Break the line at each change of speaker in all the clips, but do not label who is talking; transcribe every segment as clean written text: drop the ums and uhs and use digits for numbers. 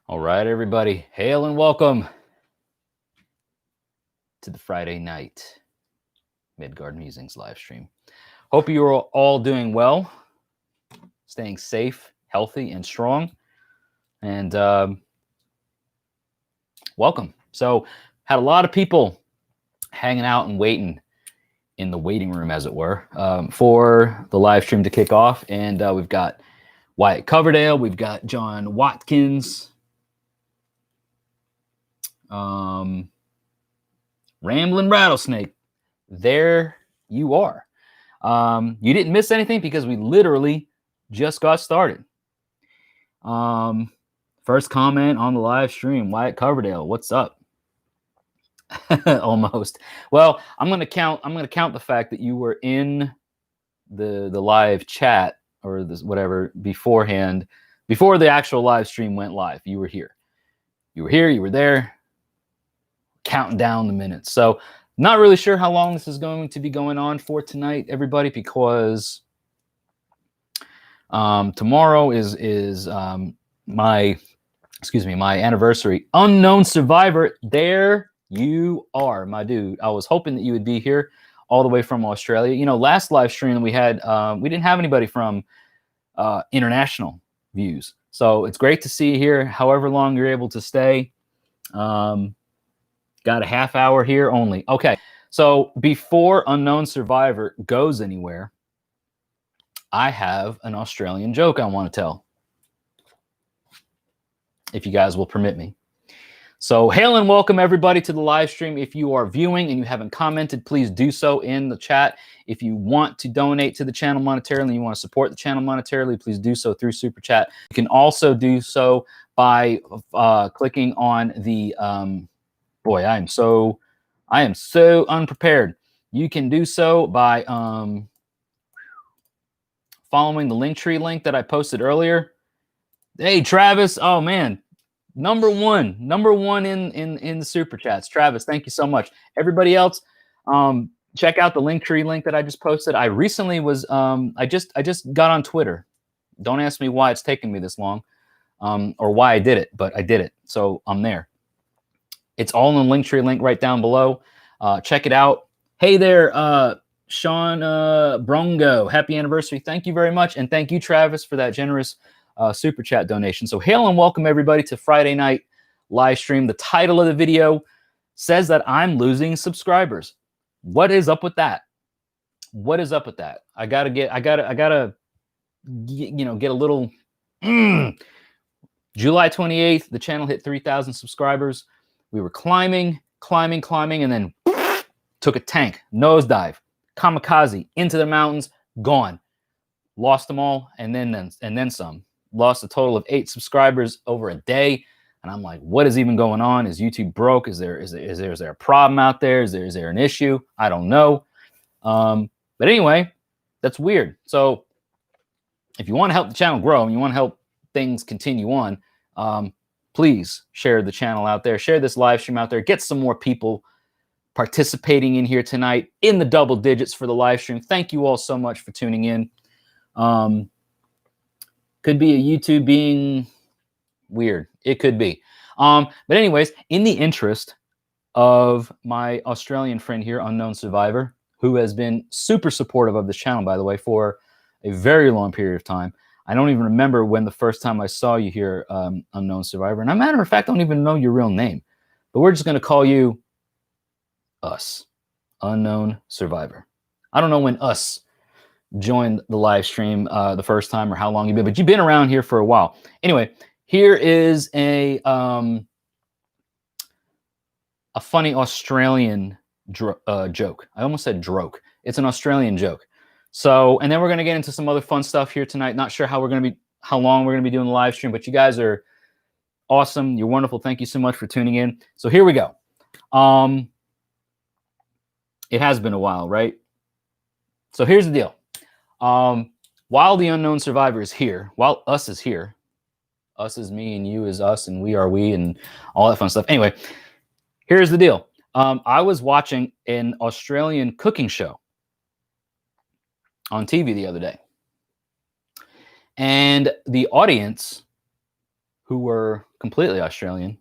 All right, everybody, hail and welcome to the Friday night Midgard Musings live stream. Hope you are all doing well, staying safe, healthy, and strong. And welcome. So, had a lot of people hanging out and waiting in the waiting room, as it were, for the live stream to kick off. And we've got Wyatt Coverdale, we've got John Watkins, Ramblin' Rattlesnake. There you are. You didn't miss anything because we literally just got started. First comment on the live stream, Wyatt Coverdale, what's up? Almost. Well, I'm gonna count the fact that you were in the live chat or this whatever beforehand, before the actual live stream went live. You were here. You were there, counting down the minutes. So not really sure how long this is going to be going on for tonight, everybody, because tomorrow is my anniversary. Unknown Survivor, there you are, my dude. I was hoping that you would be here all the way from Australia. You know, last live stream we had, we didn't have anybody from international views. So it's great to see you here, however long you're able to stay. Got a half hour here only. Okay, so before Unknown Survivor goes anywhere, I have an Australian joke I want to tell, if you guys will permit me. So hail and welcome everybody to the live stream. If you are viewing and you haven't commented, please do so in the chat. If you want to donate to the channel monetarily and you want to support the channel monetarily, please do so through Super Chat. You can also do so by clicking on the boy, I am so unprepared. You can do so by following the Linktree link that I posted earlier. Hey, Travis. Oh man, number one in the super chats. Travis, thank you so much. Everybody else, check out the Linktree link that I just posted. I recently was I just got on Twitter. Don't ask me why it's taking me this long, or why I did it, but I did it. So I'm there. It's all in the Linktree link right down below. Check it out. Hey there, Sean Brongo. Happy anniversary. Thank you very much. And thank you, Travis, for that generous super chat donation. So hail and welcome everybody to Friday night live stream. The title of the video says that I'm losing subscribers. What is up with that? What is up with that? I gotta get a little July 28th, the channel hit 3,000 subscribers. We were climbing, and then took a tank, nosedive, kamikaze, into the mountains, gone. Lost them all, and then some. Lost a total of 8 subscribers over a day. And I'm like, what is even going on? Is YouTube broke? Is there a problem out there? Is there an issue? I don't know. But anyway, that's weird. So if you want to help the channel grow and you want to help things continue on, please share the channel out there, share this live stream out there, get some more people participating in here tonight in the double digits for the live stream. Thank you all so much for tuning in. Could be a YouTube being weird. It could be. But anyways, in the interest of my Australian friend here, Unknown Survivor, who has been super supportive of this channel, by the way, for a very long period of time. I don't even remember when the first time I saw you here, Unknown Survivor. And as a matter of fact, I don't even know your real name. But we're just going to call you Us, Unknown Survivor. I don't know when Us joined the live stream the first time or how long you've been, but you've been around here for a while. Anyway, here is a funny Australian joke. I almost said droke. It's an Australian joke. So, and then we're going to get into some other fun stuff here tonight. Not sure how long we're going to be doing the live stream, but you guys are awesome. You're wonderful. Thank you so much for tuning in. So here we go. It has been a while, right? So here's the deal. While the Unknown Survivor is here, while Us is here, Us is me and you is us and we are we and all that fun stuff. Anyway, here's the deal. I was watching an Australian cooking show on TV the other day. And the audience who were completely Australian,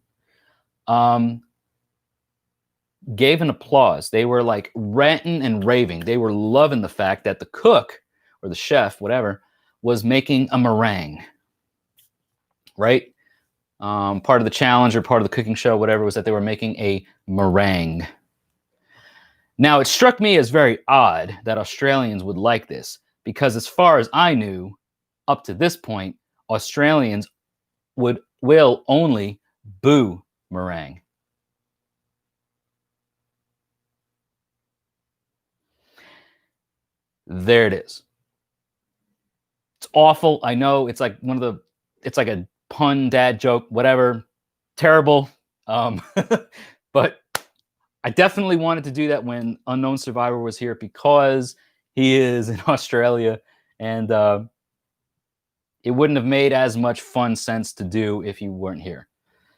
gave an applause. They were like ranting and raving. They were loving the fact that the cook or the chef, whatever, was making a meringue, right? Part of the challenge or part of the cooking show, whatever, was that they were making a meringue. Now, it struck me as very odd that Australians would like this, because as far as I knew, up to this point, Australians will only boo meringue. There it is. It's awful. I know it's like it's like a pun dad joke, whatever. Terrible. But I definitely wanted to do that when Unknown Survivor was here, because he is in Australia, and it wouldn't have made as much fun sense to do if you weren't here.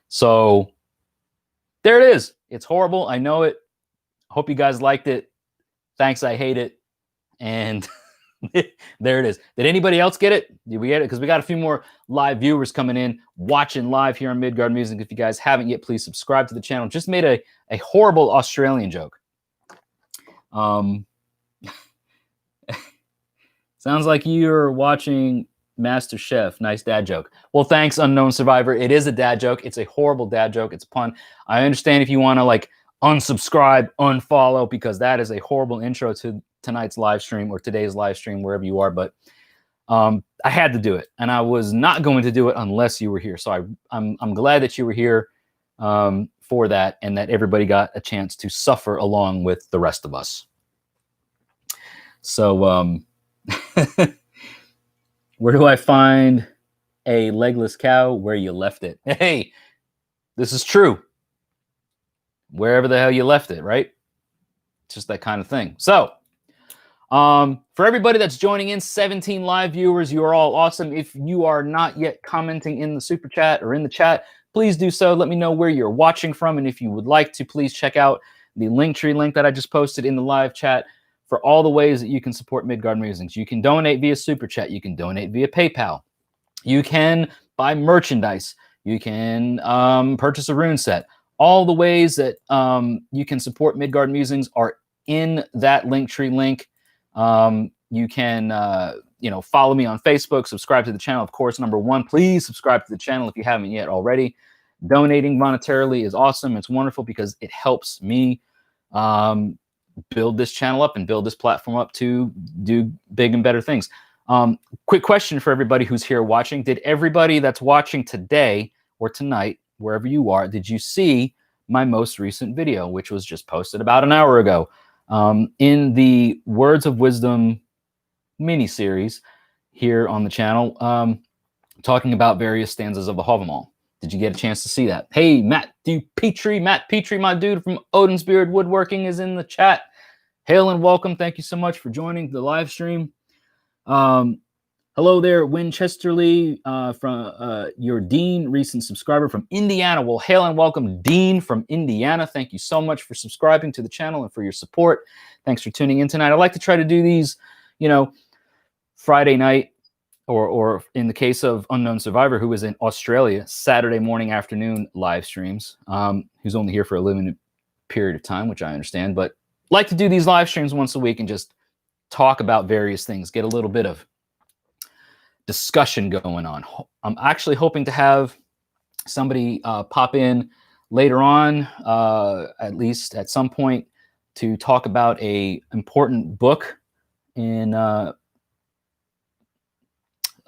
So there it is. It's horrible. I know it. Hope you guys liked it. Thanks. I hate it. And there it is. Did anybody else get it? Did we get it? Because we got a few more live viewers coming in, watching live here on Midgard Musings. If you guys haven't yet, please subscribe to the channel. Just made a horrible Australian joke. Sounds like you're watching Master Chef. Nice dad joke. Well, thanks, Unknown Survivor. It is a dad joke. It's a horrible dad joke. It's a pun. I understand if you want to like unsubscribe, unfollow, because that is a horrible intro to tonight's live stream or today's live stream, wherever you are. But I had to do it, and I was not going to do it unless you were here. So I'm glad that you were here for that, and that everybody got a chance to suffer along with the rest of us. So where do I find a legless cow? Where you left it. Hey, this is true. Wherever the hell you left it, right? It's just that kind of thing. So for everybody that's joining in, 17 live viewers, you are all awesome. If you are not yet commenting in the super chat or in the chat, please do so. Let me know where you're watching from. And if you would like to, please check out the Linktree link that I just posted in the live chat for all the ways that you can support Midgard Musings. You can donate via super chat. You can donate via PayPal. You can buy merchandise. You can purchase a rune set. All the ways that you can support Midgard Musings are in that Linktree link. You can, follow me on Facebook, subscribe to the channel. Of course, number one, please subscribe to the channel if you haven't yet already. Donating monetarily is awesome. It's wonderful because it helps me build this channel up and build this platform up to do big and better things. Quick question for everybody who's here watching. Did everybody that's watching today or tonight, wherever you are, did you see my most recent video, which was just posted about an hour ago? In the Words of Wisdom mini-series here on the channel, talking about various stanzas of the Havamal. Did you get a chance to see that? Hey, Matt Petrie, my dude from Odin's Beard Woodworking, is in the chat. Hail and welcome. Thank you so much for joining the live stream. Hello there, Winchesterly, from your Dean, recent subscriber from Indiana. Well, hail and welcome, Dean from Indiana. Thank you so much for subscribing to the channel and for your support. Thanks for tuning in tonight. I like to try to do these, Friday night, or in the case of Unknown Survivor, who is in Australia, Saturday morning, afternoon live streams, who's only here for a limited period of time, which I understand, but like to do these live streams once a week and just talk about various things, get a little bit of discussion going on. I'm actually hoping to have somebody pop in later on, at least at some point, to talk about a important book in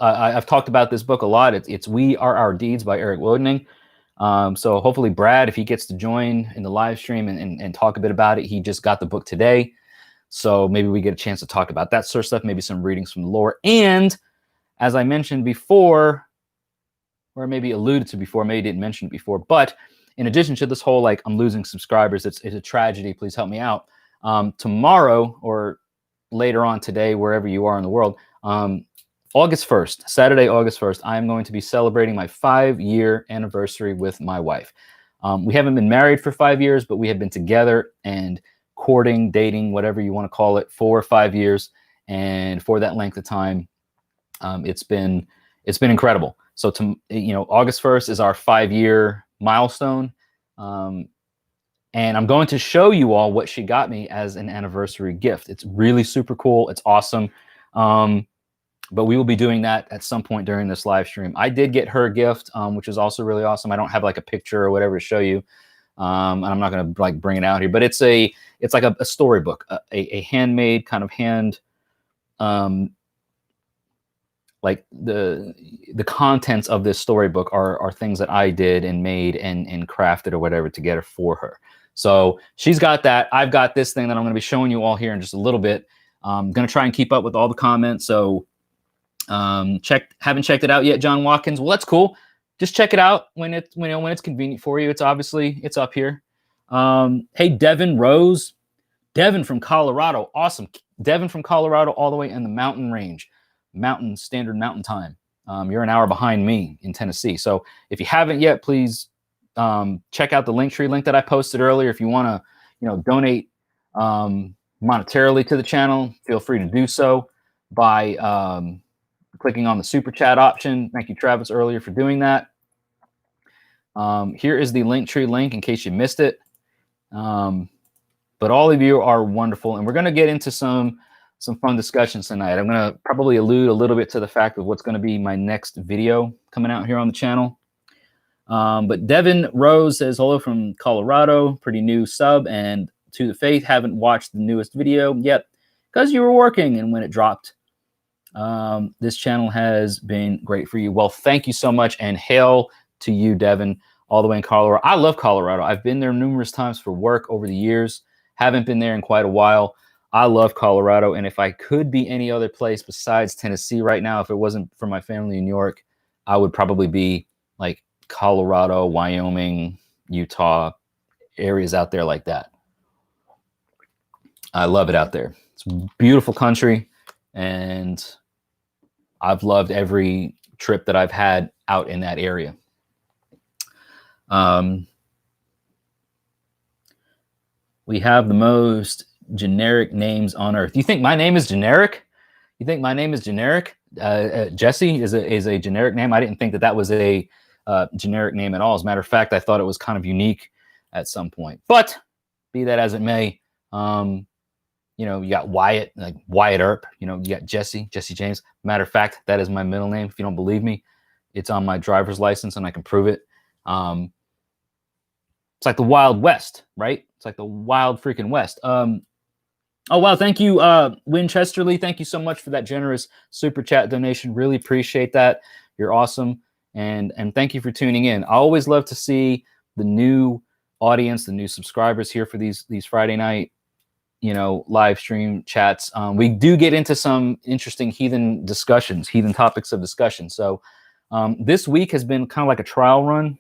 I've talked about this book a lot. It's We Are Our Deeds by Eric Wodening. So hopefully Brad, if he gets to join in the live stream and talk a bit about it, he just got the book today. So maybe we get a chance to talk about that sort of stuff, maybe some readings from the lore. And as I mentioned before, or maybe alluded to before, maybe didn't mention it before, but in addition to this whole, like, I'm losing subscribers, it's a tragedy, please help me out. Tomorrow or later on today, wherever you are in the world, August 1st, Saturday, August 1st, I am going to be celebrating my 5-year anniversary with my wife. We haven't been married for 5 years, but we have been together and courting, dating, whatever you want to call it, 4 or 5 years. And for that length of time, it's been incredible. So August 1st is our 5-year milestone. And I'm going to show you all what she got me as an anniversary gift. It's really super cool. It's awesome. But we will be doing that at some point during this live stream. I did get her a gift, which is also really awesome. I don't have like a picture or whatever to show you. And I'm not going to like bring it out here, but it's like a storybook, a handmade kind of hand, like the contents of this storybook are things that I did and made and crafted or whatever to get her for her. So she's got that. I've got this thing that I'm going to be showing you all here in just a little bit. I'm going to try and keep up with all the comments. So haven't checked it out yet, John Watkins. Well, that's cool. Just check it out when it's convenient for you. It's up here. Hey, Devin Rose, Devin from Colorado. Awesome. Devin from Colorado, all the way in the mountain range, standard mountain time. You're an hour behind me in Tennessee. So if you haven't yet, please check out the Linktree link that I posted earlier. If you want to, donate monetarily to the channel, feel free to do so by clicking on the super chat option. Thank you, Travis, earlier for doing that. Here is the Linktree link in case you missed it. But all of you are wonderful, and we're going to get into some fun discussions tonight. I'm going to probably allude a little bit to the fact of what's going to be my next video coming out here on the channel. But Devin Rose says, hello from Colorado, pretty new sub, and to the faith, haven't watched the newest video yet because you were working and when it dropped. This channel has been great for you. Well, thank you so much, and hail to you, Devin, all the way in Colorado. I love Colorado. I've been there numerous times for work over the years. Haven't been there in quite a while. I love Colorado, and if I could be any other place besides Tennessee right now, if it wasn't for my family in New York, I would probably be like Colorado, Wyoming, Utah, areas out there like that. I love it out there. It's a beautiful country, and I've loved every trip that I've had out in that area. We have the most generic names on earth. You think my name is generic? You think my name is generic? Jesse is a generic name. I didn't think that was a generic name at all. As a matter of fact, I thought it was kind of unique at some point. But be that as it may, you got Wyatt, like Wyatt Earp. You got Jesse James. Matter of fact, that is my middle name. If you don't believe me, it's on my driver's license, and I can prove it. It's like the Wild West, right? It's like the wild freaking West. Oh, wow. Thank you, Winchesterly. Thank you so much for that generous super chat donation. Really appreciate that. You're awesome. And thank you for tuning in. I always love to see the new audience, the new subscribers here for these Friday night, live stream chats. We do get into some interesting heathen topics of discussion. So this week has been kind of like a trial run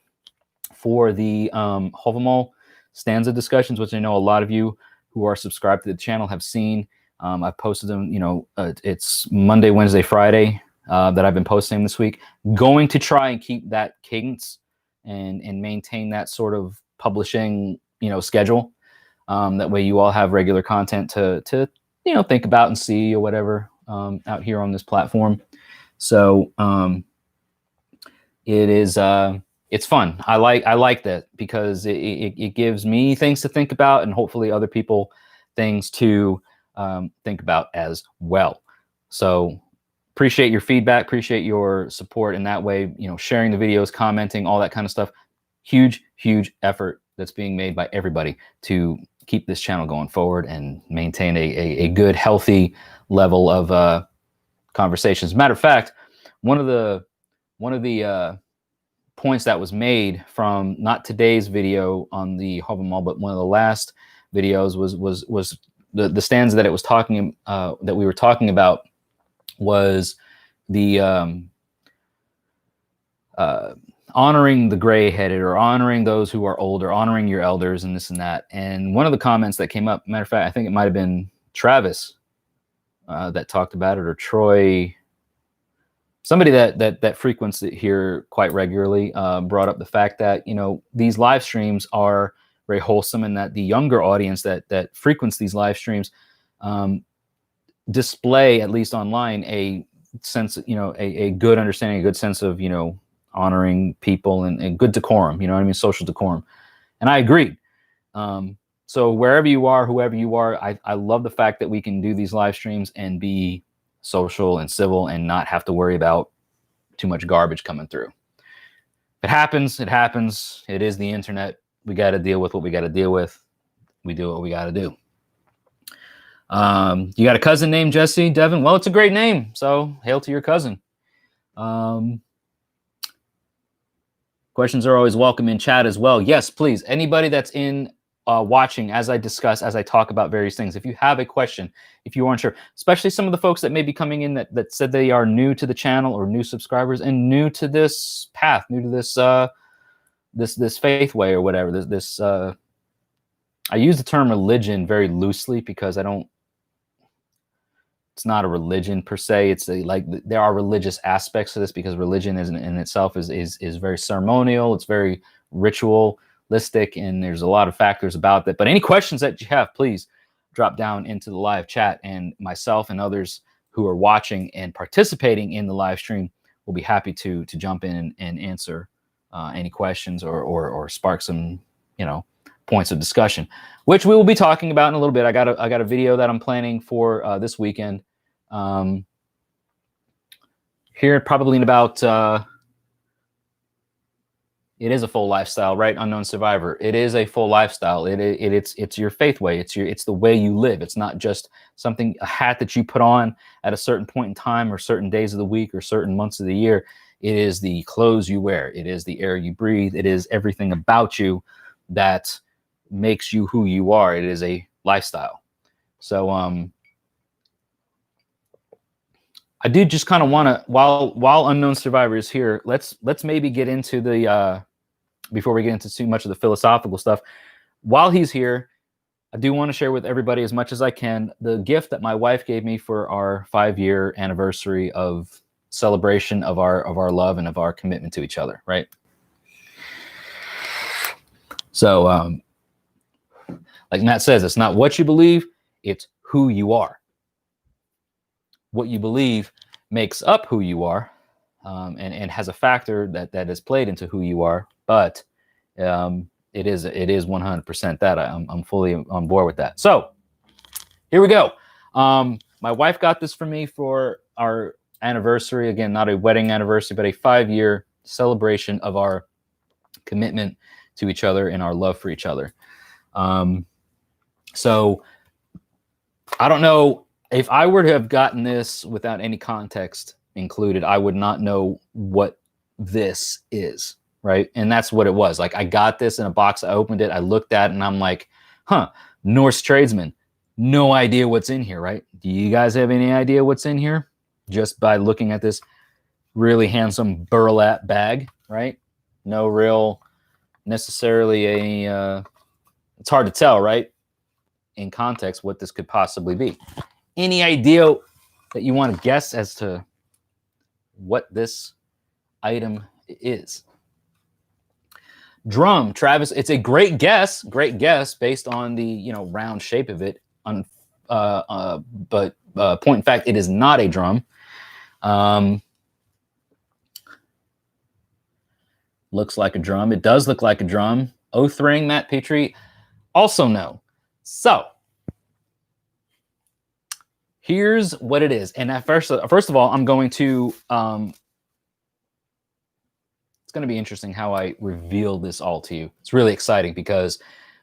for the Havamal stanza discussions, which I know a lot of you who are subscribed to the channel have seen. I've posted them, it's Monday, Wednesday, Friday that I've been posting this week. Going to try and keep that cadence and maintain that sort of publishing, schedule. That way you all have regular content to think about and see or whatever out here on this platform. So it is it's fun. I like that because it gives me things to think about, and hopefully other people things to think about as well. So appreciate your feedback, appreciate your support in that way, sharing the videos, commenting, all that kind of stuff. Huge effort that's being made by everybody to keep this channel going forward and maintain a good, healthy level of conversations. Matter of fact, one of the points that was made from not today's video on the Havamal, but one of the last videos was the stanza that it was talking that we were talking about was the honoring the gray-headed, or honoring those who are older, honoring your elders, and this and that. And one of the comments that came up, matter of fact, I think it might have been Travis that talked about it, or Troy. Somebody that frequents it here quite regularly brought up the fact that these live streams are very wholesome, and that the younger audience that frequents these live streams display, at least online, a sense, a good understanding, a good sense of honoring people and good decorum, you know what I mean? Social decorum. And I agreed. So wherever you are, whoever you are, I love the fact that we can do these live streams and be social and civil and not have to worry about too much garbage coming through. It happens. It happens. It is the internet. We got to deal with what we got to deal with. We do what we got to do. You got a cousin named Jesse, Devin? Well, it's a great name. So hail to your cousin. Questions are always welcome in chat as well. Yes, please. Anybody that's in watching as I discuss, as I talk about various things, if you have a question, if you aren't sure, especially some of the folks that may be coming in that said they are new to the channel or new subscribers and new to this path, new to this faith way or whatever. I use the term religion very loosely because it's not a religion per se. It's there are religious aspects to this because religion is in itself is very ceremonial. It's very ritualistic, and there's a lot of factors about that. But any questions that you have, please drop down into the live chat, and myself and others who are watching and participating in the live stream will be happy to jump in and answer any questions or spark some points of discussion, which we will be talking about in a little bit. I got a video that I'm planning for this weekend. Here probably in about it is a full lifestyle, right? Unknown Survivor. It is a full lifestyle. It's your faith way. It's the way you live. It's not just a hat that you put on at a certain point in time or certain days of the week or certain months of the year. It is the clothes you wear. It is the air you breathe. It is everything about you that makes you who you are. It is a lifestyle. So I do just kind of want to, while Unknown Survivor is here, let's maybe get into the before we get into too much of the philosophical stuff. While he's here, I do want to share with everybody as much as I can the gift that my wife gave me for our 5-year anniversary of celebration of our love and of our commitment to each other, right? So like Matt says, it's not what you believe, it's who you are. What you believe makes up who you are, and has a factor that is played into who you are, but it is 100% that. I'm fully on board with that. So here we go. My wife got this for me for our anniversary. Again, not a wedding anniversary, but a 5-year celebration of our commitment to each other and our love for each other. So I don't know if I were to have gotten this without any context included, I would not know what this is, right? And that's what it was. Like, I got this in a box, I opened it, I looked at it, and I'm like, Norse tradesman, no idea what's in here, right? Do you guys have any idea what's in here? Just by looking at this really handsome burlap bag, right? No real necessarily it's hard to tell, right? In context, what this could possibly be. Any idea that you want to guess as to what this item is? Drum, Travis. It's a great guess based on the round shape of it. But point in fact, it is not a drum. Looks like a drum. It does look like a drum. Oathring, Matt Petrie, also no. So here's what it is. And first of all, I'm going to, it's going to be interesting how I reveal this all to you. It's really exciting because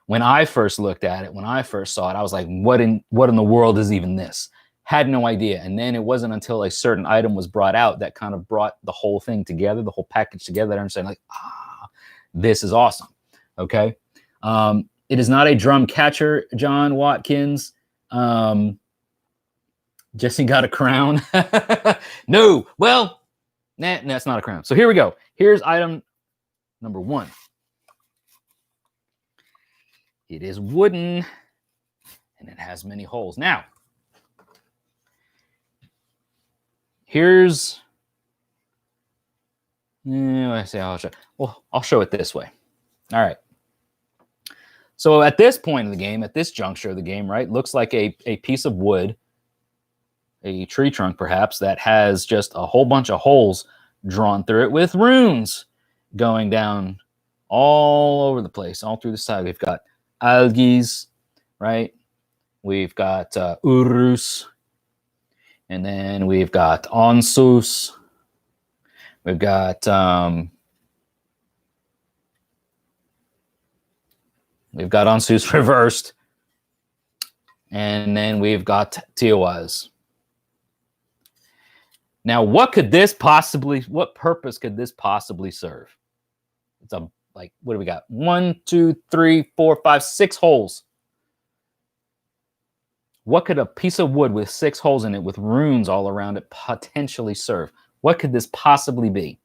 when I first looked at it, when I first saw it, I was like, what in the world is even this? Had no idea. And then it wasn't until a certain item was brought out that kind of brought the whole thing together, the whole package together, that I'm saying like, this is awesome. Okay. It is not a drum catcher, John Watkins. Jesse got a crown. No. Well, that's not a crown. So here we go. Here's item number 1. It is wooden and it has many holes. Now, here's, I'll show it this way. All right. So at this point of the game, at this juncture of the game, right, looks like a piece of wood, a tree trunk perhaps, that has just a whole bunch of holes drawn through it with runes going down all over the place, all through the side. We've got Algis, right? We've got Urus, and then we've got Onsus. We've got Onsus reversed, and then we've got Tiawaz. Now, what purpose could this possibly serve? It's what do we got? 1, 2, 3, 4, 5, 6 holes. What could a piece of wood with 6 holes in it with runes all around it potentially serve? What could this possibly be?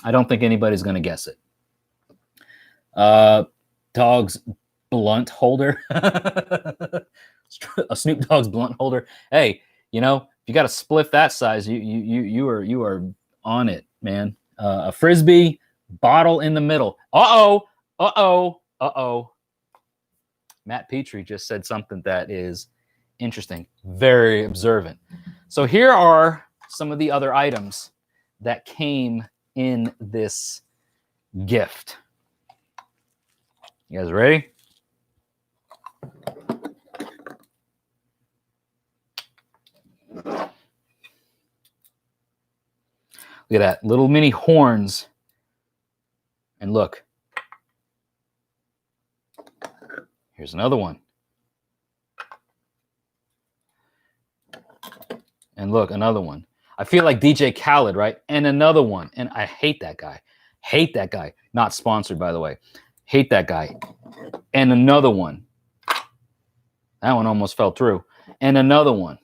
I don't think anybody's going to guess it. Dog's blunt holder. A Snoop Dogg's blunt holder. Hey, you know, if you got a spliff that size, you are on it, man. A frisbee, bottle in the middle. Matt Petrie just said something that is interesting, very observant. So here are some of the other items that came in this gift. You guys ready? Look at that, little mini horns. And look, here's another one. And look, another one. I feel like DJ Khaled, right? And another one. And I hate that guy. Hate that guy. Not sponsored, by the way. Hate that guy. And another one. That one almost fell through. And another one.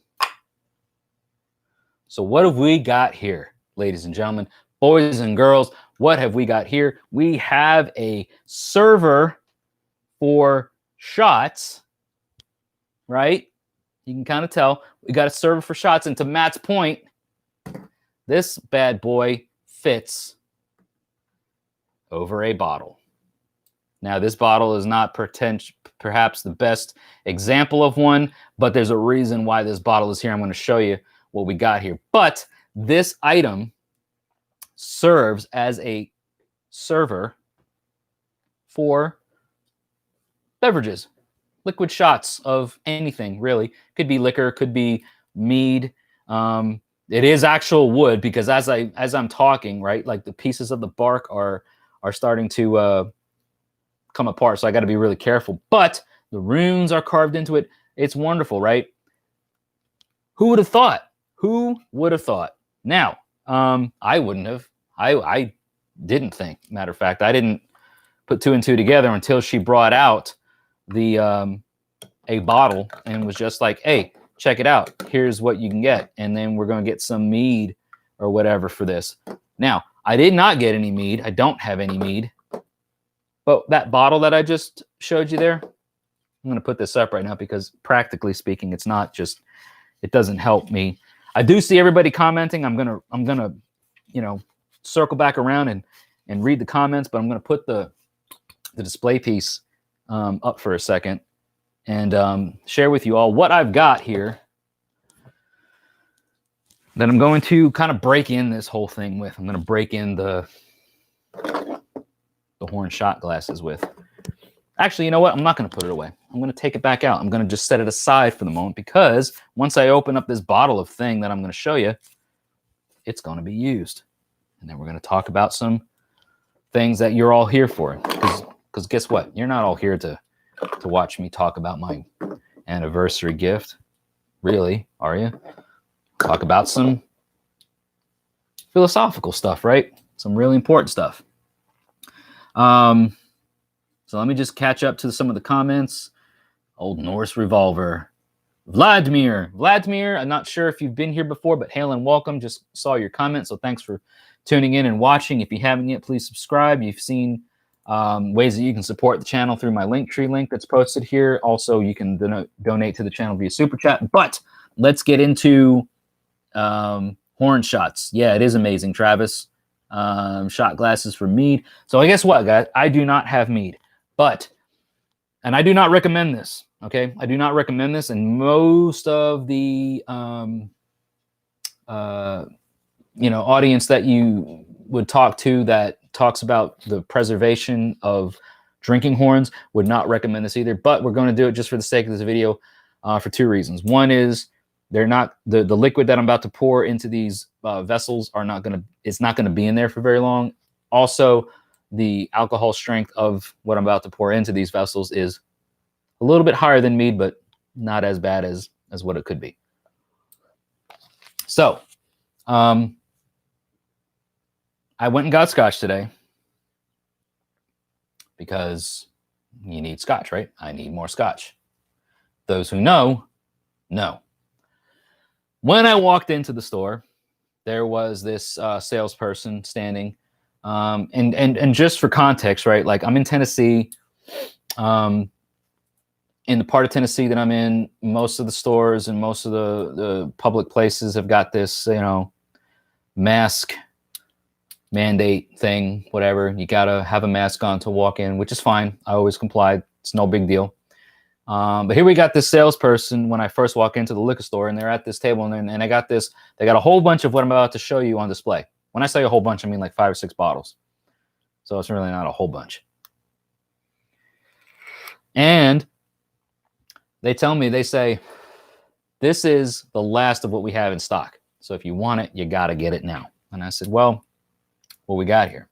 So what have we got here, ladies and gentlemen, boys and girls? What have we got here? We have a server for shots, right? You can kind of tell. We got a server for shots. And to Matt's point, this bad boy fits over a bottle. Now, this bottle is not perhaps the best example of one, but there's a reason why this bottle is here. I'm going to show you what we got here. But this item serves as a server for beverages, liquid shots of anything, really. Could be liquor, could be mead. It is actual wood because as I'm talking, right, like the pieces of the bark are starting to come apart. So I got to be really careful. But the runes are carved into it. It's wonderful, right? Who would have thought? Who would have thought? Now, I wouldn't have. I didn't think. Matter of fact, I didn't put 2 and 2 together until she brought out the a bottle and was just like, "Hey, check it out. Here's what you can get." And then we're going to get some mead or whatever for this. Now, I did not get any mead. I don't have any mead. But that bottle that I just showed you there, I'm going to put this up right now because practically speaking, it's not just, it doesn't help me. I do see everybody commenting. I'm going to, you know, circle back around and read the comments, but I'm going to put the display piece up for a second and share with you all what I've got here that I'm going to kind of break in this whole thing with. I'm going to break in the horn shot glasses with. Actually, you know what? I'm not going to put it away. I'm going to take it back out. I'm going to just set it aside for the moment because once I open up this bottle of thing that I'm going to show you, it's going to be used. And then we're going to talk about some things that you're all here for. Because guess what? You're not all here to watch me talk about my anniversary gift. Really, are you? Talk about some philosophical stuff, right? Some really important stuff. So let me just catch up to some of the comments. Old Norse Revolver. Vladimir, I'm not sure if you've been here before, but hail and welcome. Just saw your comment, so thanks for tuning in and watching. If you haven't yet, please subscribe. You've seen ways that you can support the channel through my Linktree link that's posted here. Also, you can donate to the channel via Super Chat. But let's get into horn shots. Yeah, it is amazing, Travis. Shot glasses for mead. So I guess what, guys? I do not have mead, and I do not recommend this. Okay, I do not recommend this. And most of the audience that you would talk to that talks about the preservation of drinking horns would not recommend this either. But we're going to do it just for the sake of this video for two reasons. One is they're not the liquid that I'm about to pour into these vessels it's not going to be in there for very long. Also, the alcohol strength of what I'm about to pour into these vessels is a little bit higher than mead, but not as bad as what it could be. So, I went and got scotch today because you need scotch, right? I need more scotch. Those who know. When I walked into the store, there was this salesperson standing. And just for context, right? Like, I'm in Tennessee. In the part of Tennessee that I'm in, most of the stores and most of the public places have got this, mask mandate thing, whatever. You got to have a mask on to walk in, which is fine. I always complied. It's no big deal. But here we got this salesperson when I first walk into the liquor store, and they're at this table, and they got a whole bunch of what I'm about to show you on display. When I say a whole bunch, I mean like 5 or 6 bottles. So it's really not a whole bunch. And they say, this is the last of what we have in stock. So if you want it, you got to get it now. And I said, well, what we got here?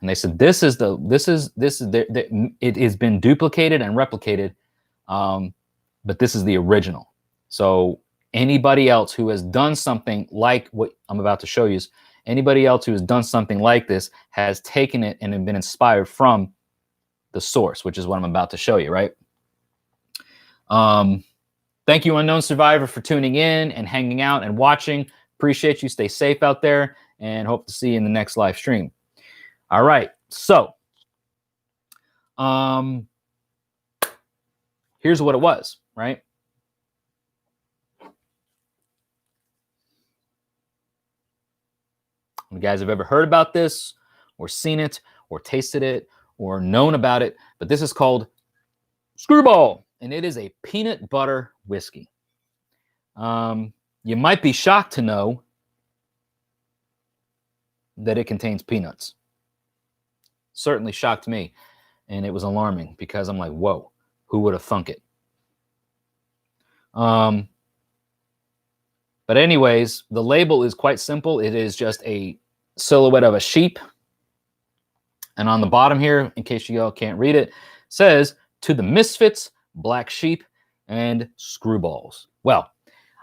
And they said, it has been duplicated and replicated. But this is the original. So anybody else who has done something like what I'm about to show you, anybody else who has done something like this has taken it and been inspired from the source, which is what I'm about to show you, right? Thank you, Unknown Survivor, for tuning in and hanging out and watching. Appreciate you. Stay safe out there, and hope to see you in the next live stream. All right. So, here's what it was, right? You guys have ever heard about this or seen it or tasted it or known about it, but this is called Screwball, and it is a peanut butter whiskey. You might be shocked to know that it contains peanuts. Certainly shocked me, and it was alarming because I'm like, whoa, who would have thunk it? But anyways, the label is quite simple. It is just a silhouette of a sheep. And on the bottom here, in case you all can't read it, says, to the misfits, black sheep, and screwballs. Well,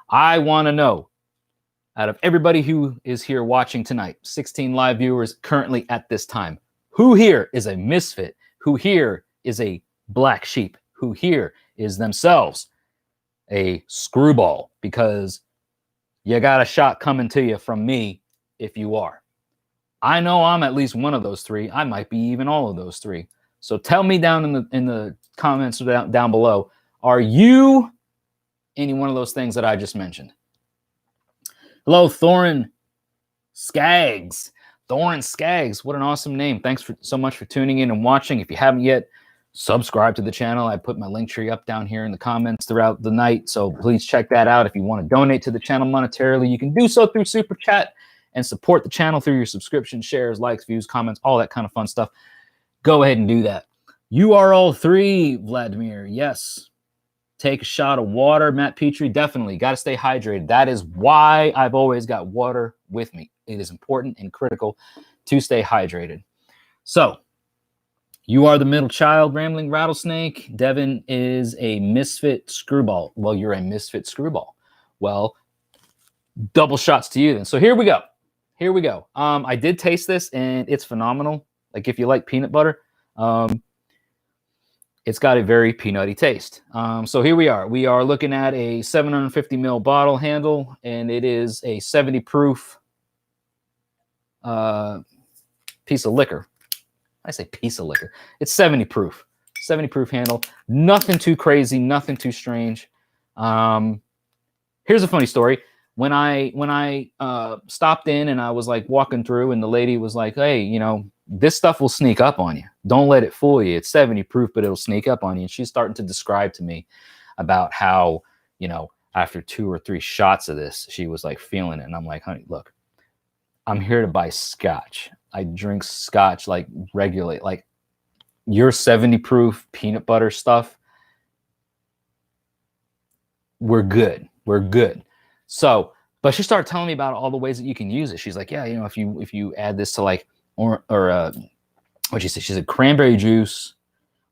I want to know, out of everybody who is here watching tonight, 16 live viewers currently at this time, who here is a misfit? Who here is a black sheep? Who here is themselves a screwball? Because you got a shot coming to you from me if you are. I know I'm at least one of those three. I might be even all of those three. So tell me down in the comments down below, are you any one of those things that I just mentioned? Hello, Thorin Skaggs. Thorin Skaggs, what an awesome name. Thanks so much for tuning in and watching. If you haven't yet, subscribe to the channel. I put my link tree up down here in the comments throughout the night, so please check that out. If you want to donate to the channel monetarily, you can do so through Super Chat and support the channel through your subscription, shares, likes, views, comments, all that kind of fun stuff. Go ahead and do that. You are all three, Vladimir. Yes. Take a shot of water. Matt Petrie, definitely. Got to stay hydrated. That is why I've always got water with me. It is important and critical to stay hydrated. So, you are the middle child, Rambling Rattlesnake. Devin is a misfit screwball. Well, you're a misfit screwball. Well, double shots to you then. So here we go. Here we go. I did taste this, and it's phenomenal. Like, if you like peanut butter, it's got a very peanutty taste. So here we are. We are looking at a 750 ml bottle handle, and it is a 70 proof piece of liquor. I say piece of liquor. It's 70 proof. 70 proof handle. Nothing too crazy. Nothing too strange. Here's a funny story. When I stopped in and I was like walking through, and the lady was like, hey, you know, this stuff will sneak up on you. Don't let it fool you. It's 70 proof, but it'll sneak up on you. And she's starting to describe to me about how, you know, after 2 or 3 shots of this, she was like feeling it. And I'm like, honey, look, I'm here to buy scotch. I drink scotch like regularly. Like your 70 proof peanut butter stuff, we're good. We're good. So, but she started telling me about all the ways that you can use it. She's like, yeah, you know, if you add this to like what she said, she said cranberry juice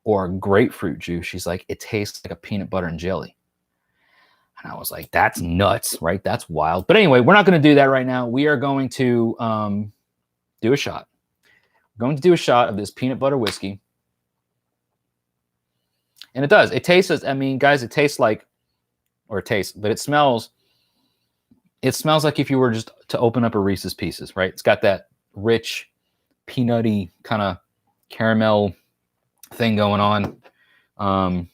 or grapefruit juice. She's like, it tastes like a peanut butter and jelly. And I was like, that's nuts, right? That's wild. But anyway, we're not going to do that right now. We are going to do a shot. We're going to do a shot of this peanut butter whiskey. And it does. It tastes, I mean, guys, it tastes like, or it tastes, but it smells like if you were just to open up a Reese's Pieces, right? It's got that rich, peanutty kind of caramel thing going on. But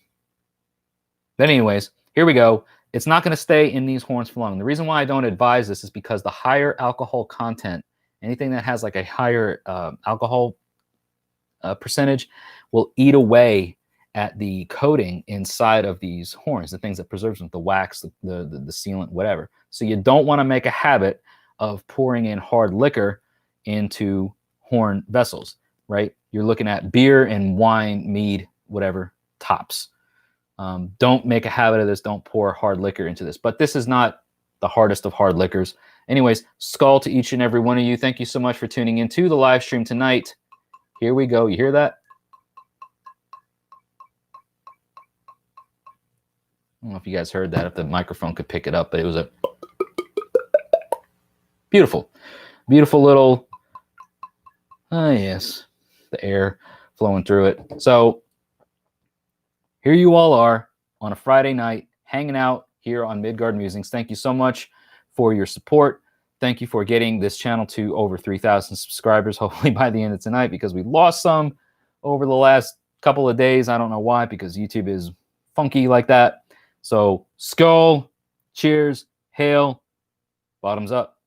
anyways, here we go. It's not going to stay in these horns for long. The reason why I don't advise this is because the higher alcohol content, anything that has like a higher alcohol percentage will eat away at the coating inside of these horns, the things that preserves them, the wax, the sealant, whatever. So you don't want to make a habit of pouring in hard liquor into horn vessels, right? You're looking at beer and wine, mead, whatever, tops. Don't make a habit of this. Don't pour hard liquor into this. But this is not the hardest of hard liquors. Anyways, skull to each and every one of you. Thank you so much for tuning into the live stream tonight. Here we go. You hear that? I don't know if you guys heard that, if the microphone could pick it up, but it was a beautiful, beautiful little, yes, the air flowing through it. So here you all are on a Friday night, hanging out here on Midgard Musings. Thank you so much for your support. Thank you for getting this channel to over 3,000 subscribers, hopefully by the end of tonight, because we lost some over the last couple of days. I don't know why, because YouTube is funky like that. So skull, cheers, hail, bottoms up.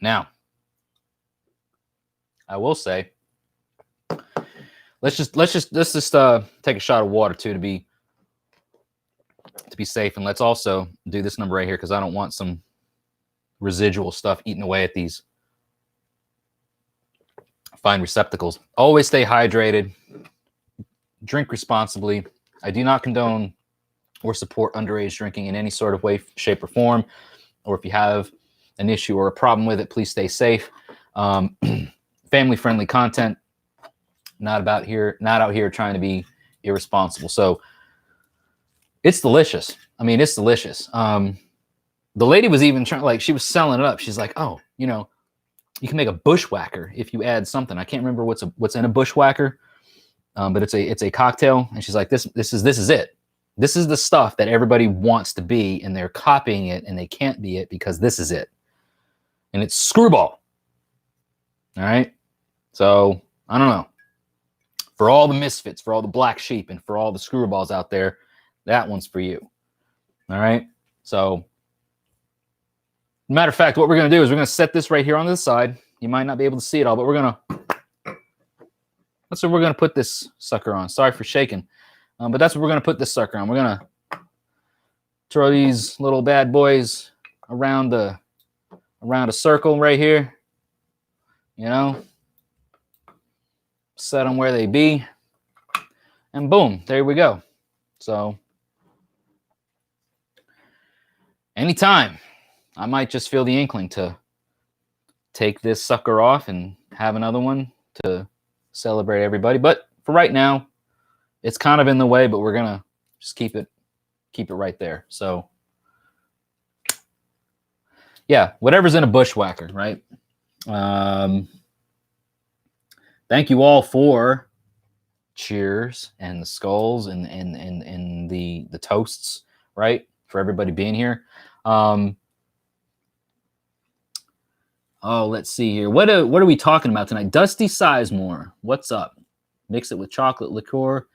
Now, I will say, let's just take a shot of water too to be safe, and let's also do this number right here because I don't want some residual stuff eating away at these fine receptacles. Always stay hydrated. Drink responsibly. I do not condone or support underage drinking in any sort of way, shape, or form. Or if you have an issue or a problem with it, please stay safe. Family-friendly content. Not out here trying to be irresponsible. So it's delicious. I mean, it's delicious. The lady was even trying, like, she was selling it up. She's like, oh, you know, you can make a bushwhacker if you add something. I can't remember what's in a bushwhacker, but it's a cocktail. And she's like, this is it. This is the stuff that everybody wants to be, and they're copying it, and they can't be it because this is it. And it's screwball. All right. So I don't know. For all the misfits, for all the black sheep, and for all the screwballs out there, that one's for you. All right. So, matter of fact, what we're going to do is we're going to set this right here on the side. You might not be able to see it all, but that's what we're going to put this sucker on. Sorry for shaking. But that's what we're going to put this sucker on. We're going to throw these little bad boys around a circle right here. You know, set them where they be, and boom, there we go. So anytime, I might just feel the inkling to take this sucker off and have another one to celebrate everybody. But for right now, it's kind of in the way, but we're going to just keep it right there. So yeah, whatever's in a bushwhacker, right? Thank you all for cheers and the skulls and the toasts, right? For everybody being here. Oh, let's see here. What are we talking about tonight? Dusty Sizemore, what's up? Mix it with chocolate liqueur.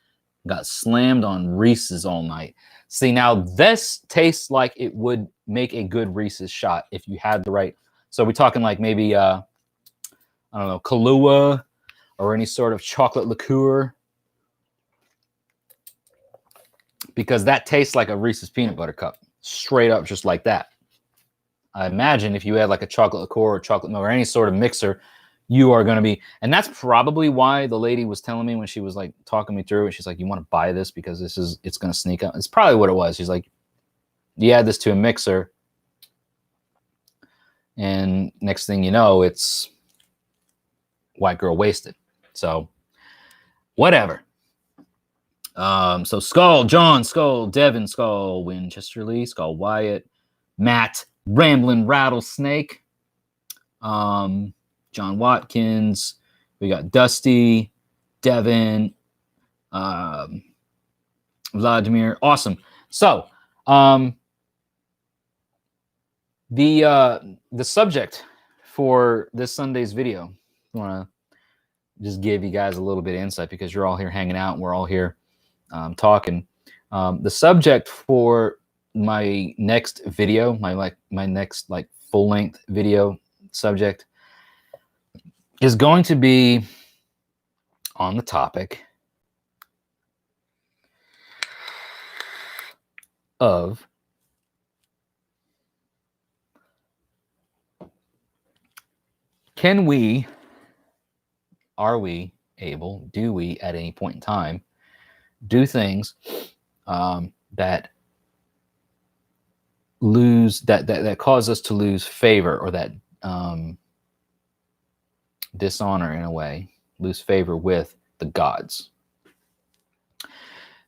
Got slammed on Reese's all night. See, now this tastes like it would make a good Reese's shot if you had the right. So we're talking like maybe I don't know, Kahlua or any sort of chocolate liqueur. because that tastes like a Reese's peanut butter cup, straight up, just like that. I imagine if you had like a chocolate liqueur or chocolate milk or any sort of mixer, you are going to be, and that's probably why the lady was telling me when she was like talking me through it. She's like, you want to buy this because it's going to sneak up. It's probably what it was. She's like, you add this to a mixer, and next thing you know, it's white girl wasted. So whatever. So Skull, John, Skull, Devin, Skull, Winchester Lee, Skull Wyatt, Matt, Ramblin' Rattlesnake, John Watkins, we got Dusty, Devin, Vladimir. Awesome. So the subject for this Sunday's video, I want to just give you guys a little bit of insight because you're all here hanging out and we're all here talking. The subject for my next video, my next full-length video subject is going to be on the topic of are we able, do we at any point in time do things that cause us to lose favor, or that dishonor, in a way, lose favor with the gods,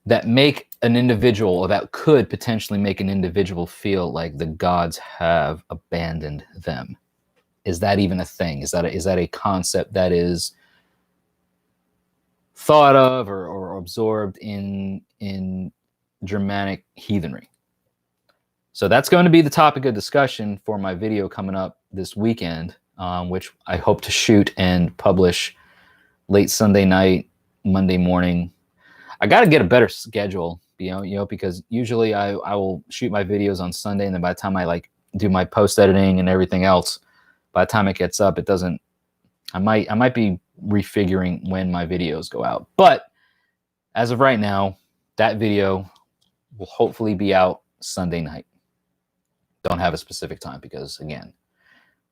that make an individual, or that could potentially make an individual feel like the gods have abandoned them? Is that even a thing? Is that a concept that is thought of or absorbed in Germanic heathenry? So that's going to be the topic of discussion for my video coming up this weekend, which I hope to shoot and publish late Sunday night, Monday morning. I got to get a better schedule, because usually I will shoot my videos on Sunday, and then by the time I do my post editing and everything else, by the time it gets up, it doesn't. I might be refiguring when my videos go out, but as of right now, that video will hopefully be out Sunday night. Don't have a specific time because, again,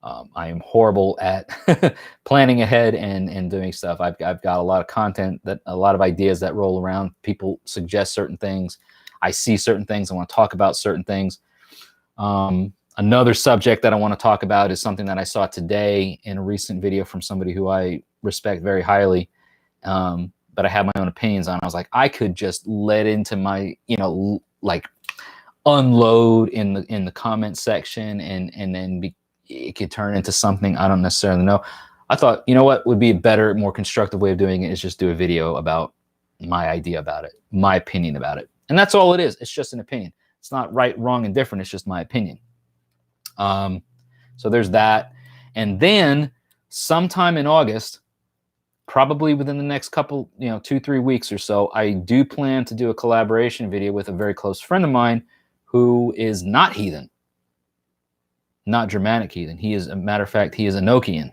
I am horrible at planning ahead and doing stuff. I've got a lot of content, a lot of ideas that roll around. People suggest certain things. I see certain things. I want to talk about certain things. Another subject that I want to talk about is something that I saw today in a recent video from somebody who I respect very highly, but I have my own opinions on. I was like, I could just let into my, unload in the comment section, and then it could turn into something I don't necessarily know. I thought, what would be a better, more constructive way of doing it is just do a video about my idea about it, my opinion about it. And that's all it is. It's just an opinion. It's not right, wrong, and different. It's just my opinion. So there's that. And then sometime in August, probably within the next couple, 2-3 weeks or so, I do plan to do a collaboration video with a very close friend of mine who is not heathen, not Germanic heathen. He is, a matter of fact, he is Enochian.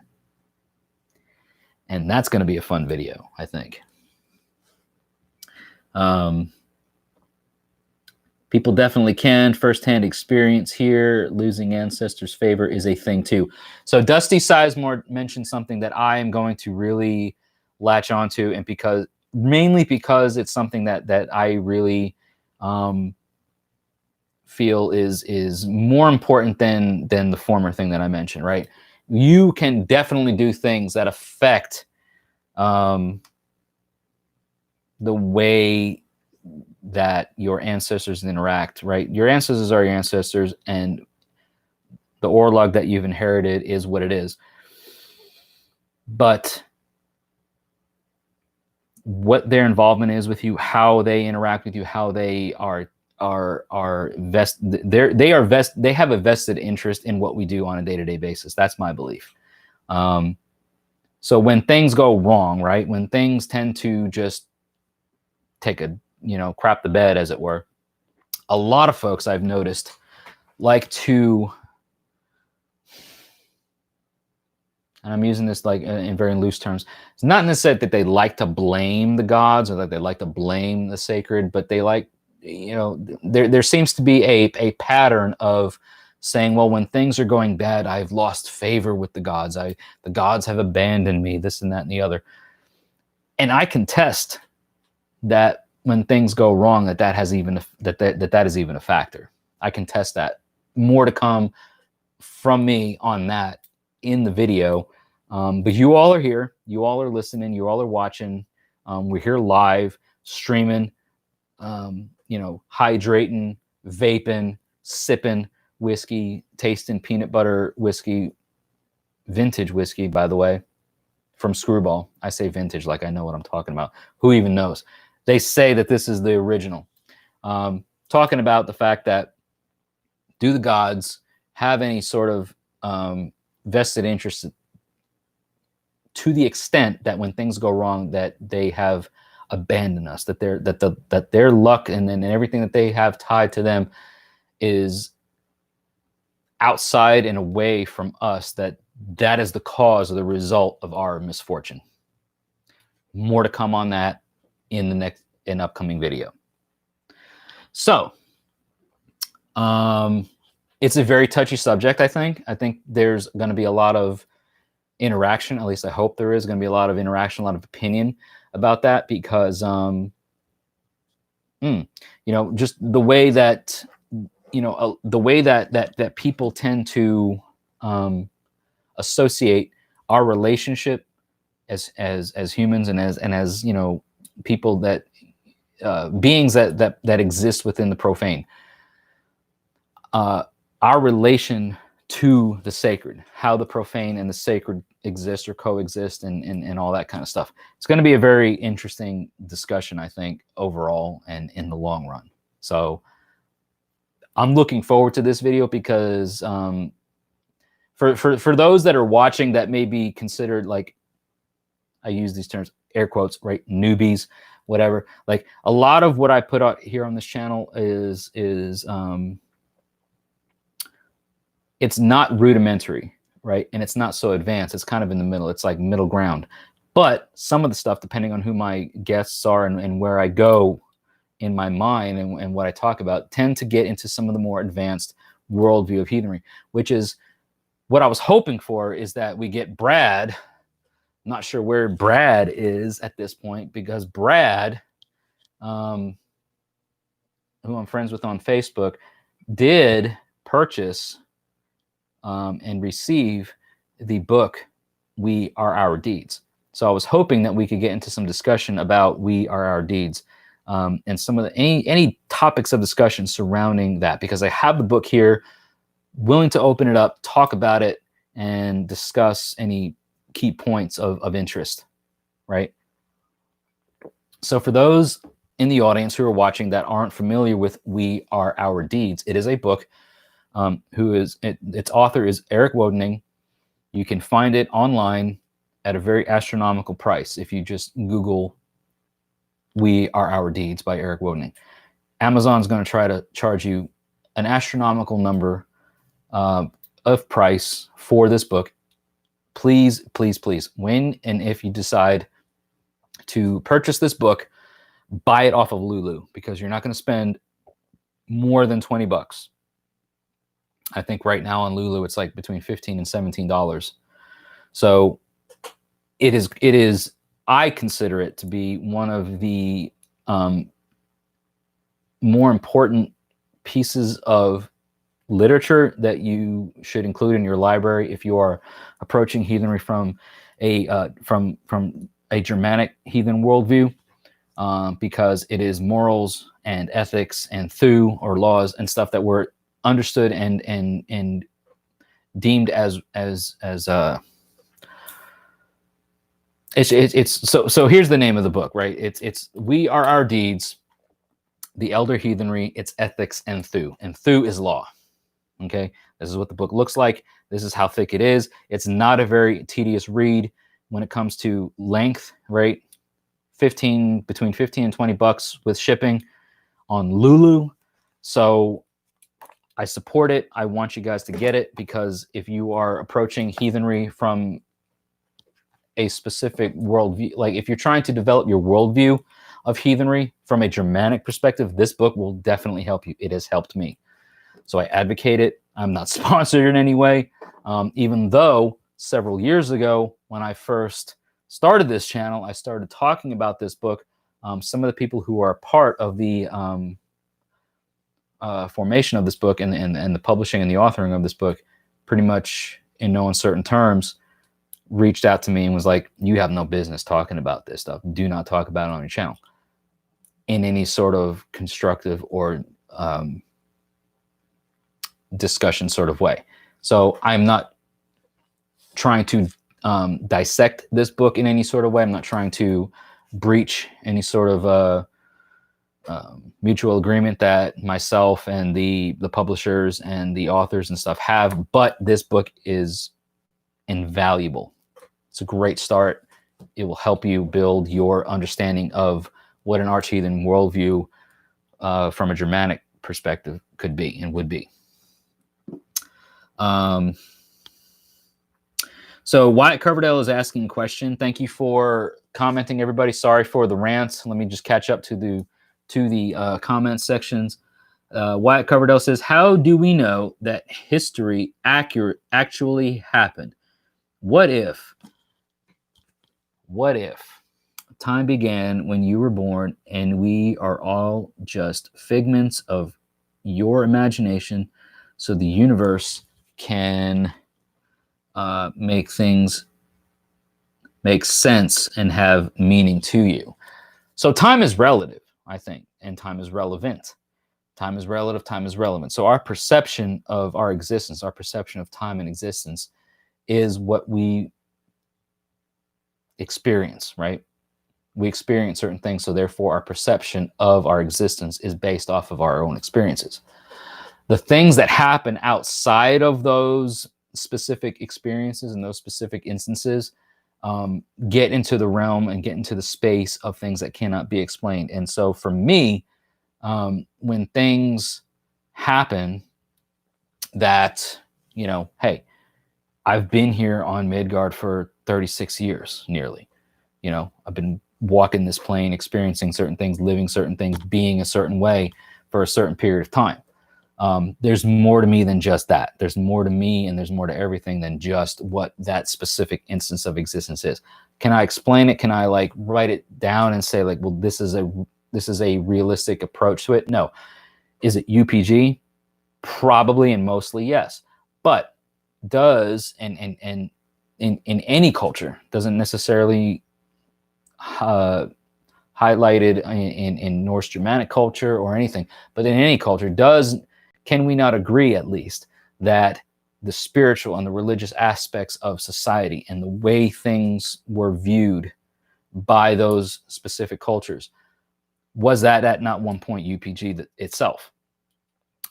And that's going to be a fun video, I think. People definitely can. Firsthand experience here. Losing ancestors' favor is a thing too. So Dusty Sizemore mentioned something that I am going to really latch onto, and mainly because it's something that I really feel is more important than the former thing that I mentioned. Right? You can definitely do things that affect the way that your ancestors interact, right? Your ancestors are your ancestors, and the orlog that you've inherited is what it is. But what their involvement is with you, how they interact with you, how they they have a vested interest in what we do on a day-to-day basis. That's my belief. So when things go wrong, right? When things tend to just take a crap the bed, as it were, a lot of folks I've noticed like to, and I'm using this in very loose terms, it's not necessarily that they like to blame the gods or that they like to blame the sacred, but they like, there seems to be a pattern of saying, well, when things are going bad, I've lost favor with the gods. The gods have abandoned me, this and that and the other. And I contest that when things go wrong, that is even a factor. I contest that. More to come from me on that in the video. But you all are here. You all are listening. You all are watching. We're here live, streaming, hydrating, vaping, sipping whiskey, tasting peanut butter whiskey, vintage whiskey, by the way, from Screwball. I say vintage like I know what I'm talking about. Who even knows? They say that this is the original. Talking about the fact that, do the gods have any sort of vested interest to the extent that when things go wrong, that they have abandoned us, that their luck and everything that they have tied to them is outside and away from us, that is the cause or the result of our misfortune. More to come on that in the next upcoming video. So it's a very touchy subject. I think there's going to be a lot of interaction. At least I hope there is going to be a lot of interaction, a lot of opinion about that, because just the way that that people tend to associate our relationship as humans and as people, that beings that exist within the profane, our relation to the sacred, how the profane and the sacred exist or coexist, and all that kind of stuff. It's going to be a very interesting discussion, I think, overall and in the long run. So I'm looking forward to this video, because for those that are watching that may be considered, like, I use these terms, air quotes, right, newbies, whatever. Like, a lot of what I put out here on this channel is it's not rudimentary, right? And it's not so advanced. It's kind of in the middle. It's like middle ground. But some of the stuff, depending on who my guests are and where I go in my mind and what I talk about, tend to get into some of the more advanced worldview of heathenry, which is what I was hoping for, is that we get Brad. I'm not sure where Brad is at this point, because Brad, who I'm friends with on Facebook, did purchase and receive the book We Are Our Deeds. So I was hoping that we could get into some discussion about We Are Our Deeds, and some of the any topics of discussion surrounding that, because I have the book here, willing to open it up, talk about it, and discuss any key points of interest, right? So for those in the audience who are watching that aren't familiar with We Are Our Deeds, it is a book. Its author is Eric Wodening. You can find it online at a very astronomical price if you just Google We Are Our Deeds by Eric Wodening. Amazon's going to try to charge you an astronomical number of price for this book. Please, please, please, when and if you decide to purchase this book, buy it off of Lulu, because you're not going to spend more than $20. I think right now on Lulu, it's like between $15 and $17. So it is, I consider it to be one of the more important pieces of literature that you should include in your library if you are approaching heathenry from a Germanic heathen worldview, because it is morals and ethics and thu, or laws and stuff, that were understood and deemed as so here's the name of the book, right? It's We Are Our Deeds, the Elder Heathenry, its Ethics and Thu. And Thu is law. Okay, this is what the book looks like. This is how thick it is. It's not a very tedious read when it comes to length, right? Between 15 and $20 with shipping on Lulu. So I support it. I want you guys to get it, because if you are approaching heathenry from a specific worldview, like if you're trying to develop your worldview of heathenry from a Germanic perspective, this book will definitely help you. It has helped me. So I advocate it. I'm not sponsored in any way, even though several years ago when I first started this channel, I started talking about this book. Some of the people who are part of the formation of this book and the publishing and the authoring of this book, pretty much in no uncertain terms, reached out to me and was like, you have no business talking about this stuff. Do not talk about it on your channel in any sort of constructive or discussion sort of way. So I'm not trying to dissect this book in any sort of way. I'm not trying to breach any sort of mutual agreement that myself and the publishers and the authors and stuff have, but this book is invaluable. It's a great start. It will help you build your understanding of what an arch-heathen worldview from a Germanic perspective could be and would be. So Wyatt Coverdale is asking a question. Thank you for commenting, everybody. Sorry for the rants. Let me just catch up to the comment sections. Wyatt Coverdale says, how do we know that history actually happened? What if time began when you were born and we are all just figments of your imagination, so the universe can make things make sense and have meaning to you? So time is relative, I think, and time is relevant. Time is relative, time is relevant. So our perception of our existence, our perception of time and existence is what we experience, right? We experience certain things, so therefore our perception of our existence is based off of our own experiences. The things that happen outside of those specific experiences and those specific instances get into the realm and get into the space of things that cannot be explained. And so for me, when things happen that, you know, hey, I've been here on Midgard for 36 years, nearly. You know, I've been walking this plane, experiencing certain things, living certain things, being a certain way for a certain period of time. There's more to me than just that. There's more to me and there's more to everything than just what that specific instance of existence is. Can I explain it? Can I like write it down and say like, well, this is a realistic approach to it? No. Is it UPG? Probably and mostly yes. But does and in any culture, doesn't necessarily highlighted in Norse Germanic culture or anything, but in any culture, can we not agree at least that the spiritual and the religious aspects of society and the way things were viewed by those specific cultures, was that at not one point UPG itself?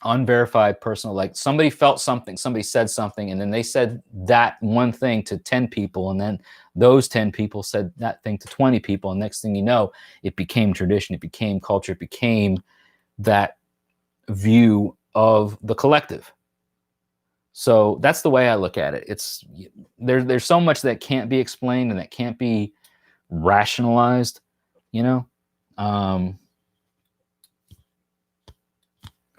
Unverified personal, like somebody felt something, somebody said something, and then they said that one thing to 10 people, and then those 10 people said that thing to 20 people, and next thing you know, it became tradition, it became culture, it became that view of the collective. So that's the way I look at it. It's there's so much that can't be explained and that can't be rationalized, you know.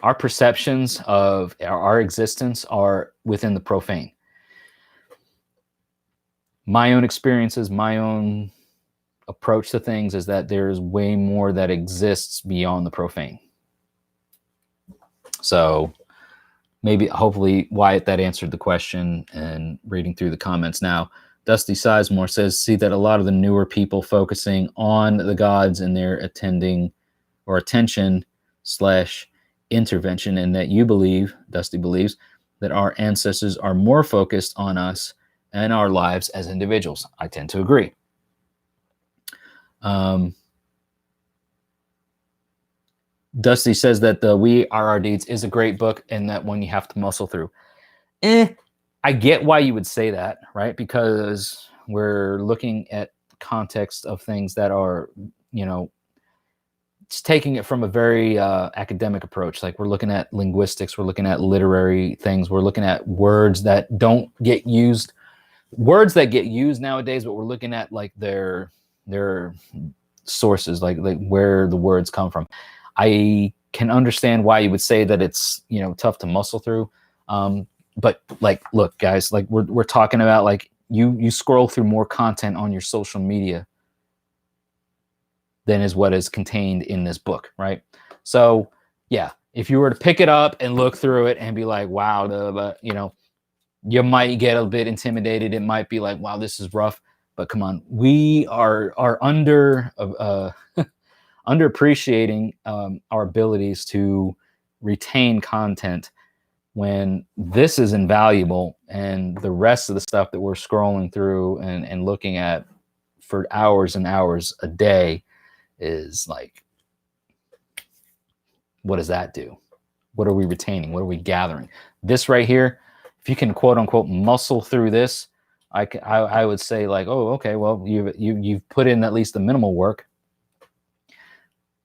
Our perceptions of our existence are within the profane. My own experiences, my own approach to things is that there's way more that exists beyond the profane. So maybe, hopefully, Wyatt, that answered the question. And reading through the comments now, Dusty Sizemore says, see that a lot of the newer people focusing on the gods and their attention / intervention, and that you believe, Dusty believes, that our ancestors are more focused on us and our lives as individuals. I tend to agree. Dusty says that the We Are Our Deeds is a great book and that one you have to muscle through. I get why you would say that, right? Because we're looking at context of things that are, you know, it's taking it from a very academic approach. Like we're looking at linguistics, we're looking at literary things, we're looking at words that don't get used, words that get used nowadays, but we're looking at like their sources, like where the words come from. I can understand why you would say that it's, you know, tough to muscle through. But like, look, guys, like we're talking about, like, you scroll through more content on your social media than is what is contained in this book, right? So yeah, if you were to pick it up and look through it and be like, wow, you know, you might get a bit intimidated. It might be like, wow, this is rough. But come on, we are underappreciating our abilities to retain content when this is invaluable, and the rest of the stuff that we're scrolling through and looking at for hours and hours a day is like, what does that do? What are we retaining? What are we gathering? This right here, if you can quote unquote muscle through this, I would say like, oh, okay, well, you've put in at least the minimal work.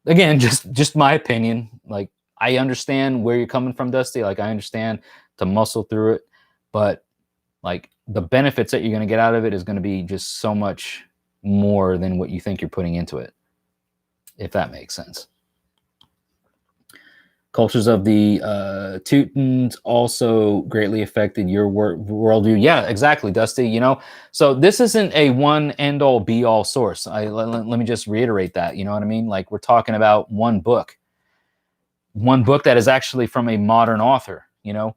Again, just my opinion. Like, I understand where you're coming from, Dusty. Like, I understand to muscle through it, but like the benefits that you're going to get out of it is going to be just so much more than what you think you're putting into it, if that makes sense. Cultures of the Teutons also greatly affected your worldview. Yeah, exactly, Dusty. You know, so this isn't a one end all be all source. Let me just reiterate that. You know what I mean? Like, we're talking about one book that is actually from a modern author. You know,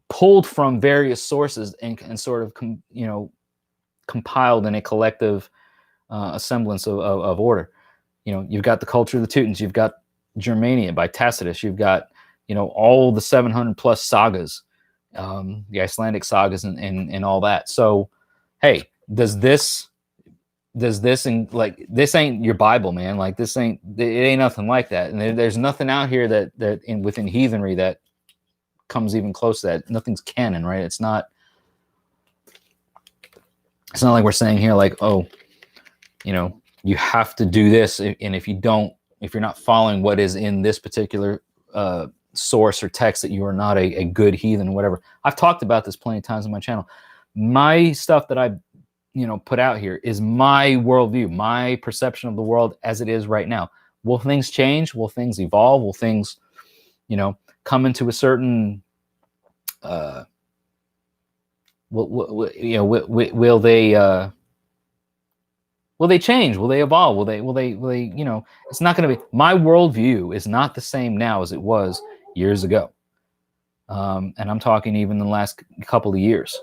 pulled from various sources and sort of you know, compiled in a collective semblance of order. You know, you've got the culture of the Teutons. You've got Germania by Tacitus. You've got, you know, all the 700 plus sagas, the Icelandic sagas and all that. So, hey, does this and like, this ain't your Bible, man. Like, it ain't nothing like that. And there's nothing out here that within heathenry that comes even close to that. Nothing's canon, right? It's not like we're saying here, like, oh, you know, you have to do this, and if you're not following what is in this particular source or text, that you are not a good heathen or whatever. I've talked about this plenty of times on my channel. My stuff that I, you know, put out here is my worldview, my perception of the world as it is right now. Will things change? Will things evolve? Will things, you know, come into a certain will they change? Will they evolve? Will they, you know, it's not going to be, my worldview is not the same now as it was years ago. And I'm talking even in the last couple of years.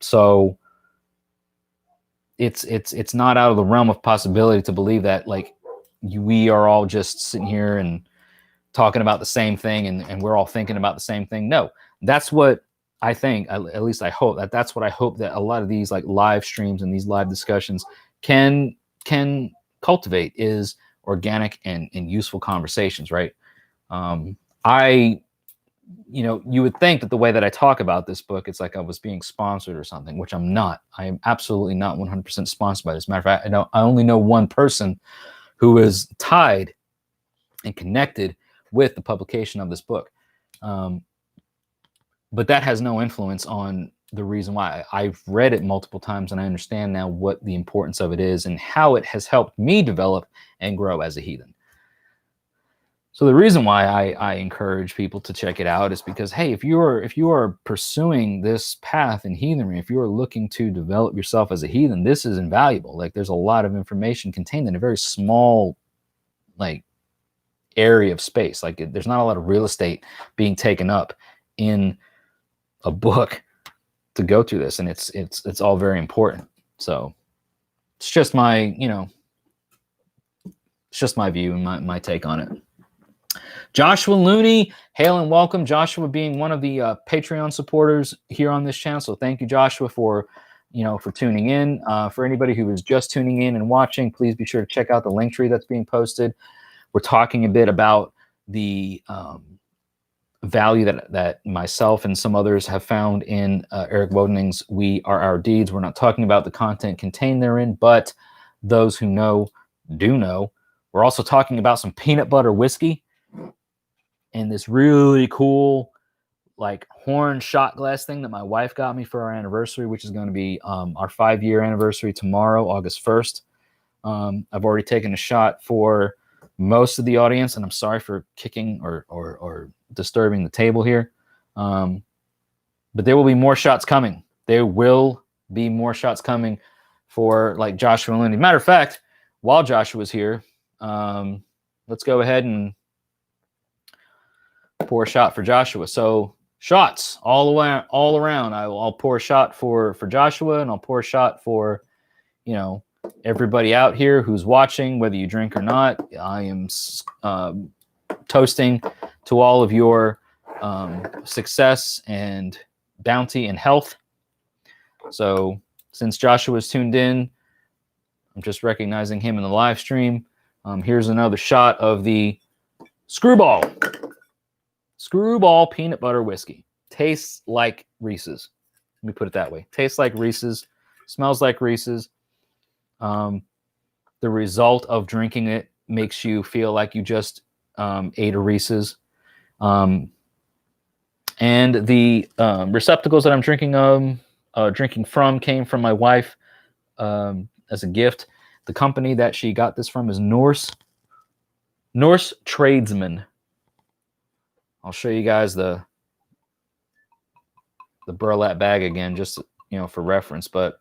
So it's not out of the realm of possibility to believe that, like, we are all just sitting here and talking about the same thing, and we're all thinking about the same thing. No, that's what I think, at least I hope that's what I hope that a lot of these like live streams and these live discussions can cultivate, is organic and useful conversations, right? You know, you would think that the way that I talk about this book, it's like I was being sponsored or something, which I'm not. I am absolutely not 100% sponsored by this. Matter of fact, I only know one person who is tied and connected with the publication of this book. But that has no influence on the reason why. I've read it multiple times, and I understand now what the importance of it is and how it has helped me develop and grow as a heathen. So the reason why I encourage people to check it out is because, hey, if you are pursuing this path in heathenry, if you are looking to develop yourself as a heathen, this is invaluable. Like, there's a lot of information contained in a very small, like, area of space. Like, there's not a lot of real estate being taken up in a book to go through this, and it's all very important. So it's just my, you know, it's just my view and my take on it. Joshua Looney, hail and welcome. Joshua being one of the Patreon supporters here on this channel. So thank you, Joshua, for tuning in. For anybody who is just tuning in and watching, please be sure to check out the link tree that's being posted. We're talking a bit about the value that myself and some others have found in Eric Wodening's We Are Our Deeds. We're not talking about the content contained therein, but those who know do know. We're also talking about some peanut butter whiskey and this really cool, like, horn shot glass thing that my wife got me for our anniversary, which is going to be our 5-year anniversary tomorrow, August 1st. I've already taken a shot for most of the audience, and I'm sorry for kicking or disturbing the table here. But there will be more shots coming. There will be more shots coming for like Joshua Looney. Matter of fact, while Joshua's here, let's go ahead and pour a shot for Joshua. So shots all around. I'll pour a shot for Joshua, and I'll pour a shot for, you know, everybody out here who's watching, whether you drink or not. I am toasting to all of your success and bounty and health. So since Joshua's tuned in, I'm just recognizing him in the live stream. Here's another shot of the Screwball peanut butter whiskey. Tastes like Reese's. Let me put it that way. Tastes like Reese's. Smells like Reese's. The result of drinking it makes you feel like you just ate a Reese's. And the receptacles that I'm drinking from came from my wife as a gift. The company that she got this from is Norse Tradesman. I'll show you guys the burlap bag again, just, you know, for reference. But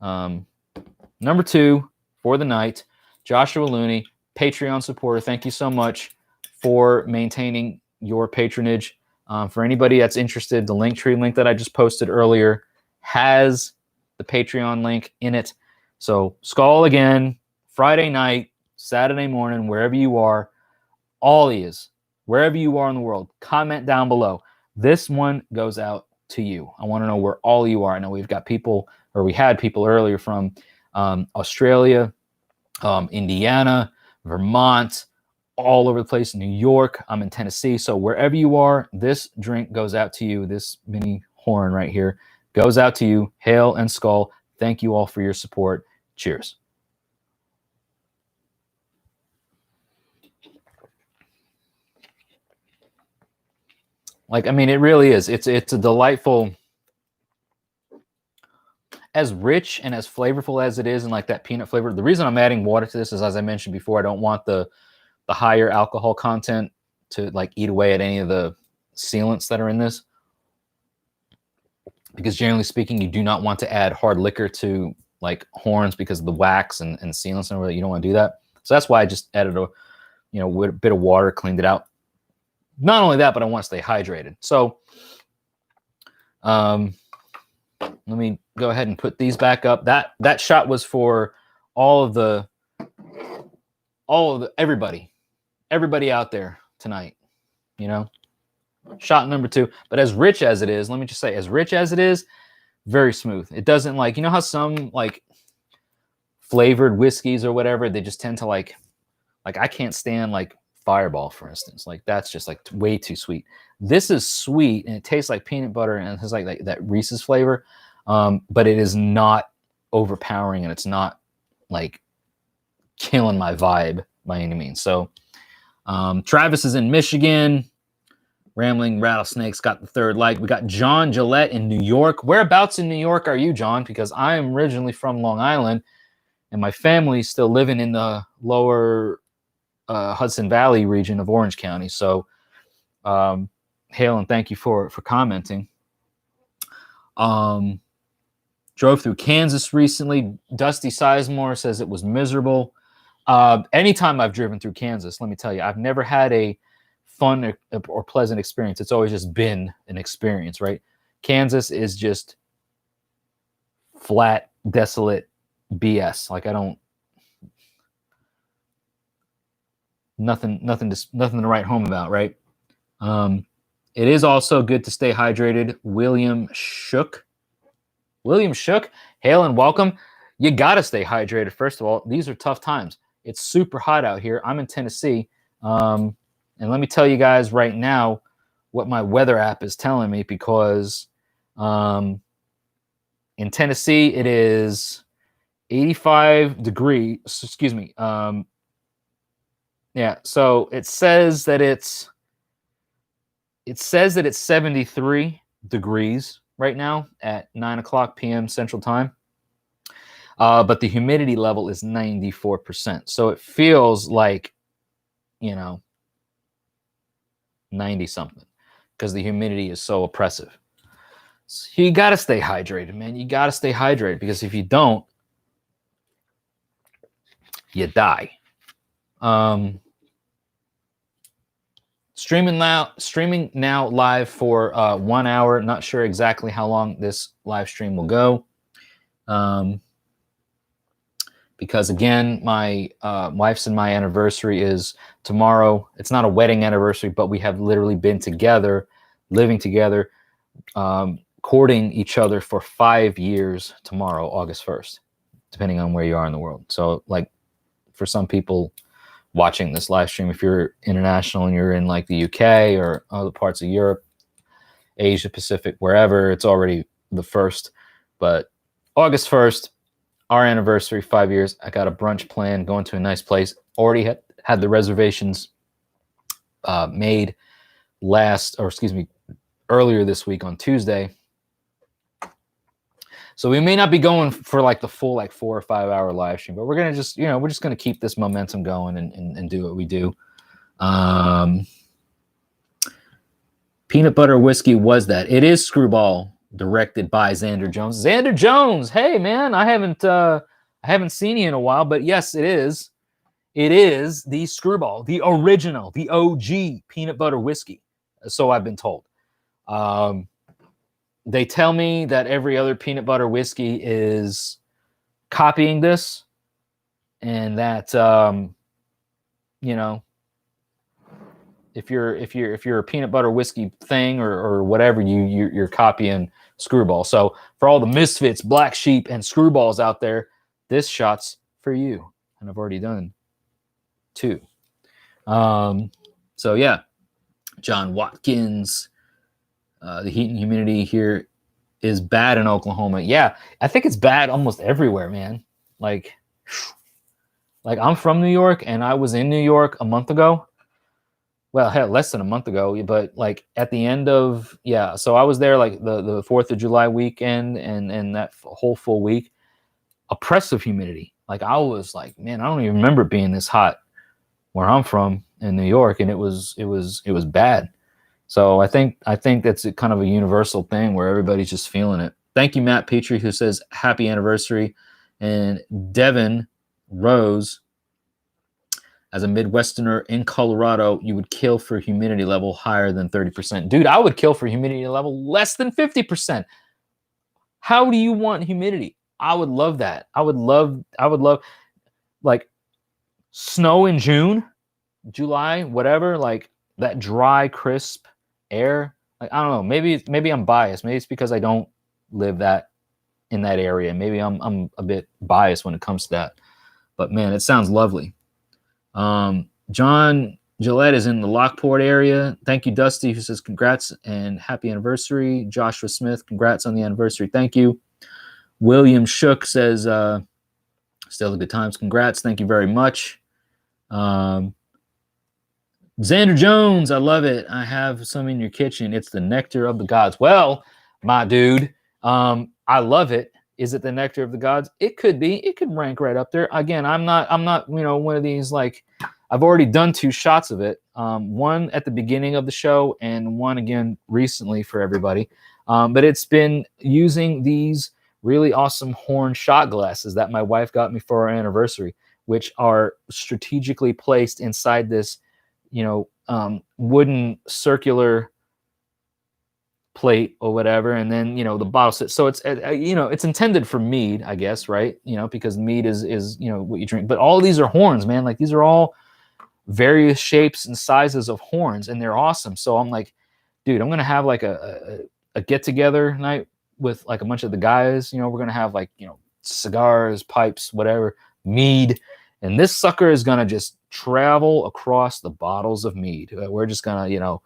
number 2 for the night, Joshua Looney, Patreon supporter. Thank you so much for maintaining your patronage. For anybody that's interested, the Linktree link that I just posted earlier has the Patreon link in it. So Skull again, Friday night, Saturday morning, wherever you are, all is, wherever you are in the world, comment down below. This one goes out to you. I want to know where all you are. I know we've got people, or we had people earlier from Australia, Indiana, Vermont, all over the place, New York. I'm in Tennessee. So wherever you are, this drink goes out to you. This mini horn right here goes out to you. Hail and Skull. Thank you all for your support. Cheers. Like, I mean, it really is. It's a delightful, as rich and as flavorful as it is, and like that peanut flavor. The reason I'm adding water to this is, as I mentioned before, I don't want the higher alcohol content to like eat away at any of the sealants that are in this. Because generally speaking, you do not want to add hard liquor to like horns because of the wax and sealants and all that. You don't want to do that. So that's why I just added a bit of water, cleaned it out. Not only that, but I want to stay hydrated. So let me go ahead and put these back up. That shot was for all of everybody out there tonight, you know. Shot number 2. But as rich as it is, let me just say, as rich as it is, very smooth. It doesn't, like, you know how some like flavored whiskeys or whatever, they just tend to like I can't stand like Fireball, for instance. Like, that's just like way too sweet. This is sweet and it tastes like peanut butter and it has like that Reese's flavor, but it is not overpowering and it's not like killing my vibe by any means. So Travis is in Michigan. Rambling Rattlesnakes got the third like. We got John Gillette in New York. Whereabouts in New York are you, John? Because I am originally from Long Island, and my family's still living in the lower Hudson Valley region of Orange County. So, hail and thank you for commenting. Drove through Kansas recently. Dusty Sizemore says it was miserable. Anytime I've driven through Kansas, let me tell you, I've never had a fun or pleasant experience. It's always just been an experience, right? Kansas is just flat, desolate BS. Like, nothing to write home about, right? It is also good to stay hydrated. William Shook, hail and welcome. You got to stay hydrated. First of all, these are tough times. It's super hot out here. I'm in Tennessee. And let me tell you guys right now what my weather app is telling me, because in Tennessee, it is 85 degrees. Excuse me. Yeah, so it says that it's 73 degrees right now at 9 o'clock p.m. Central Time. but the humidity level is 94%. So it feels like, 90 something because the humidity is so oppressive. So you got to stay hydrated, man. You got to stay hydrated because if you don't, you die. Streaming now live for 1 hour. Not sure exactly how long this live stream will go. Because again, my wife's and my anniversary is tomorrow. It's not a wedding anniversary, but we have literally been together, living together, courting each other for 5 years tomorrow, August 1st, depending on where you are in the world. So like for some people watching this live stream, if you're international and you're in like the UK or other parts of Europe, Asia Pacific, wherever, it's already the 1st. But August 1st, our anniversary, 5 years. I got a brunch plan, going to a nice place. Already had the reservations made earlier this week on Tuesday. So we may not be going for like the full 4 or 5 hour live stream, but we're gonna just we're just gonna keep this momentum going and do what we do. Peanut Butter Whiskey was that? It is Screwball, directed by Xander Jones. Xander Jones, hey man, I haven't seen you in a while, but yes, it is. It is the Screwball, the original, the OG Peanut Butter Whiskey. So I've been told. They tell me that every other peanut butter whiskey is copying this, and that if you're a peanut butter whiskey thing or whatever, you're copying Screwball. So for all the misfits, black sheep, and screwballs out there, this shot's for you. And I've already done 2. So yeah, John Watkins. The heat and humidity here is bad in Oklahoma. Yeah, I think it's bad almost everywhere, man. Like I'm from New York, and I was in New York a month ago. Well, hell, less than a month ago, but at the end of, so I was there the 4th of July weekend and that whole full week. Oppressive humidity. I was like, man, I don't even remember it being this hot where I'm from in New York, and it was bad. So I think that's kind of a universal thing where everybody's just feeling it. Thank you, Matt Petrie, who says happy anniversary. And Devin Rose, as a Midwesterner in Colorado, you would kill for humidity level higher than 30%. Dude, I would kill for humidity level less than 50%. How do you want humidity? I would love that. I would love snow in June, July, whatever, that dry, crisp air. I don't know. Maybe I'm biased. Maybe it's because I don't live in that area. Maybe I'm a bit biased when it comes to that. But man, it sounds lovely. John Gillette is in the Lockport area. Thank you, Dusty, who says congrats and happy anniversary. Joshua Smith, congrats on the anniversary. Thank you. William Shook says still the good times. Congrats. Thank you very much. Xander Jones, I love it. I have some in your kitchen. It's the nectar of the gods. Well, my dude, I love it. Is it the nectar of the gods? It could be. It could rank right up there. Again, I'm not, one of these, I've already done 2 shots of it. One at the beginning of the show and one again recently for everybody. But it's been using these really awesome horn shot glasses that my wife got me for our anniversary, which are strategically placed inside this wooden circular plate or whatever, and then the bottle sits. So it's it's intended for mead, I guess, right? Because mead is what you drink. But all of these are horns, man. These are all various shapes and sizes of horns, and they're awesome. So I'm like, dude, I'm gonna have a get together night with a bunch of the guys. We're gonna have cigars, pipes, whatever, mead. And this sucker is going to just travel across the bottles of mead. We're just going to,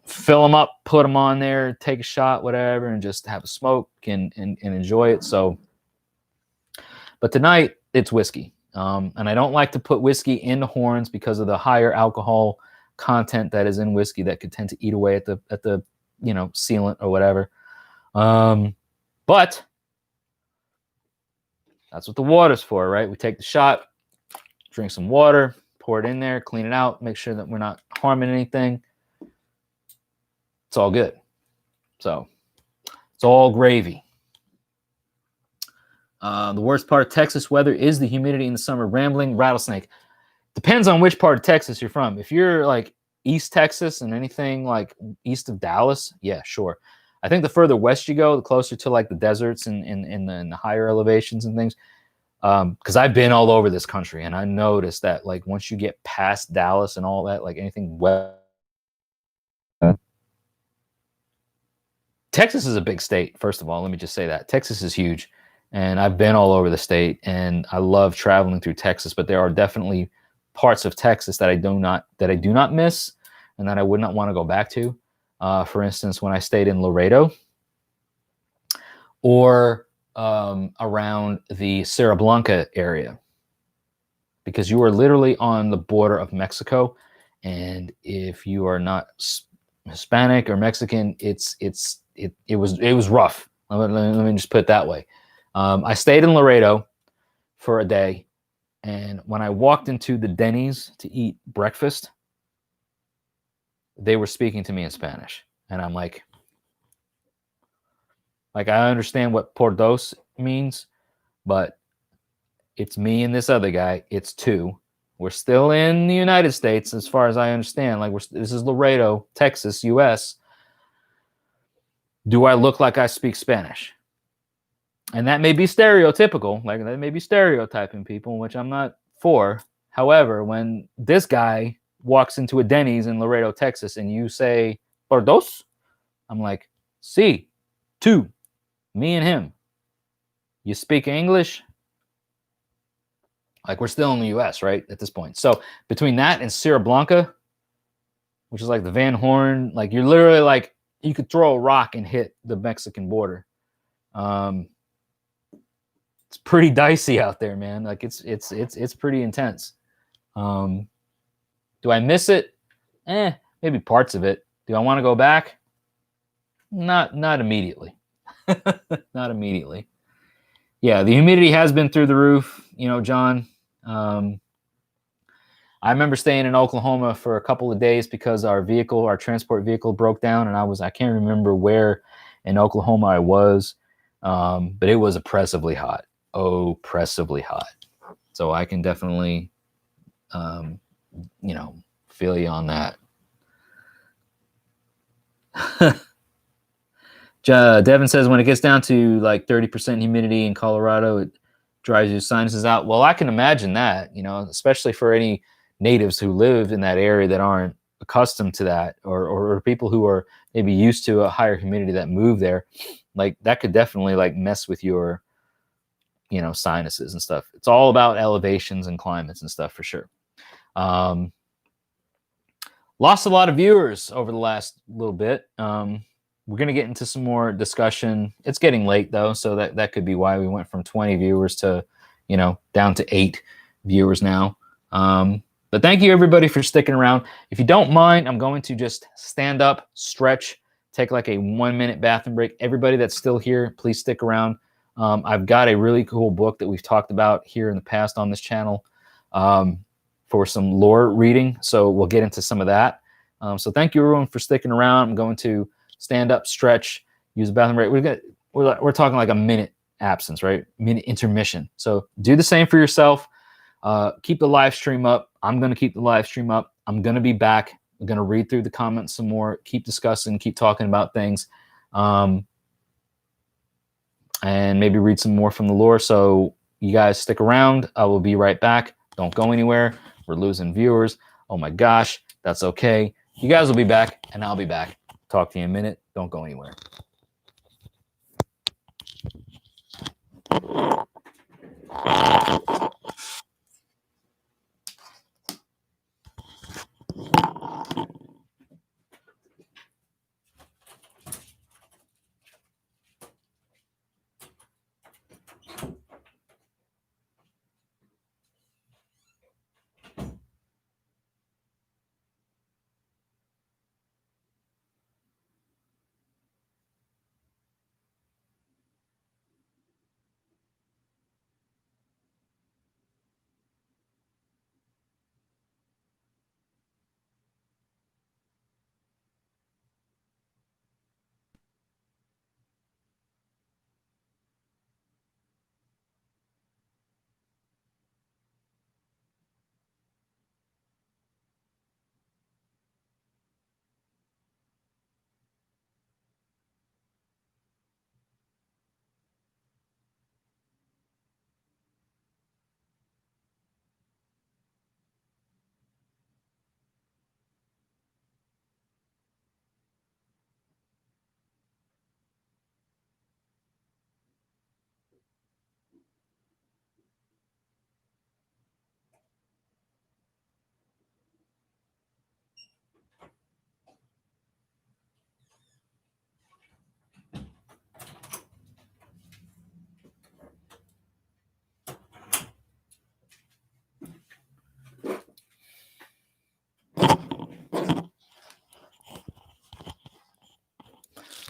fill them up, put them on there, take a shot, whatever, and just have a smoke and enjoy it. So, but tonight it's whiskey. And I don't like to put whiskey into horns because of the higher alcohol content that is in whiskey that could tend to eat away at the sealant or whatever. But That's what the water's for, right? We take the shot, drink some water, pour it in there, clean it out, make sure that we're not harming anything. It's all good. So it's all gravy. The worst part of Texas weather is the humidity in the summer. Rambling rattlesnake. Depends on which part of Texas you're from. If you're like East Texas and anything like east of Dallas, yeah, sure. I think the further west you go, the closer to like the deserts and in the higher elevations and things. Because I've been all over this country and I noticed that like once you get past Dallas and all that, like anything west, Texas is a big state. First of all, let me just say that Texas is huge, and I've been all over the state, and I love traveling through Texas. But there are definitely parts of Texas that I do not miss, and that I would not want to go back to. For instance, when I stayed in Laredo, or around the Cerro Blanca area, because you are literally on the border of Mexico, and if you are not Hispanic or Mexican, it was rough. Let me just put it that way. I stayed in Laredo for a day, and when I walked into the Denny's to eat breakfast, they were speaking to me in Spanish, and I'm like I understand what por dos means, but it's me and this other guy. It's two. We're still in the United States, as far as I understand. Like this is Laredo, Texas, U.S. Do I look like I speak Spanish? And that may be stereotypical, like that may be stereotyping people, which I'm not for. However, when this guy walks into a Denny's in Laredo, Texas, and you say por dos, I'm like, sí, two, me and him. You speak English? Like we're still in the U.S., right, at this point. So between that and Cerro Blanca, which is like the Van Horn, like you're literally like you could throw a rock and hit the Mexican border. It's pretty dicey out there, man. Like it's pretty intense. Do I miss it? Maybe parts of it. Do I want to go back? Not immediately. Not immediately. Yeah, the humidity has been through the roof, John. I remember staying in Oklahoma for a couple of days because our transport vehicle broke down, and I can't remember where in Oklahoma I was, but it was oppressively hot. Oppressively hot. So I can definitely, feel you on that. Devin says when it gets down to like 30% humidity in Colorado, it drives your sinuses out. Well, I can imagine that, especially for any natives who live in that area that aren't accustomed to that, or people who are maybe used to a higher humidity that move there. Like that could definitely like mess with your, sinuses and stuff. It's all about elevations and climates and stuff for sure. Lost a lot of viewers over the last little bit. We're going to get into some more discussion. It's getting late though, so that could be why we went from 20 viewers to, down to 8 viewers now. But thank you everybody for sticking around. If you don't mind, I'm going to just stand up, stretch, take like a 1-minute bathroom break. Everybody that's still here, please stick around. I've got a really cool book that we've talked about here in the past on this channel for some lore reading. So we'll get into some of that. So thank you everyone for sticking around. I'm going to stand up, stretch, use the bathroom break. We're talking like a minute absence, right? Minute intermission. So do the same for yourself. Keep the live stream up. I'm going to keep the live stream up. I'm going to be back. I'm going to read through the comments some more, keep discussing, keep talking about things, and maybe read some more from the lore. So you guys stick around. I will be right back. Don't go anywhere. We're losing viewers. Oh my gosh, that's okay. You guys will be back, and I'll be back. Talk to you in a minute. Don't go anywhere.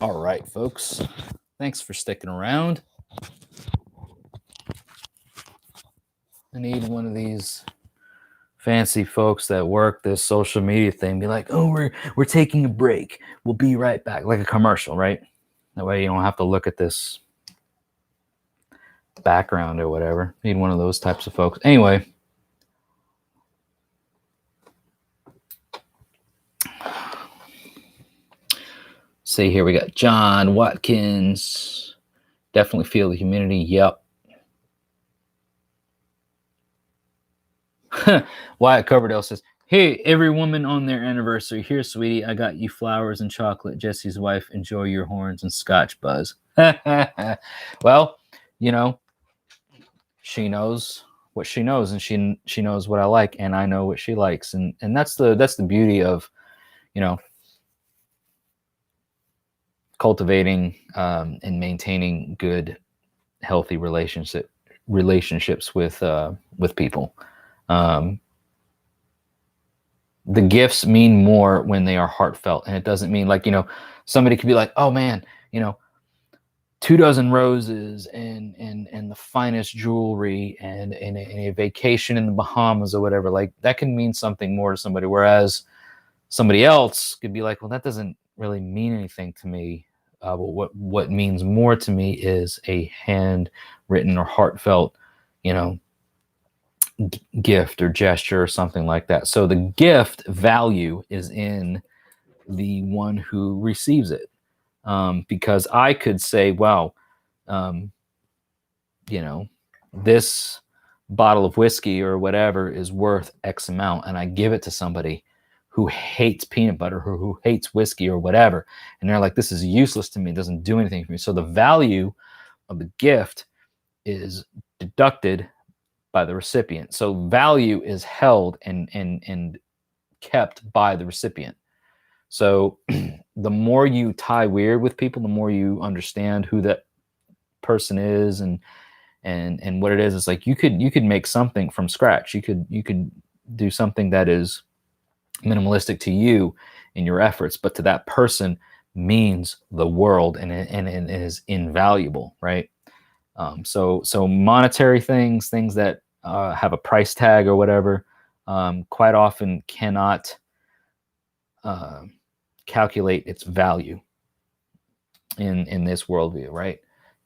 All right, folks. Thanks for sticking around. I need one of these fancy folks that work this social media thing be like, oh, we're taking a break. We'll be right back. Like a commercial, right? That way you don't have to look at this background or whatever. Need one of those types of folks. Anyway. See here, we got John Watkins. Definitely feel the humidity. Yep. Wyatt Coverdale says, hey, every woman on their anniversary. Here, sweetie, I got you flowers and chocolate. Jesse's wife, enjoy your horns and scotch, Buzz. Well, you know, she knows what she knows, and she knows what I like, and I know what she likes. And that's the beauty of, you know, cultivating and maintaining good, healthy relationships with people. The gifts mean more when they are heartfelt, and it doesn't mean like, you know, somebody could be like, oh man, you know, 24 roses and the finest jewelry and a vacation in the Bahamas or whatever. Like that can mean something more to somebody, whereas somebody else could be like, well, that doesn't really mean anything to me. But what means more to me is a handwritten or heartfelt, you know, gift or gesture or something like that. So the gift value is in the one who receives it, because I could say, wow, you know, this bottle of whiskey or whatever is worth X amount, and I give it to somebody who hates peanut butter or who hates whiskey or whatever, and they're like, this is useless to me, it doesn't do anything for me. So the value of the gift is deducted by the recipient. So value is held and kept by the recipient. So the more you tie weird with people, the more you understand who that person is and what it is. It's like you could make something from scratch. You could do something that is minimalistic to you in your efforts, but to that person means the world and it is invaluable, right? So monetary things that have a price tag or whatever, quite often cannot calculate its value in this worldview, right?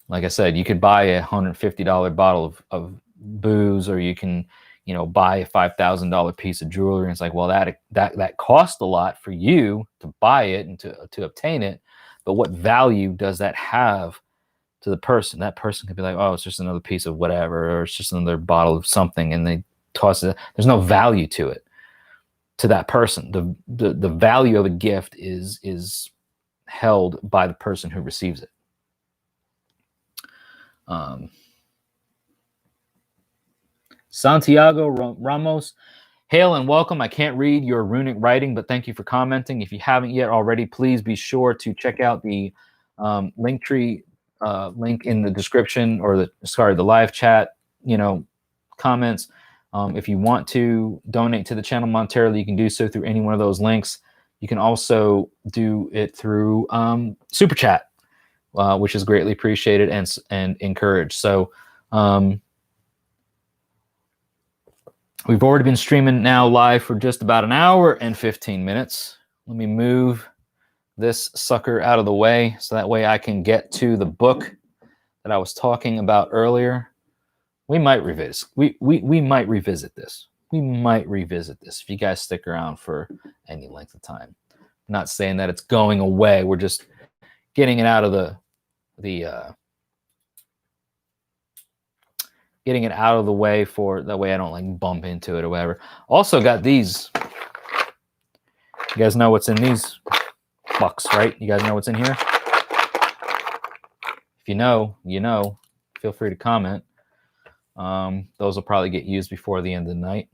Like I said, you could buy a $150 bottle of booze, or you can, you know, buy a $5,000 piece of jewelry. And it's like, well, that cost a lot for you to buy it and to obtain it, but what value does that have to the person? That person could be like, oh, it's just another piece of whatever, or it's just another bottle of something, and they toss it. There's no value to it, to that person. The value of a gift is held by the person who receives it. Santiago Ramos, hail and welcome. I can't read your runic writing, but thank you for commenting. If you haven't yet already, please be sure to check out the Linktree link in the description, or the live chat, you know, comments. If you want to donate to the channel monetarily, you can do so through any one of those links. You can also do it through Super Chat, which is greatly appreciated and encouraged. So we've already been streaming now live for just about an hour and 15 minutes. Let me move this sucker out of the way so that way I can get to the book that I was talking about earlier. We might revisit. We might revisit this. We might revisit this if you guys stick around for any length of time. I'm not saying that it's going away. We're just getting it out of the getting it out of the way, for that way I don't like bump into it or whatever. Also got these. You guys know what's in these bucks, right? You guys know what's in here? If you know, you know. Feel free to comment. Those will probably get used before the end of the night.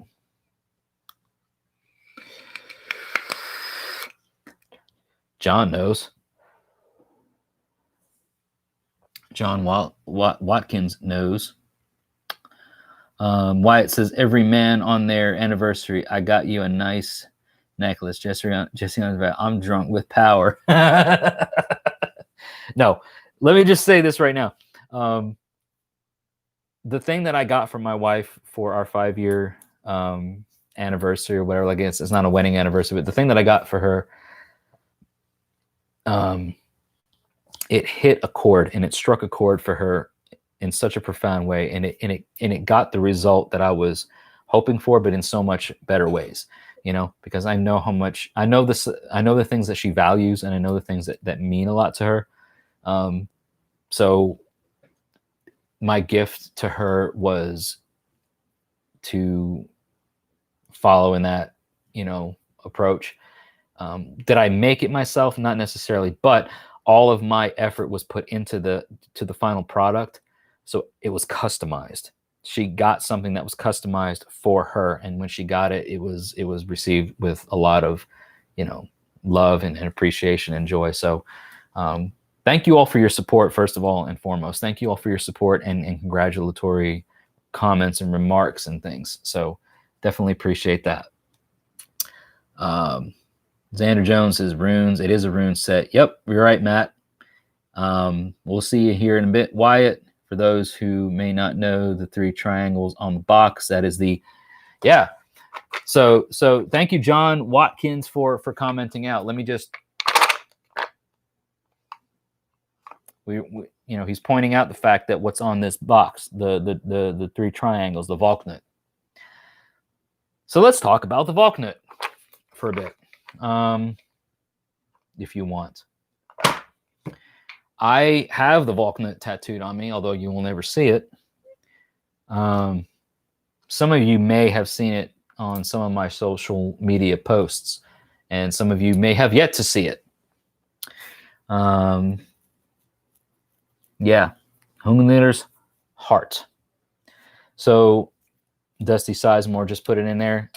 John knows. John Watkins knows. Wyatt says, every man on their anniversary, I got you a nice necklace. Jesse on his back. I'm drunk with power. No, let me just say this right now. The thing that I got from my wife for our 5-year anniversary or whatever, like it's not a wedding anniversary, but the thing that I got for her, it hit a chord, and it struck a chord for her in such a profound way, and it got the result that I was hoping for, but in so much better ways, because I know how much I know the things that she values, and I know the things that mean a lot to her. So my gift to her was to follow in that, approach. Did I make it myself? Not necessarily, but all of my effort was put into the final product. So it was customized. She got something that was customized for her. And when she got it, it was received with a lot of, love and appreciation and joy. So, thank you all for your support, first of all and foremost. Thank you all for your support and congratulatory comments and remarks and things. So definitely appreciate that. Xander Jones says runes. It is a rune set. Yep, you're right, Matt. We'll see you here in a bit. Wyatt, for those who may not know the 3 triangles on the box, that is yeah. So thank you, John Watkins, for commenting out. Let me just, he's pointing out the fact that what's on this box, the 3 triangles, the Valknut. So let's talk about the Valknut for a bit, if you want. I have the Valknut tattooed on me, although you will never see it. Some of you may have seen it on some of my social media posts, and some of you may have yet to see it. Yeah, Hungnitter's heart. So Dusty Sizemore just put it in there.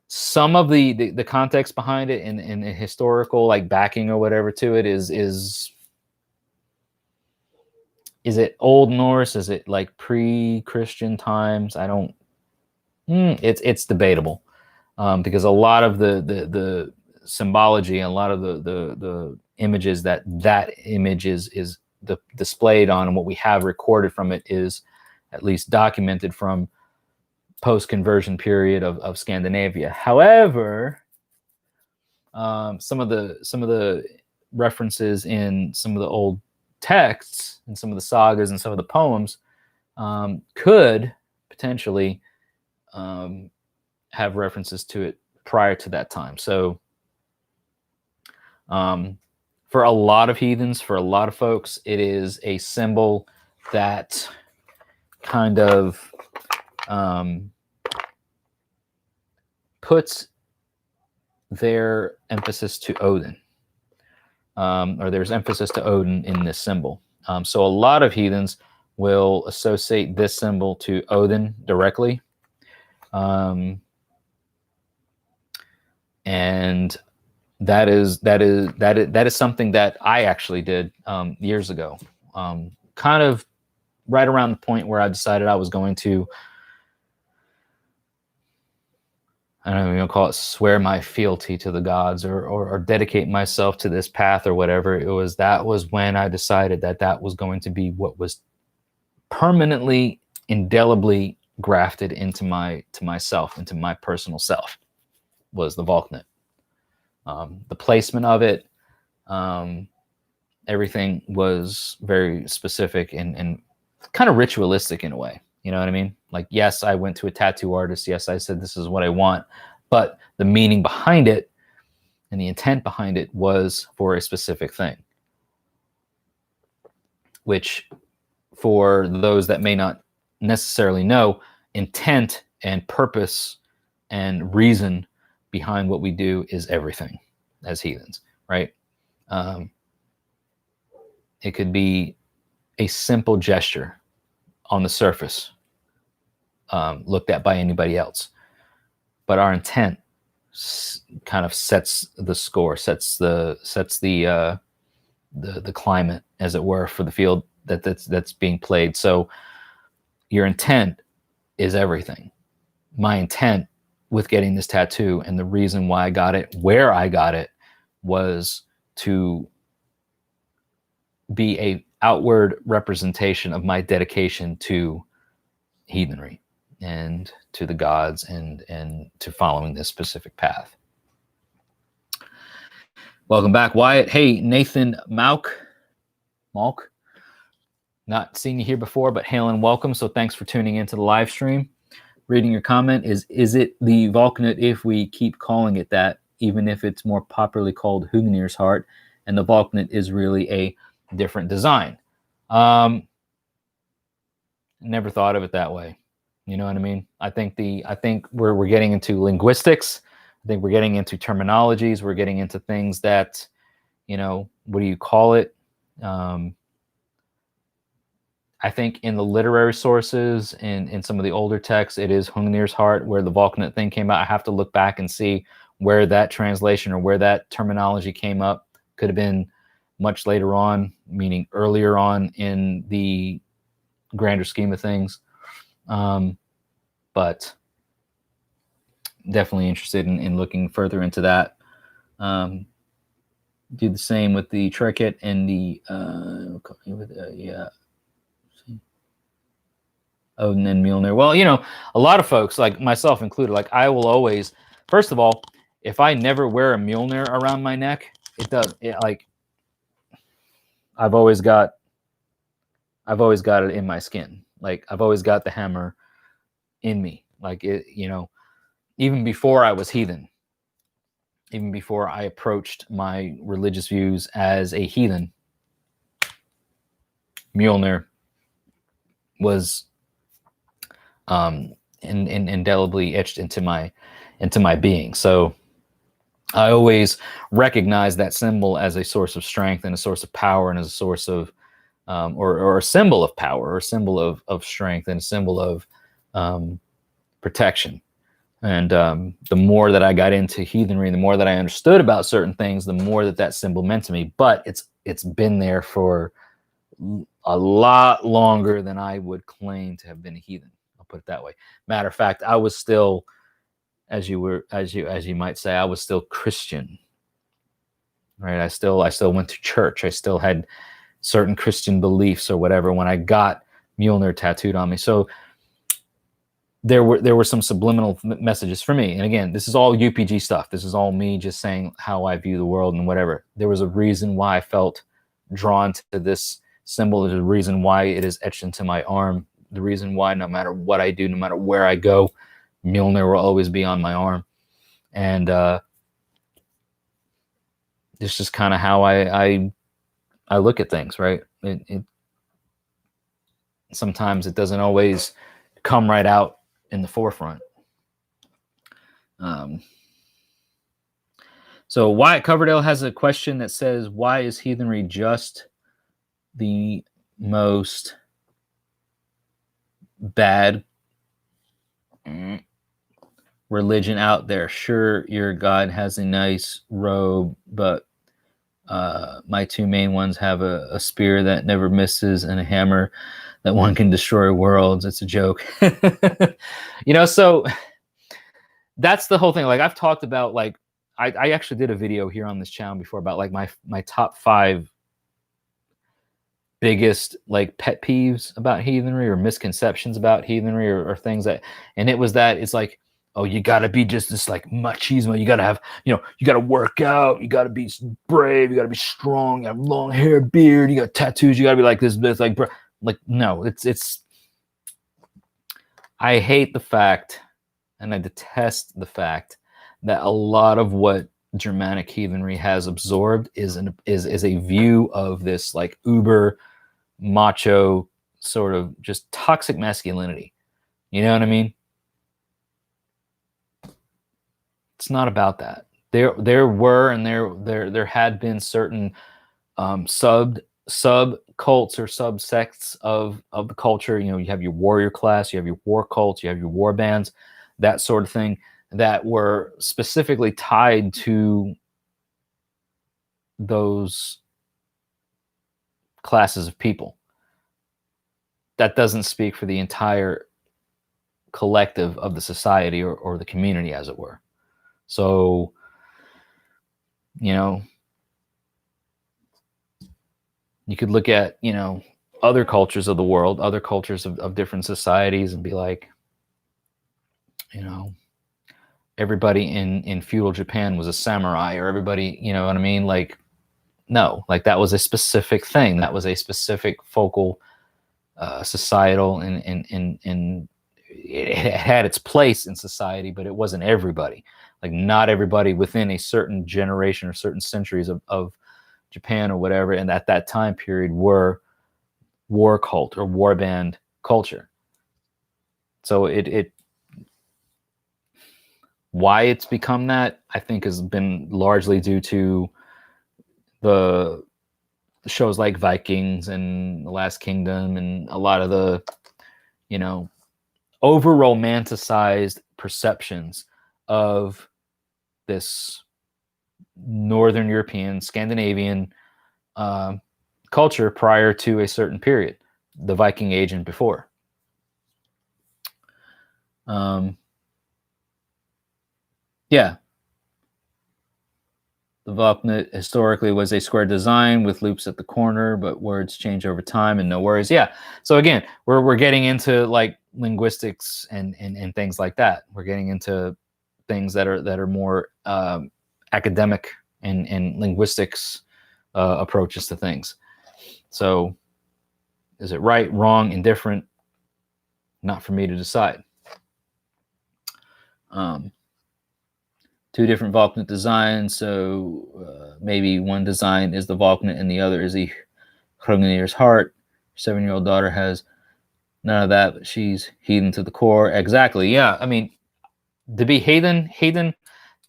Some of the context behind it and historical like backing or whatever to it is it Old Norse? Is it like pre-Christian times? I don't. It's debatable, because a lot of the symbology and a lot of the images that image is displayed on, and what we have recorded from it is at least documented from post-conversion period of Scandinavia. However, some of the references in some of the old texts and some of the sagas and some of the poems could potentially have references to it prior to that time. So for a lot of heathens, for a lot of folks, it is a symbol that kind of puts their emphasis to Odin, or there's emphasis to Odin in this symbol. So a lot of heathens will associate this symbol to Odin directly. And that is something that I actually did years ago, kind of right around the point where I decided I was going to, I don't know, call it swear my fealty to the gods or dedicate myself to this path or whatever. That was when I decided that was going to be what was permanently, indelibly grafted into myself, into my personal self, was the Valknut. The placement of it, everything was very specific and kind of ritualistic in a way. You know what I mean? Like, yes, I went to a tattoo artist. Yes, I said, this is what I want. But the meaning behind it and the intent behind it was for a specific thing. Which, for those that may not necessarily know, intent and purpose and reason behind what we do is everything as heathens, right? It could be a simple gesture on the surface, looked at by anybody else, but our intent kind of sets the score, sets the climate, as it were, for the field that's being played. So your intent is everything. My intent with getting this tattoo, and the reason why I got it, where I got it, was to be a outward representation of my dedication to heathenry and to the gods and to following this specific path. Welcome back, Wyatt. Hey, Nathan Malk. Not seen you here before, but hail and welcome. So thanks for tuning into the live stream. Reading your comment is it the Vulcanate if we keep calling it that, even if it's more popularly called Hugnir's Heart, and the Vulcanate is really a different design? Never thought of it that way. You know what I mean? I think we're getting into linguistics. I think we're getting into terminologies. We're getting into things that, what do you call it? I think in the literary sources, in some of the older texts, it is Hungnir's Heart, where the Vulcanate thing came out. I have to look back and see where that translation or where that terminology came up. Could have been much later on, meaning earlier on in the grander scheme of things. But definitely interested in looking further into that. Do the same with the Trekket and the Odin and Mjolnir. Well, a lot of folks, like myself included, like I will always, first of all, if I never wear a Mjolnir around my neck, I've always got it in my skin. Like I've always got the hammer in me. Like it, even before I was heathen, even before I approached my religious views as a heathen, Mjolnir was indelibly etched into my being. So I always recognize that symbol as a source of strength and a source of power and as a source of or a symbol of power or a symbol of strength and a symbol of protection. And the more that I got into heathenry, the more that I understood about certain things, the more that symbol meant to me. But it's been there for a lot longer than I would claim to have been a heathen. I'll put it that way. Matter of fact, I was still, as you might say, I was still Christian, right? I still went to church. I still had certain Christian beliefs or whatever when I got Mjolnir tattooed on me. So there were some subliminal messages for me. And again, this is all UPG stuff. This is all me just saying how I view the world and whatever. There was a reason why I felt drawn to this symbol. There's a reason why it is etched into my arm. The reason why no matter what I do, no matter where I go, Mjolnir will always be on my arm. And it's just kind of how I look at things, right? Sometimes it doesn't always come right out in the forefront. So Wyatt Coverdale has a question that says, why is heathenry just the most bad religion out there? Sure, your God has a nice robe, but my two main ones have a spear that never misses and a hammer that one can destroy worlds. It's a joke. So that's the whole thing. Like I've talked about, like I actually did a video here on this channel before about like my top 5 biggest like pet peeves about heathenry or misconceptions about heathenry or things that, and it was that it's like, oh, you gotta be just this like machismo. You gotta have, you gotta work out. You gotta be brave. You gotta be strong. You have long hair, beard. You got tattoos. You gotta be like this. Like no, it's. I hate the fact, and I detest the fact that a lot of what Germanic heathenry has absorbed is a view of this like uber macho sort of just toxic masculinity. You know what I mean? It's not about that. There were and there had been certain sub cults or subsects of the culture. You have your warrior class, you have your war cults, you have your war bands, that sort of thing, that were specifically tied to those classes of people. That doesn't speak for the entire collective of the society or the community, as it were. So, You could look at, you know, other cultures of the world, other cultures of different societies, and be like, you know, everybody in feudal Japan was a samurai, or everybody, you know what I mean? Like, no, like that was a specific thing. That was a specific focal, societal, and it had its place in society, but it wasn't everybody. Like, not everybody within a certain generation or certain centuries of Japan or whatever, and at that time period, were war cult or war band culture. So it why it's become that, I think, has been largely due to the shows like Vikings and The Last Kingdom, and a lot of the, you know, over romanticized perceptions of this Northern European, Scandinavian culture prior to a certain period, the Viking Age and before. Yeah. The Vapnet historically was a square design with loops at the corner, but words change over time and no worries. Yeah. So again, we're getting into like linguistics and things like that. We're getting into things that are more academic and linguistics approaches to things. So is it right, wrong, indifferent? Not for me to decide. Two different Vulcan designs, so maybe one design is the Vulcan and the other is the Hrungnir's heart. 7-year-old daughter has none of that, but she's heathen to the core. Exactly. Yeah. I mean, to be heathen,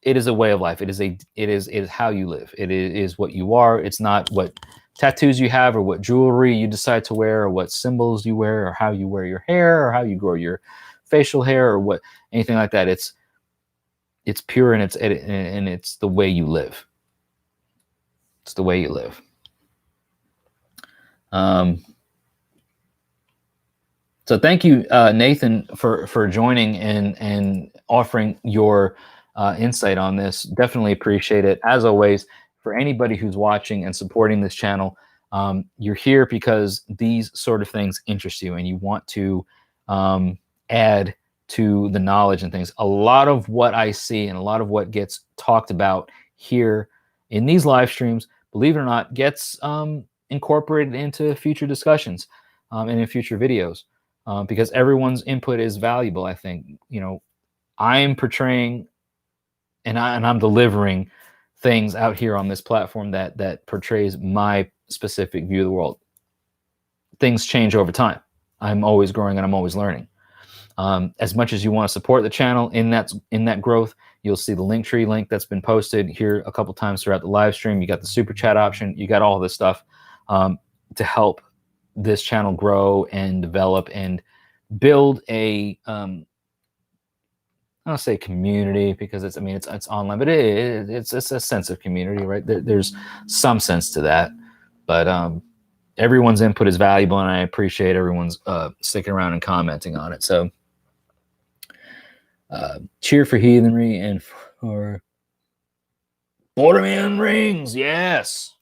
it is a way of life. It is how you live. It is what you are. It's not what tattoos you have or what jewelry you decide to wear or what symbols you wear or how you wear your hair or how you grow your facial hair or what anything like that. It's pure, and it's the way you live. It's the way you live. So thank you, Nathan, for joining and offering your insight on this. Definitely appreciate it. As always, for anybody who's watching and supporting this channel, you're here because these sort of things interest you and you want to add to the knowledge and things. A lot of what I see and a lot of what gets talked about here in these live streams, believe it or not, gets incorporated into future discussions and in future videos, because everyone's input is valuable. I think, you know, I'm portraying and I'm delivering things out here on this platform that portrays my specific view of the world. Things change over time. I'm always growing and I'm always learning. As much as you want to support the channel in that growth, you'll see the Linktree link that's been posted here a couple times throughout the live stream. You got the super chat option. You got all this stuff to help this channel grow and develop and build a I don't say community because it's online, but it's a sense of community, right? There's some sense to that, but everyone's input is valuable, and I appreciate everyone's sticking around and commenting on it. So cheer for heathenry and for Borderman rings. Yes.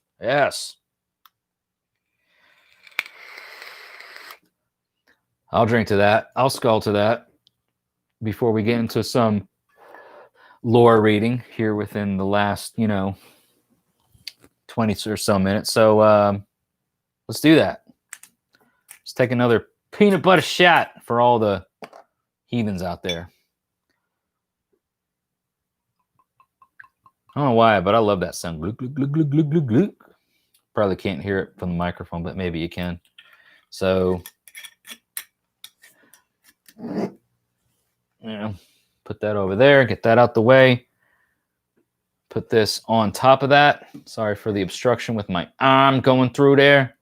I'll drink to that. I'll skull to that before we get into some lore reading here within the last, 20 or so minutes. So let's do that. Let's take another peanut butter shot for all the heathens out there. I don't know why, but I love that sound. Glug, glug, glug, glug, glug, glug, glug. Probably can't hear it from the microphone, but maybe you can. So, put that over there, get that out the way. Put this on top of that. Sorry for the obstruction with my arm going through there.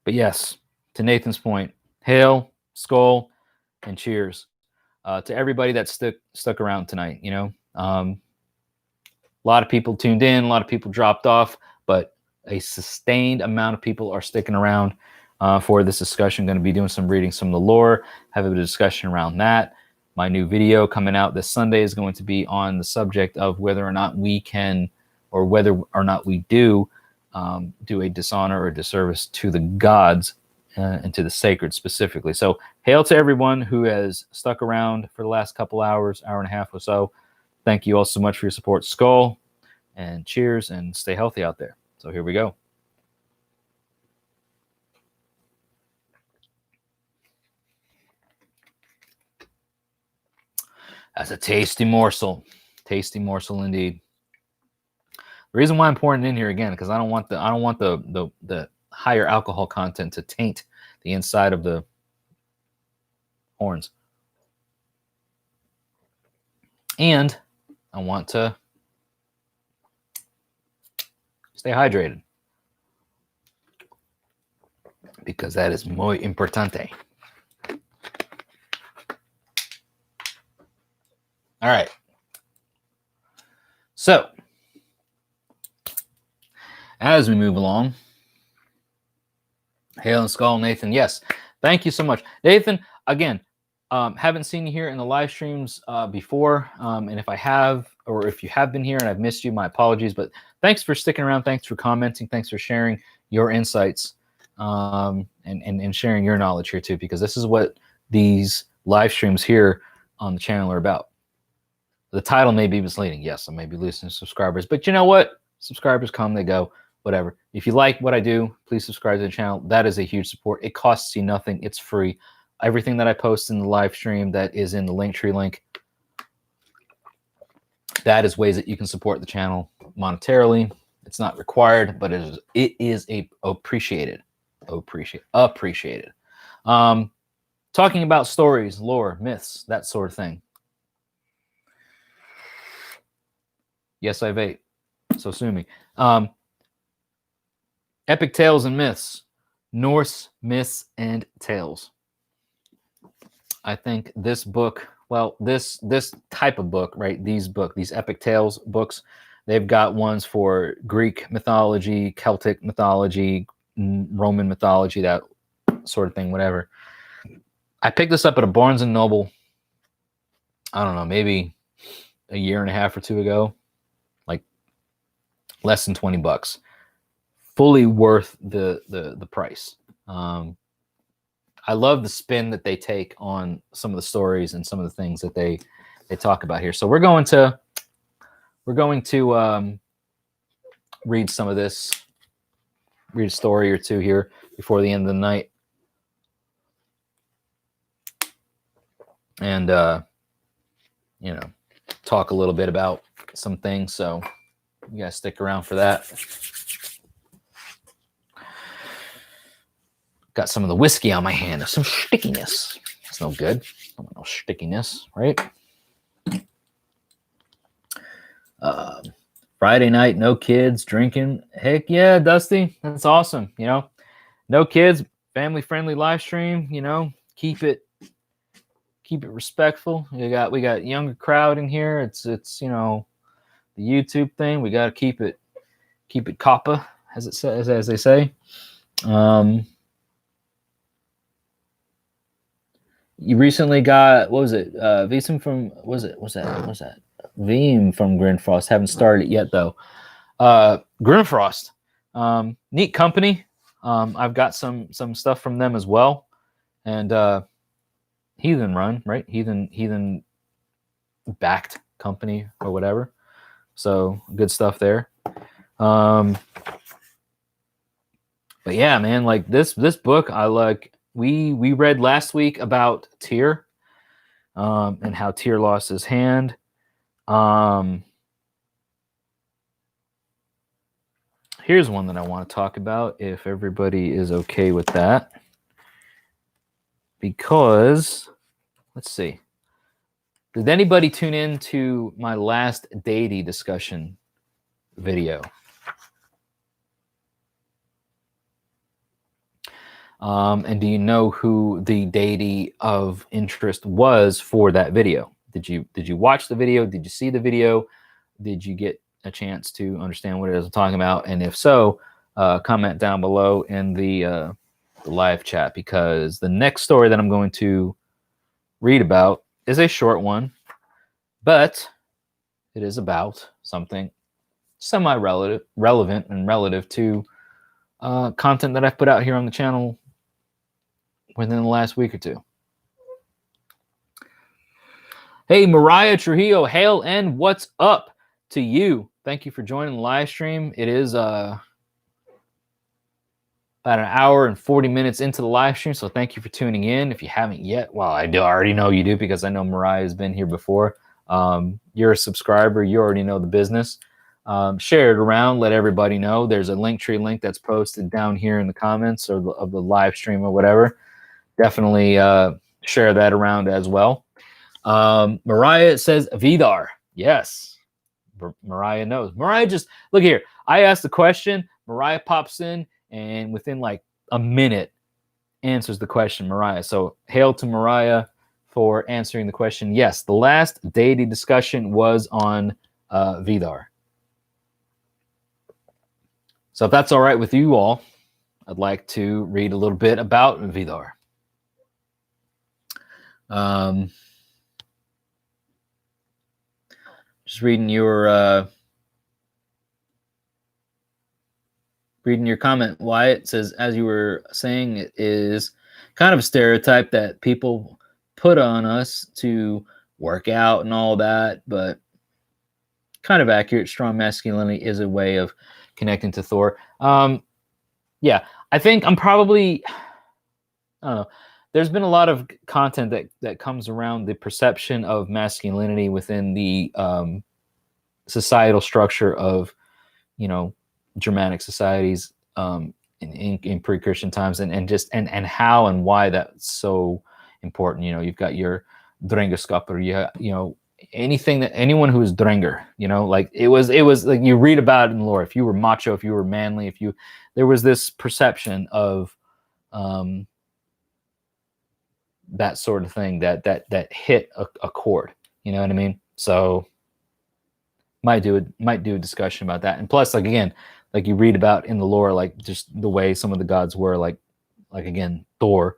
But yes, to Nathan's point, hail, skull, and cheers to everybody that stuck around tonight. A lot of people tuned in, a lot of people dropped off, but a sustained amount of people are sticking around for this discussion. Going to be doing some reading, some of the lore, have a bit of discussion around that. My new video coming out this Sunday is going to be on the subject of whether or not we can, or whether or not we do, do a dishonor or disservice to the gods and to the sacred specifically. So hail to everyone who has stuck around for the last couple hours, hour and a half or so. Thank you all so much for your support. Skull, and cheers, and stay healthy out there. So here we go. That's a tasty morsel. Tasty morsel indeed. The reason why I'm pouring it in here again, because I don't want the higher alcohol content to taint the inside of the horns. And I want to stay hydrated, because that is muy importante. All right. So, as we move along, hail and skull, Nathan. Yes, thank you so much, Nathan. Again, haven't seen you here in the live streams before, and if I have, or if you have been here and I've missed you, my apologies. But thanks for sticking around. Thanks for commenting. Thanks for sharing your insights and sharing your knowledge here too, because this is what these live streams here on the channel are about. The title may be misleading. Yes, I may be losing subscribers, but you know what? Subscribers come, they go, whatever. If you like what I do, please subscribe to the channel. That is a huge support. It costs you nothing. It's free. Everything that I post in the live stream that is in the Linktree link, that is ways that you can support the channel monetarily. It's not required, but it is appreciated. Appreciated. Talking about stories, lore, myths, that sort of thing. Yes, I vape, so sue me. Epic Tales and Myths, Norse Myths and Tales. I think this book, well, this type of book, right? These Epic Tales books, they've got ones for Greek mythology, Celtic mythology, Roman mythology, that sort of thing, whatever. I picked this up at a Barnes & Noble, I don't know, maybe a year and a half or two ago. Less than $20, fully worth the price. I love the spin that they take on some of the stories and some of the things that they talk about here. So we're going to read some of this, read a story or two here before the end of the night, and you know, talk a little bit about some things. So you guys stick around for that. Got some of the whiskey on my hand. There's some stickiness. That's no good. No stickiness, right? Friday night, no kids drinking. Heck yeah, Dusty. That's awesome. You know, no kids, family-friendly live stream. You know, keep it respectful. We got younger crowd in here. It's you know, the YouTube thing, we got to keep it coppa, as it says, as they say. You recently got, what was it? Veem from, what's that? Veem from Grinfrost. Haven't started it yet though. Grinfrost, neat company. I've got some stuff from them as well, and Heathen run, right? Heathen backed company or whatever. So good stuff there. But yeah, man, like this book, I like. We read last week about Tyr, and how Tyr lost his hand. Here's one that I want to talk about, if everybody is okay with that, because let's see. Did anybody tune in to my last deity discussion video? And do you know who the deity of interest was for that video? Did you watch the video? Did you see the video? Did you get a chance to understand what it is I'm talking about? And if so, comment down below in the live chat, because the next story that I'm going to read about is a short one, but it is about something relevant and relative to content that I've put out here on the channel within the last week or two. Hey, Mariah Trujillo, hail and what's up to you? Thank you for joining the live stream. It is about an hour and 40 minutes into the live stream, so thank you for tuning in. If you haven't yet, well, I already know you do because I know Mariah has been here before. You're a subscriber. You already know the business. Share it around. Let everybody know. There's a Linktree link that's posted down here in the comments of the live stream or whatever. Definitely share that around as well. Mariah says Vidar. Yes. Mariah knows. Mariah just, look here. I asked the question. Mariah pops in and within like a minute answers the question, Mariah. So hail to Mariah for answering the question. Yes, the last deity discussion was on Vidar. So if that's all right with you all, I'd like to read a little bit about Vidar. Just reading your comment, Wyatt. It says, as you were saying, it is kind of a stereotype that people put on us to work out and all that, but kind of accurate. Strong masculinity is a way of connecting to Thor. Yeah, I think I'm probably, I don't know. There's been a lot of content that comes around the perception of masculinity within the societal structure of, Germanic societies in pre-Christian times, and how and why that's so important. You've got your Drengerskaper, anyone who is Drenger, like it was like you read about it in lore. If you were macho, if you were manly, there was this perception of that sort of thing that hit a chord. You know what I mean? So might do a discussion about that. And plus, like again, like you read about in the lore, like just the way some of the gods were, like again, Thor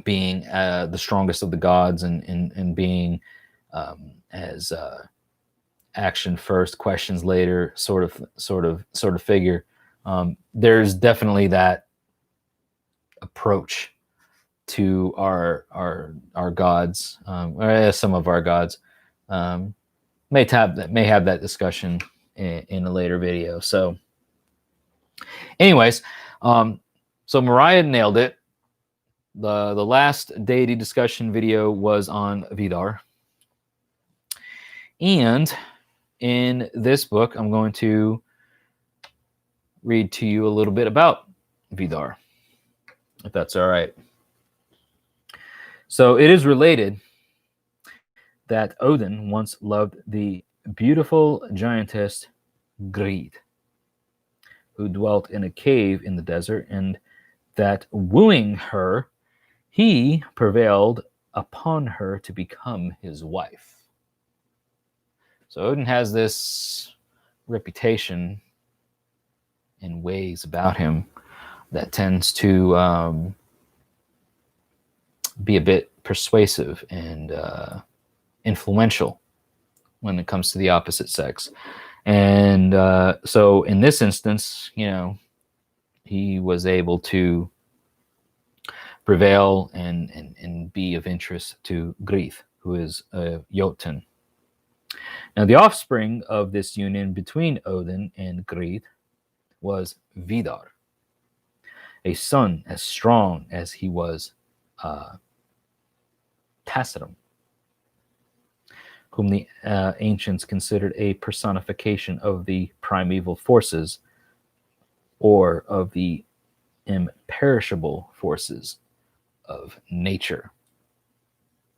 being the strongest of the gods and being as action first, questions later sort of figure. There's definitely that approach to our gods, or some of our gods. May have that discussion in a later video. So anyways, so Mariah nailed it. The last deity discussion video was on Vidar. And in this book, I'm going to read to you a little bit about Vidar, if that's all right. So it is related that Odin once loved the beautiful giantess Grid, who dwelt in a cave in the desert, and that wooing her, he prevailed upon her to become his wife. So Odin has this reputation and ways about him that tends to be a bit persuasive and influential when it comes to the opposite sex. And so in this instance, he was able to prevail and be of interest to Grith, who is a Jotun. Now, the offspring of this union between Odin and Grith was Vidar, a son as strong as he was Tacitum, whom the ancients considered a personification of the primeval forces or of the imperishable forces of nature.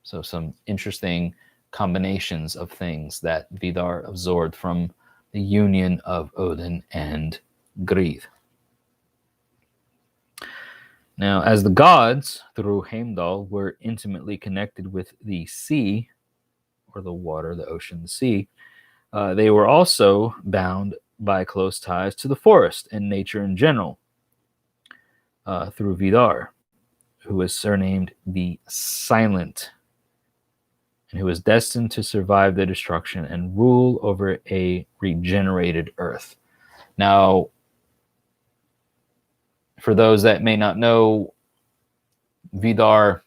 So some interesting combinations of things that Vidar absorbed from the union of Odin and Grith. Now, as the gods through Heimdall were intimately connected with the sea, or the water, the ocean, the sea, they were also bound by close ties to the forest and nature in general through Vidar, who was surnamed the Silent, and who is destined to survive the destruction and rule over a regenerated earth. Now, for those that may not know, Vidar,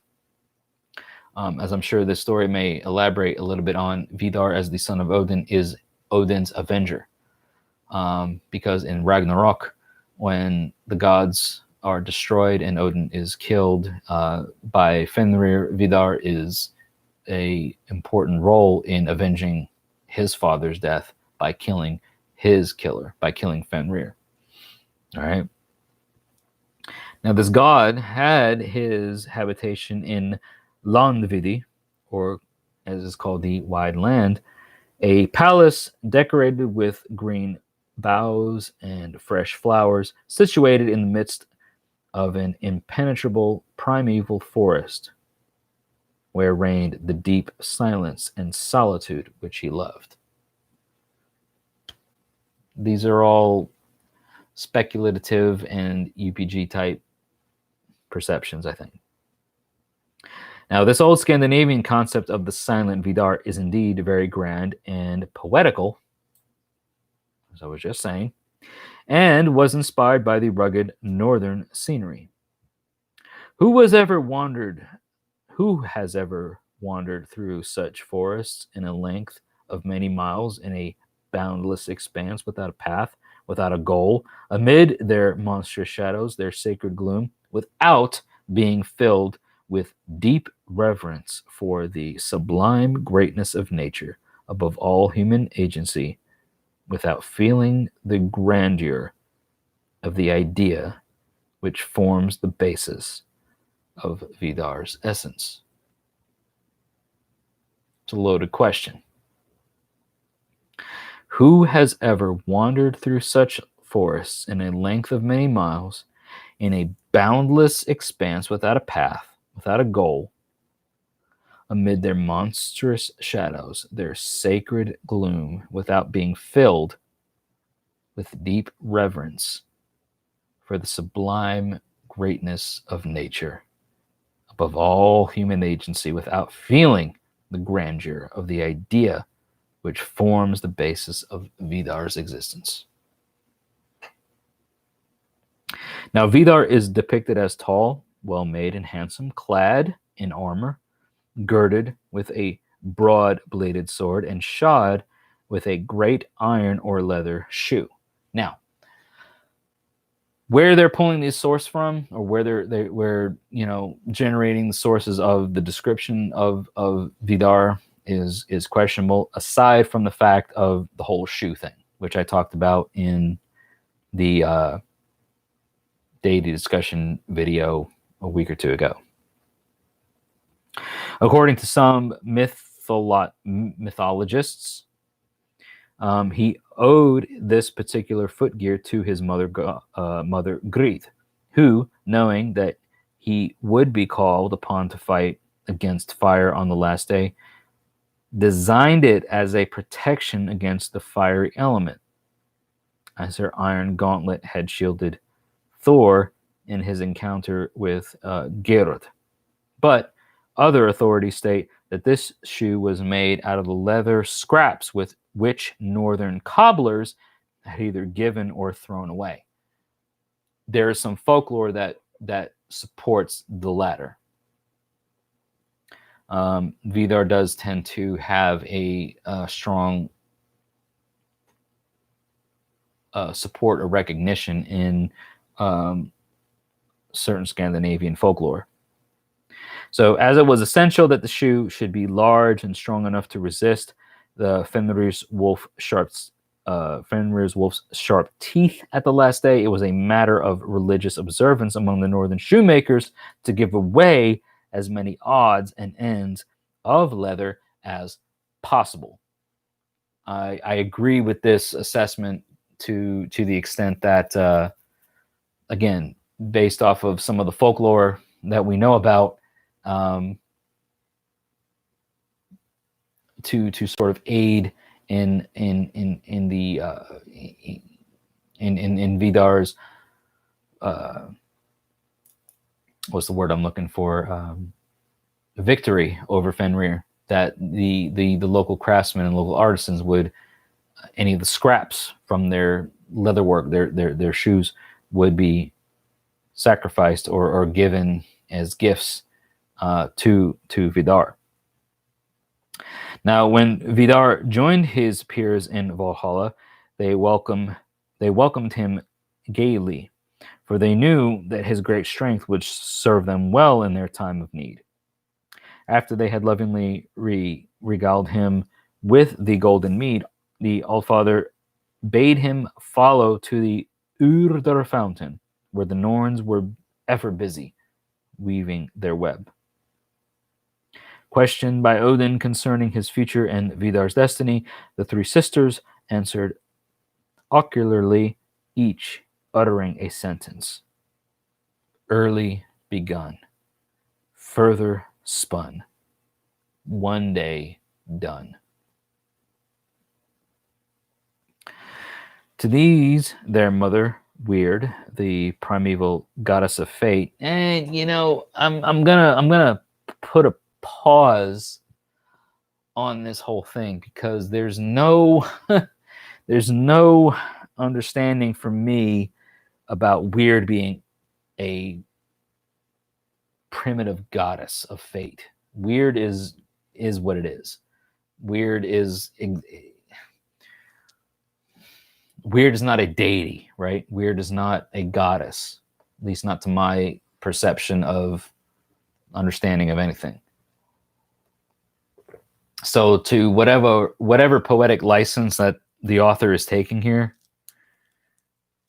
as I'm sure this story may elaborate a little bit on, Vidar as the son of Odin is Odin's avenger. Because in Ragnarok, when the gods are destroyed and Odin is killed by Fenrir, Vidar is a important role in avenging his father's death by killing his killer, by killing Fenrir. All right. Now, this god had his habitation in Landvidi, or as is called, the wide land, a palace decorated with green boughs and fresh flowers, situated in the midst of an impenetrable primeval forest, where reigned the deep silence and solitude which he loved. These are all speculative and UPG type perceptions, I think. Now, this old Scandinavian concept of the silent Vidar is indeed very grand and poetical, as I was just saying, and was inspired by the rugged northern scenery. Who has ever wandered through such forests in a length of many miles in a boundless expanse without a path, without a goal, amid their monstrous shadows, their sacred gloom, without being filled with deep reverence for the sublime greatness of nature above all human agency, without feeling the grandeur of the idea which forms the basis of Vidar's essence? It's a loaded question. Who has ever wandered through such forests in a length of many miles, in a boundless expanse without a path, without a goal, amid their monstrous shadows, their sacred gloom, without being filled with deep reverence for the sublime greatness of nature above all human agency, without feeling the grandeur of the idea which forms the basis of Vidar's existence? Now, Vidar is depicted as tall, well-made, and handsome, clad in armor, girded with a broad-bladed sword, and shod with a great iron or leather shoe. Now, where they're pulling these sources from, or where they're generating the sources of the description of Vidar is questionable, aside from the fact of the whole shoe thing, which I talked about in the deity discussion video a week or two ago. According to some mythologists, he owed this particular footgear to his mother Grid, who, knowing that he would be called upon to fight against fire on the last day, designed it as a protection against the fiery element, as her iron gauntlet had shielded Thor in his encounter with Gerod. But other authorities state that this shoe was made out of the leather scraps with which northern cobblers had either given or thrown away. There is some folklore that supports the latter. Vidar does tend to have a strong support or recognition in certain Scandinavian folklore. So, as it was essential that the shoe should be large and strong enough to resist the Fenrir's wolf's sharp teeth at the last day, it was a matter of religious observance among the northern shoemakers to give away as many odds and ends of leather as possible. I agree with this assessment to the extent that, again, based off of some of the folklore that we know about, to sort of aid in Vidar's what's the word I'm looking for, victory over Fenrir. that the local craftsmen and local artisans would, any of the scraps from their leatherwork, their shoes, would be sacrificed or given as gifts to Vidar. Now, when Vidar joined his peers in Valhalla, they welcomed him gaily, for they knew that his great strength would serve them well in their time of need. After they had lovingly regaled him with the golden mead, the Allfather bade him follow to the Urdur fountain, where the Norns were ever busy weaving their web. Questioned by Odin concerning his future and Vidar's destiny, the three sisters answered ocularly, each uttering a sentence. Early begun, further spun, one day done. To these, their mother, Weird, the primeval goddess of fate, and I'm gonna put a pause on this whole thing because there's no understanding for me about Weird being a primitive goddess of fate. Weird is what it is. Weird is not a deity, right? Weird is not a goddess, at least not to my perception of understanding of anything. So to whatever poetic license that the author is taking here,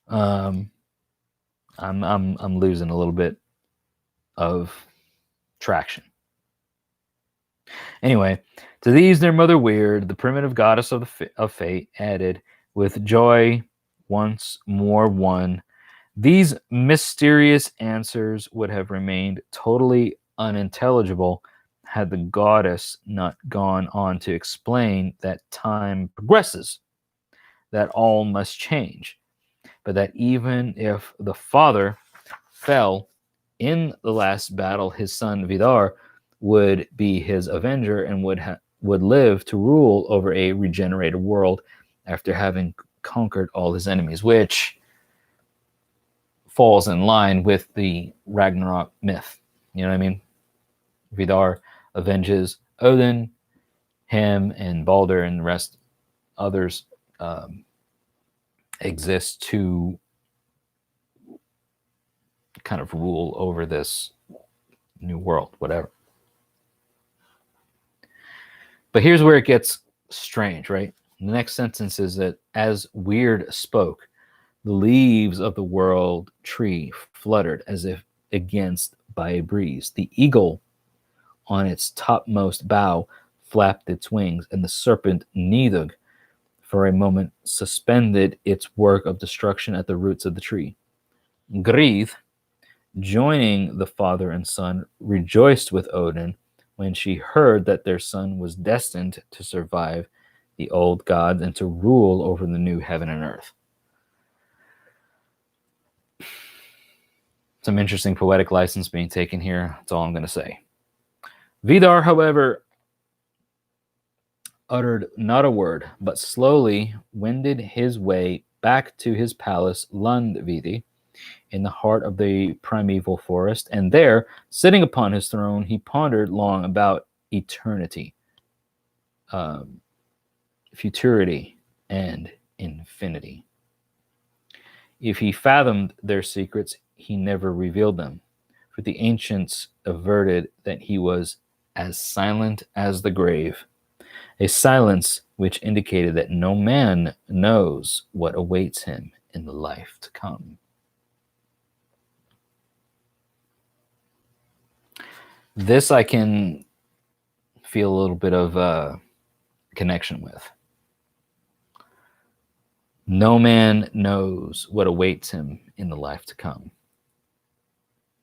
I'm losing a little bit of traction. Anyway, to these their mother Weird, the primitive goddess of fate, added, with joy once more won, these mysterious answers would have remained totally unintelligible had the goddess not gone on to explain that time progresses, that all must change, but that even if the father fell in the last battle, his son Vidar would be his avenger and would live to rule over a regenerated world after having conquered all his enemies, which falls in line with the Ragnarok myth. You know what I mean? Vidar avenges Odin, him and Balder and the rest others exist to kind of rule over this new world, whatever. But here's where it gets strange, right? The next sentence is that as Weird spoke, the leaves of the world tree fluttered as if against by a breeze. The eagle on its topmost bough flapped its wings, and the serpent Nidhugg for a moment suspended its work of destruction at the roots of the tree. Grith, joining the father and son, rejoiced with Odin when she heard that their son was destined to survive the old gods and to rule over the new heaven and earth. Some interesting poetic license being taken here. That's all I'm going to say. Vidar, however, uttered not a word, but slowly wended his way back to his palace Landvidi in the heart of the primeval forest, and there, sitting upon his throne, he pondered long about eternity, futurity, and infinity. If he fathomed their secrets, he never revealed them, for the ancients averted that he was as silent as the grave, a silence which indicated that no man knows what awaits him in the life to come. This I can feel a little bit of a connection with. No man knows what awaits him in the life to come.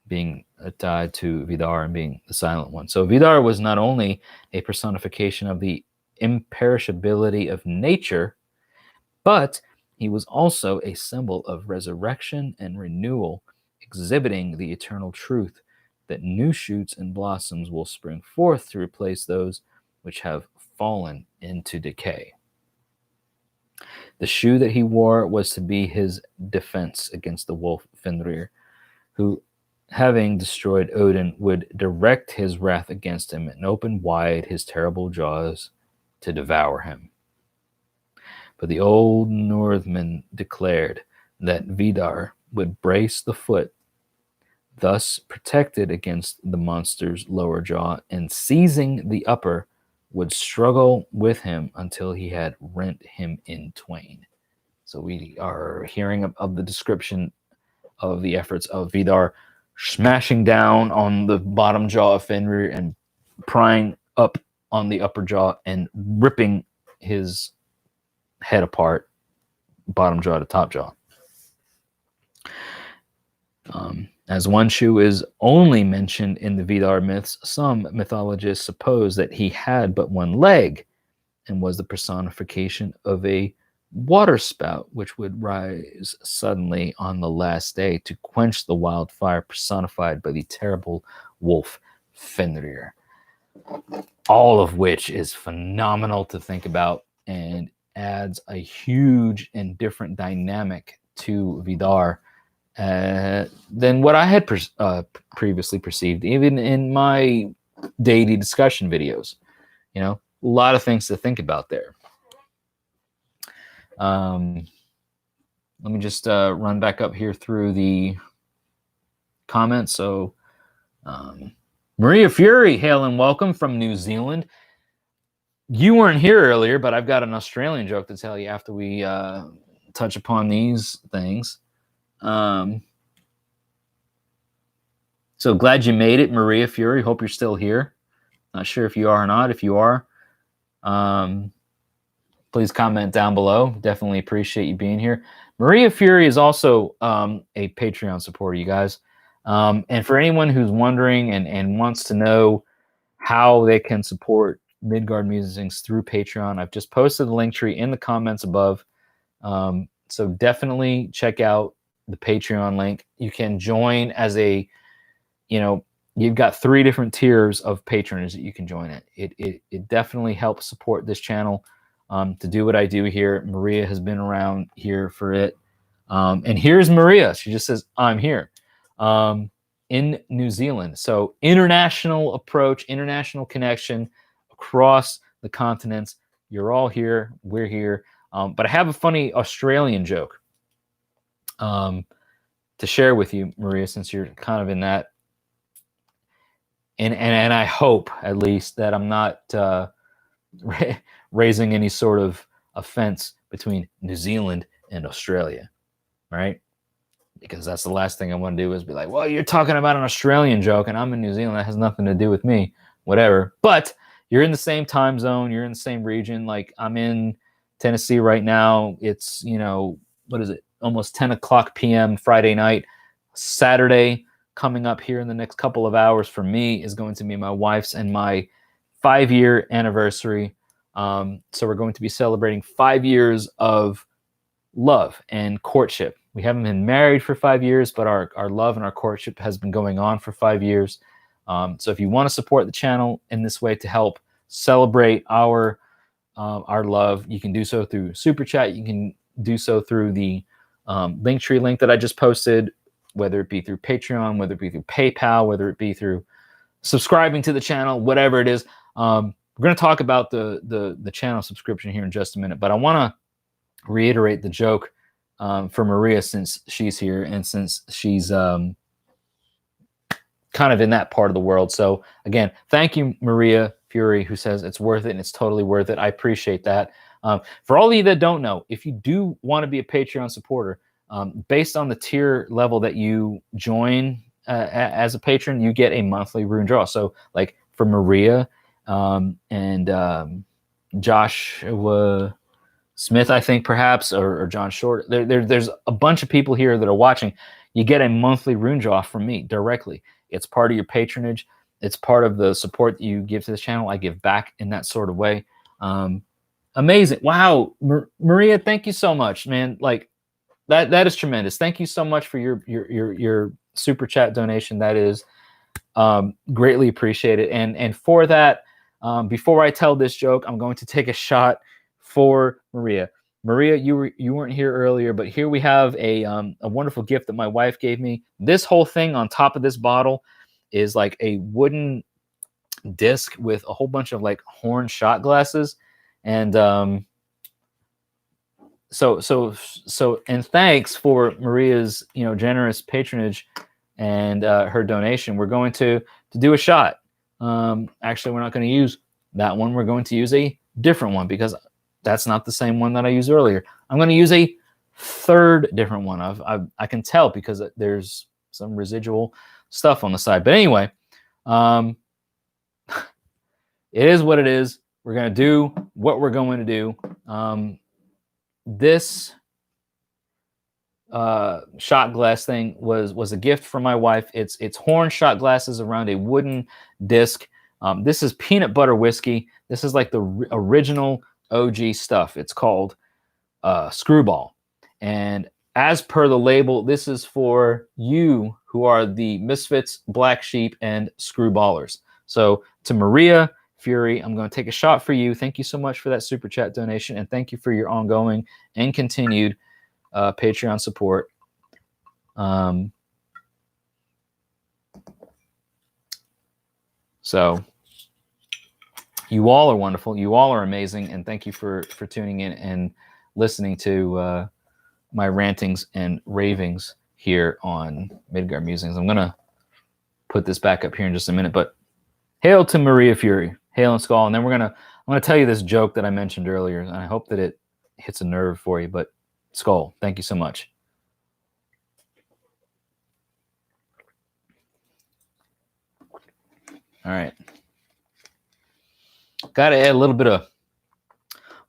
Being tied to Vidar and being the silent one. So Vidar was not only a personification of the imperishability of nature, but he was also a symbol of resurrection and renewal, exhibiting the eternal truth that new shoots and blossoms will spring forth to replace those which have fallen into decay. The shoe that he wore was to be his defense against the wolf Fenrir, who, having destroyed Odin, would direct his wrath against him and open wide his terrible jaws to devour him. But the old Northmen declared that Vidar would brace the foot, thus protected against the monster's lower jaw, and seizing the upper, would struggle with him until he had rent him in twain. So we are hearing of the description of the efforts of Vidar smashing down on the bottom jaw of Fenrir and prying up on the upper jaw and ripping his head apart, bottom jaw to top jaw. As one shoe is only mentioned in the Vidar myths, some mythologists suppose that he had but one leg and was the personification of a water spout which would rise suddenly on the last day to quench the wildfire personified by the terrible wolf Fenrir. All of which is phenomenal to think about and adds a huge and different dynamic to Vidar than what I had previously perceived, even in my deity discussion videos. You know, a lot of things to think about there. Let me just run back up here through the comments. So, Maria Fury, hail and welcome from New Zealand. You weren't here earlier, but I've got an Australian joke to tell you after we touch upon these things. So glad you made it, Maria Fury. Hope you're still here. Not sure if you are or not. If you are, please comment down below. Definitely appreciate you being here. Maria Fury is also a Patreon supporter, you guys. And for anyone who's wondering and wants to know how they can support Midgard Musings through Patreon, I've just posted the link tree in the comments above. So definitely check out the Patreon link. You can join as a, you've got 3 different tiers of patronage that you can join at. It definitely helps support this channel to do what I do here. Maria has been around here for it. And here's Maria. She just says, I'm here in New Zealand. So international approach, international connection across the continents. You're all here. We're here. But I have a funny Australian joke to share with you, Maria, since you're kind of in that. And I hope, at least, that I'm not raising any sort of offense between New Zealand and Australia, right? Because that's the last thing I want to do is be like, well, you're talking about an Australian joke, and I'm in New Zealand. That has nothing to do with me, whatever. But you're in the same time zone. You're in the same region. Like, I'm in Tennessee right now. It's, what is it? Almost 10 o'clock p.m. Friday night. Saturday coming up here in the next couple of hours for me is going to be my wife's and my 5-year anniversary. So we're going to be celebrating 5 years of love and courtship. We haven't been married for 5 years, but our love and our courtship has been going on for 5 years. So if you want to support the channel in this way to help celebrate our love, you can do so through Super Chat. You can do so through the Linktree link that I just posted, whether it be through Patreon, whether it be through PayPal, whether it be through subscribing to the channel, whatever it is. We're going to talk about the channel subscription here in just a minute, but I want to reiterate the joke for Maria, since she's here and since she's kind of in that part of the world. So again, thank you, Maria Fury, who says it's worth it and it's totally worth it. I appreciate that. For all of you that don't know, if you do want to be a Patreon supporter, based on the tier level that you join as a patron, you get a monthly rune draw. So like for Maria and Josh Smith, I think perhaps, or John Short, there's a bunch of people here that are watching. You get a monthly rune draw from me directly. It's part of your patronage. It's part of the support that you give to this channel. I give back in that sort of way. Amazing. Wow. Maria, thank you so much, man. Like that is tremendous. Thank you so much for your Super Chat donation. That is greatly appreciated. And for that, Before I tell this joke, I'm going to take a shot for Maria. Maria, you weren't here earlier, but here we have a wonderful gift that my wife gave me. This whole thing on top of this bottle is like a wooden disc with a whole bunch of like horn shot glasses, and so and thanks for Maria's generous patronage and her donation. We're going to do a shot. Actually, we're not going to use that one. We're going to use a different one because that's not the same one that I used earlier. I'm going to use a third different one. I can tell because there's some residual stuff on the side. But anyway, it is what it is. We're going to do what we're going to do. This shot glass thing was a gift from my wife. It's horn shot glasses around a wooden disc. This is peanut butter whiskey. This is like the original OG stuff. It's called Screwball. And as per the label, this is for you who are the misfits, black sheep, and screwballers. So to Maria Fury, I'm going to take a shot for you. Thank you so much for that super chat donation, and thank you for your ongoing and continued Patreon support. So you all are wonderful. You all are amazing, and thank you for tuning in and listening to my rantings and ravings here on Midgard Musings. I'm gonna put this back up here in just a minute, but hail to Maria Fury, hail and skull, and then I'm gonna tell you this joke that I mentioned earlier, and I hope that it hits a nerve for you. But Skull, thank you so much. All right. Got to add a little bit of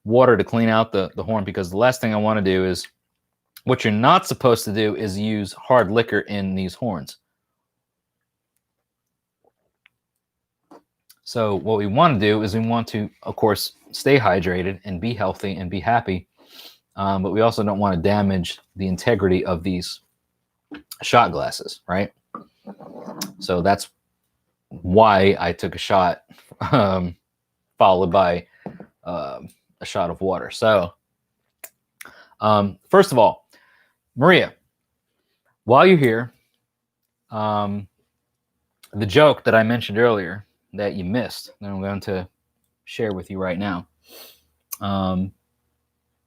water to clean out the horn, because the last thing I want to do is, what you're not supposed to do is use hard liquor in these horns. So what we want to do is we want to, of course, stay hydrated and be healthy and be happy. But we also don't want to damage the integrity of these shot glasses, right? So that's why I took a shot, followed by a shot of water. So first of all, Maria, while you're here, the joke that I mentioned earlier that you missed, that I'm going to share with you right now.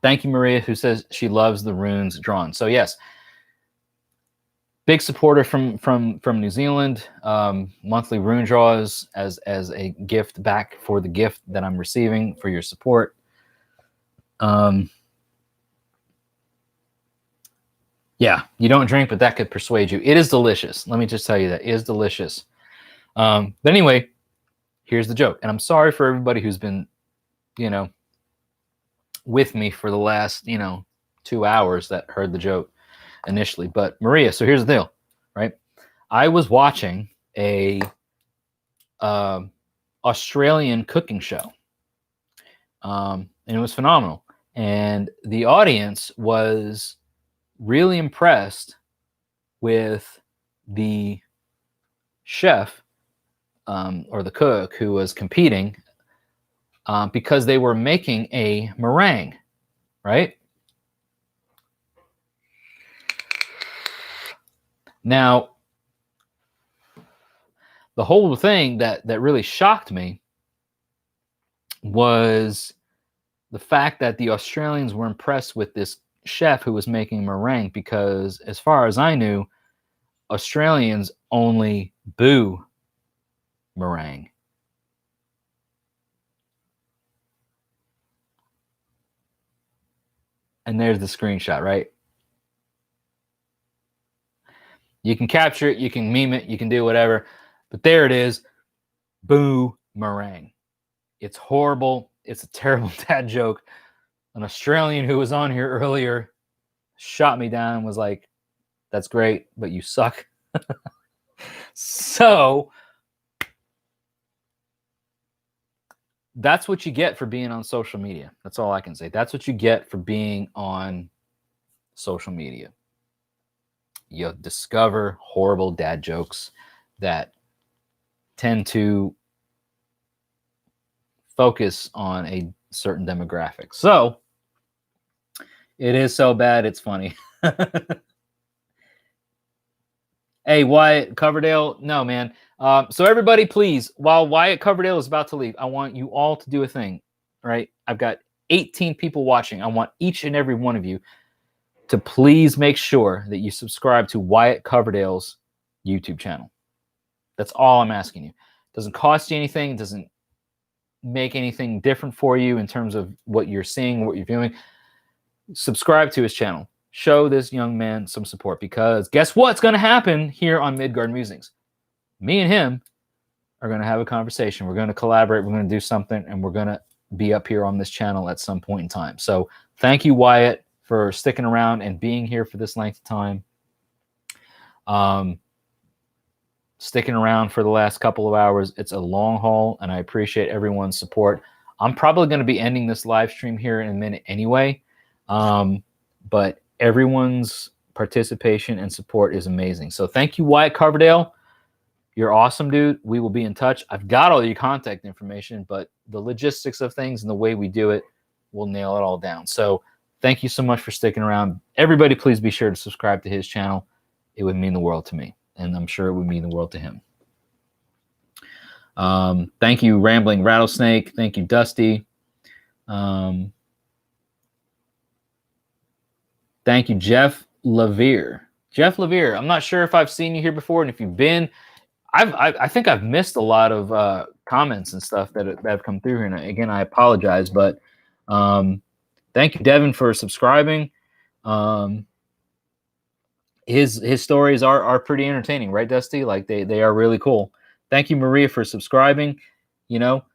Thank you, Maria, who says she loves the runes drawn. So yes, big supporter from New Zealand. Monthly rune draws as a gift back for the gift that I'm receiving for your support. Yeah, you don't drink, but that could persuade you. It is delicious. Let me just tell you that it is delicious. But anyway, here's the joke. And I'm sorry for everybody who's been, with me for the last, 2 hours that heard the joke initially. But Maria, so here's the deal, right? I was watching a Australian cooking show, and it was phenomenal. And the audience was really impressed with the chef or the cook who was competing, because they were making a meringue, right? Now, the whole thing that really shocked me was the fact that the Australians were impressed with this chef who was making meringue, because as far as I knew, Australians only boo meringue. And there's the screenshot, right? You can capture it, you can meme it, you can do whatever, but there it is. Boo meringue. It's horrible. It's a terrible dad joke. An Australian who was on here earlier shot me down and was like, that's great, but you suck. So that's what you get for being on social media. That's all I can say. That's what you get for being on social media. You discover horrible dad jokes that tend to focus on a certain demographic. So it is so bad, it's funny. Hey, Wyatt Coverdale. No, man. So everybody, please, while Wyatt Coverdale is about to leave, I want you all to do a thing, right? I've got 18 people watching. I want each and every one of you to please make sure that you subscribe to Wyatt Coverdale's YouTube channel. That's all I'm asking you. It doesn't cost you anything. It doesn't make anything different for you in terms of what you're seeing, what you're viewing. Subscribe to his channel. Show this young man some support, because guess what's going to happen here on Midgard Musings? Me and him are going to have a conversation. We're going to collaborate. We're going to do something, and we're going to be up here on this channel at some point in time. So thank you, Wyatt, for sticking around and being here for this length of time. Sticking around for the last couple of hours. It's a long haul, and I appreciate everyone's support. I'm probably going to be ending this live stream here in a minute anyway, but everyone's participation and support is amazing. So thank you, Wyatt Coverdale. You're awesome, dude. We will be in touch. I've got all your contact information, but the logistics of things and the way we do it, we'll nail it all down. So thank you so much for sticking around. Everybody, please be sure to subscribe to his channel. It would mean the world to me, and I'm sure it would mean the world to him. Thank you, Rambling Rattlesnake. Thank you, Dusty. Thank you, Jeff Levere. Jeff Levere, I'm not sure if I've seen you here before, and if you've been, I think I've missed a lot of comments and stuff that have come through here. And again, I apologize, but thank you, Devin, for subscribing. His stories are pretty entertaining, right, Dusty? Like they are really cool. Thank you, Maria, for subscribing. You know,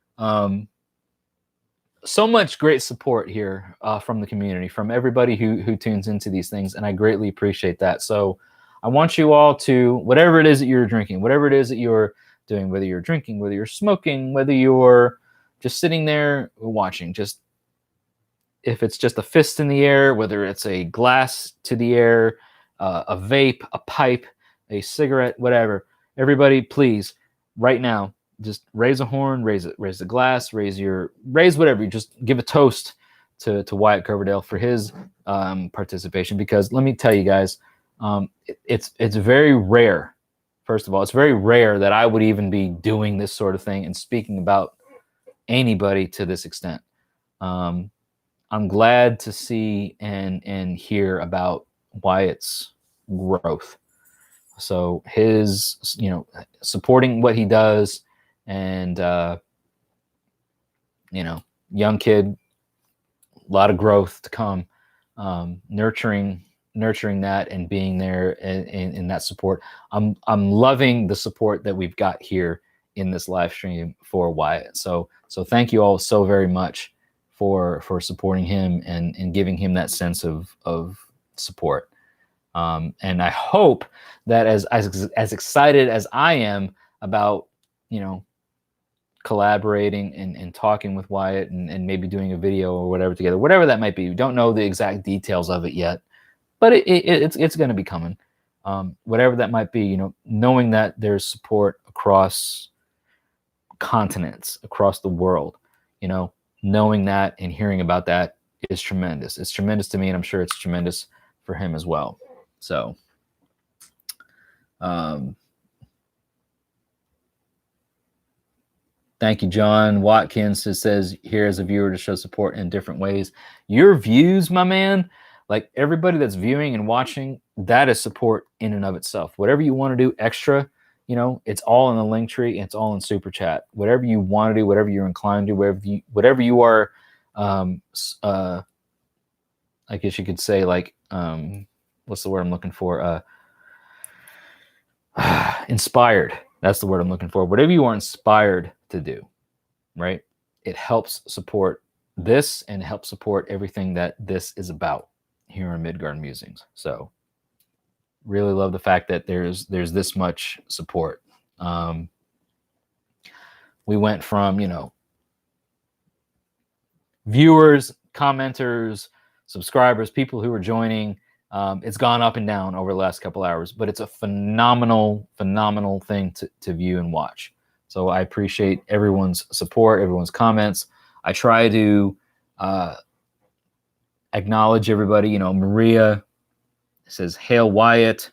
so much great support here from the community, from everybody who tunes into these things, and I greatly appreciate that. So I want you all to, whatever it is that you're drinking, whatever it is that you're doing, whether you're drinking, whether you're smoking, whether you're just sitting there watching, just if it's just a fist in the air, whether it's a glass to the air, a vape, a pipe, a cigarette, whatever, everybody, please, right now, just raise a horn, raise a glass, raise whatever. You just give a toast to Wyatt Coverdale for his participation, because let me tell you guys, it's very rare. First of all, it's very rare that I would even be doing this sort of thing and speaking about anybody to this extent. I'm glad to see and hear about Wyatt's growth. So his, supporting what he does, and young kid, a lot of growth to come, nurturing that and being there in that support. I'm loving the support that we've got here in this live stream for Wyatt. So thank you all so very much for supporting him and giving him that sense of support. And I hope that as excited as I am about, collaborating and talking with Wyatt and maybe doing a video or whatever together, whatever that might be. We don't know the exact details of it yet, but it's going to be coming. Whatever that might be, knowing that there's support across continents, across the world, knowing that and hearing about that is tremendous. It's tremendous to me, and I'm sure it's tremendous for him as well. So, thank you, John Watkins. It says here as a viewer to show support in different ways. Your views, my man, like everybody that's viewing and watching, that is support in and of itself. Whatever you want to do extra, it's all in the link tree. And it's all in Super Chat. Whatever you want to do, whatever you're inclined to, whatever you are, I guess you could say, like, what's the word I'm looking for? Inspired. That's the word I'm looking for. Whatever you are inspired to do, right? It helps support this and helps support everything that this is about here in Midgard Musings. So really love the fact that there's this much support. We went from, viewers, commenters, subscribers, people who are joining. It's gone up and down over the last couple hours, but it's a phenomenal thing to view and watch. So I appreciate everyone's support, everyone's comments. I try to acknowledge everybody. You know, Maria says, "Hail Wyatt.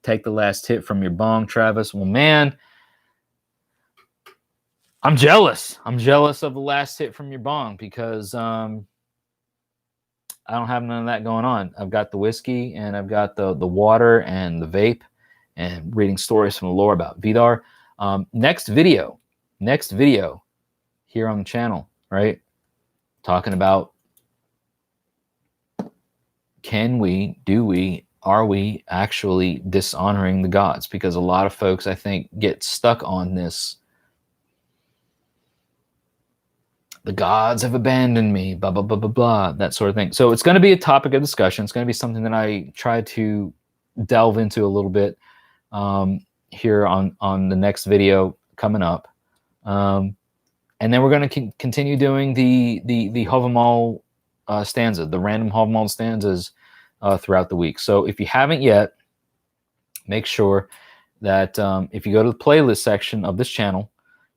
Take the last hit from your bong, Travis." Well, man, I'm jealous. I'm jealous of the last hit from your bong because I don't have none of that going on. I've got the whiskey and I've got the water and the vape and reading stories from the lore about Vidar. Next video here on the channel, right? Talking about are we actually dishonoring the gods? Because a lot of folks, I think, get stuck on this. The gods have abandoned me, blah, blah, blah, blah, blah, that sort of thing. So it's going to be a topic of discussion. It's going to be something that I try to delve into a little bit here on the next video coming up. And then we're going to continue doing the Havamal stanza, the random Havamal stanzas throughout the week. So if you haven't yet, make sure that if you go to the playlist section of this channel,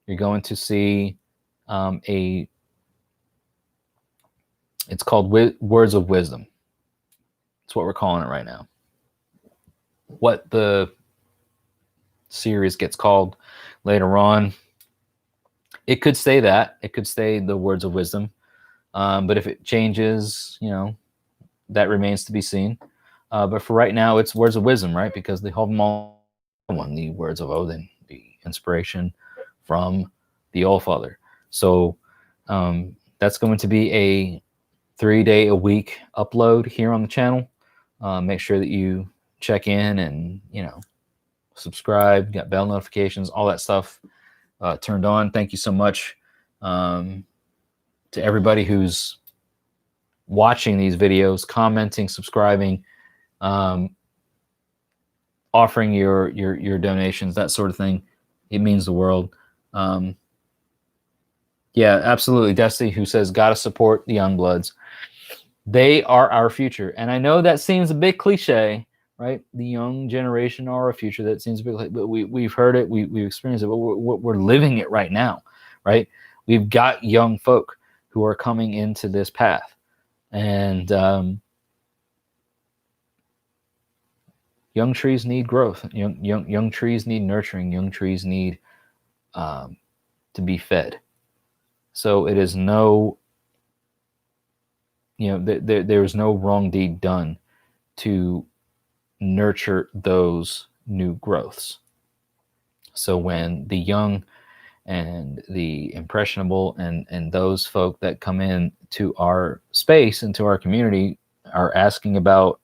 you're going to see it's called Words of Wisdom. That's what we're calling it right now. What the series gets called later on, it could stay that. It could stay the Words of Wisdom. But if it changes, you know, that remains to be seen. But for right now, it's Words of Wisdom, right? Because the Havamal one, the words of Odin, the inspiration from the Allfather. So that's going to be a 3-day-a-week upload here on the channel. Make sure that you check in and, you know, subscribe, got bell notifications, all that stuff turned on. Thank you so much to everybody who's watching these videos, commenting, subscribing, offering your donations, that sort of thing. It means the world. Yeah, absolutely. Destiny, who says, gotta support the young bloods. They are our future. And I know that seems a bit cliche, right? The young generation are our future. That seems a bit, but we've heard it, we've experienced it, but we're living it right now, right? We've got young folk who are coming into this path. And young trees need growth. Young trees need nurturing. Young trees need to be fed. So it is no, you know, there is no wrong deed done to nurture those new growths. So when the young and the impressionable and those folk that come in to our space, into our community, are asking about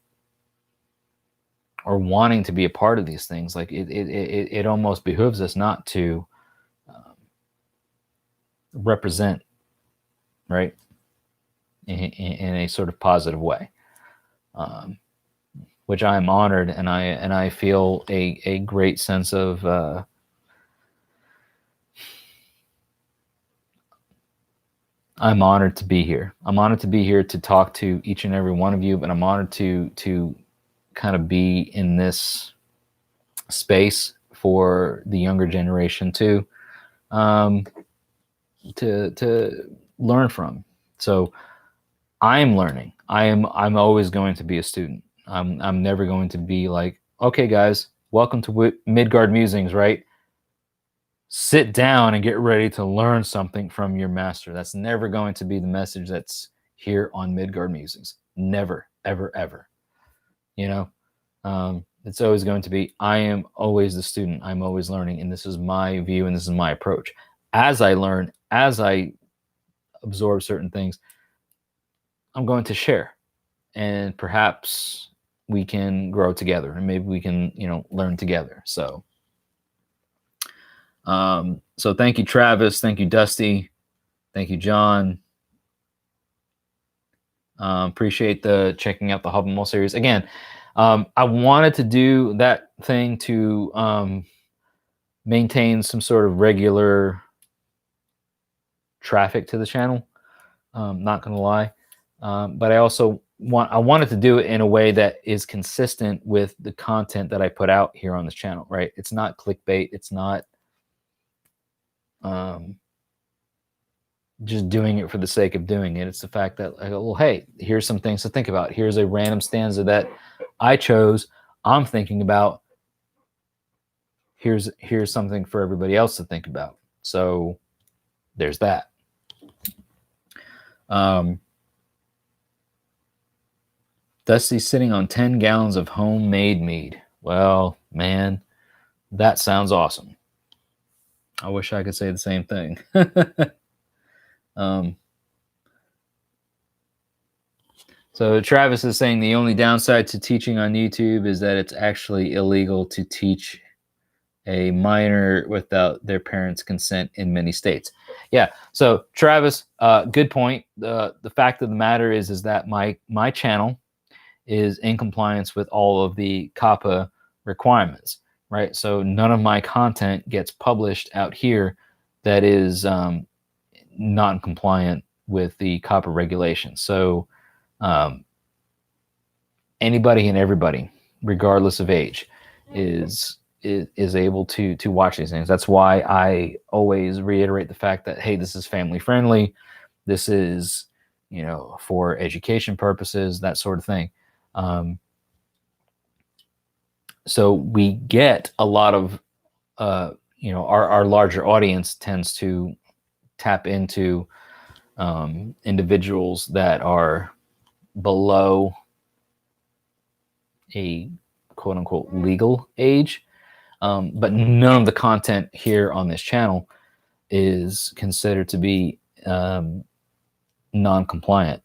or wanting to be a part of these things, like it almost behooves us not to represent, right, in a sort of positive way, which I am honored, and I feel a great sense of I'm honored to be here. I'm honored to be here to talk to each and every one of you, but I'm honored to kind of be in this space for the younger generation too, to learn from. So I'm learning. I'm always going to be a student. I'm never going to be like, okay, guys, welcome to Midgard Musings, right? Sit down and get ready to learn something from your master. That's never going to be the message that's here on Midgard Musings. Never, ever, ever. You know, it's always going to be, I am always the student. I'm always learning, and this is my view and this is my approach. As I learn, as I absorb certain things, I'm going to share, and perhaps we can grow together, and maybe we can, you know, learn together. So so thank you, Travis. Thank you, Dusty. Thank you, John. Appreciate the checking out the Havamal series. Again, I wanted to do that thing to maintain some sort of regular traffic to the channel. Not gonna lie, but I also wanted to do it in a way that is consistent with the content that I put out here on this channel. Right? It's not clickbait. It's not just doing it for the sake of doing it. It's the fact that, like, well, hey, here's some things to think about. Here's a random stanza that I chose. I'm thinking about. Here's something for everybody else to think about. So there's that. Dusty sitting on 10 gallons of homemade mead. Well, man, that sounds awesome. I wish I could say the same thing. So Travis is saying the only downside to teaching on YouTube is that it's actually illegal to teach a minor without their parents' consent in many states. Yeah. So Travis, good point. The fact of the matter is that my channel is in compliance with all of the COPPA requirements, right? So none of my content gets published out here that is not compliant with the COPPA regulations. So anybody and everybody, regardless of age, is able to watch these things. That's why I always reiterate the fact that, hey, this is family friendly. This is, for education purposes, that sort of thing. So we get a lot of, our larger audience tends to tap into individuals that are below a quote unquote legal age. But none of the content here on this channel is considered to be non-compliant.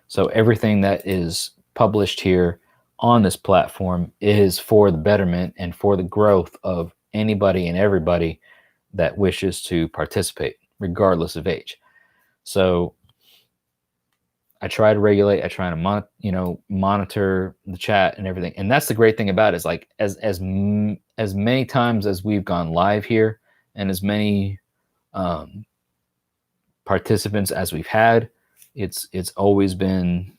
So everything that is published here on this platform is for the betterment and for the growth of anybody and everybody that wishes to participate, regardless of age. So I try to regulate. I try to monitor the chat and everything. And that's the great thing about it, is like as many times as we've gone live here and as many participants as we've had, it's always been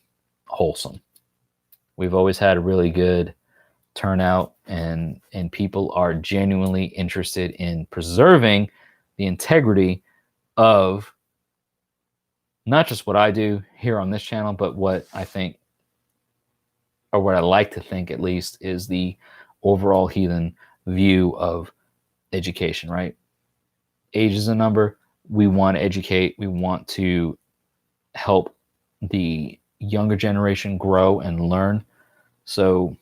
wholesome. We've always had a really good turnout, and people are genuinely interested in preserving the integrity of not just what I do here on this channel, but what I think, or what I like to think at least, is the overall heathen view of education, right? Age is a number. We want to educate. We want to help the younger generation grow and learn. So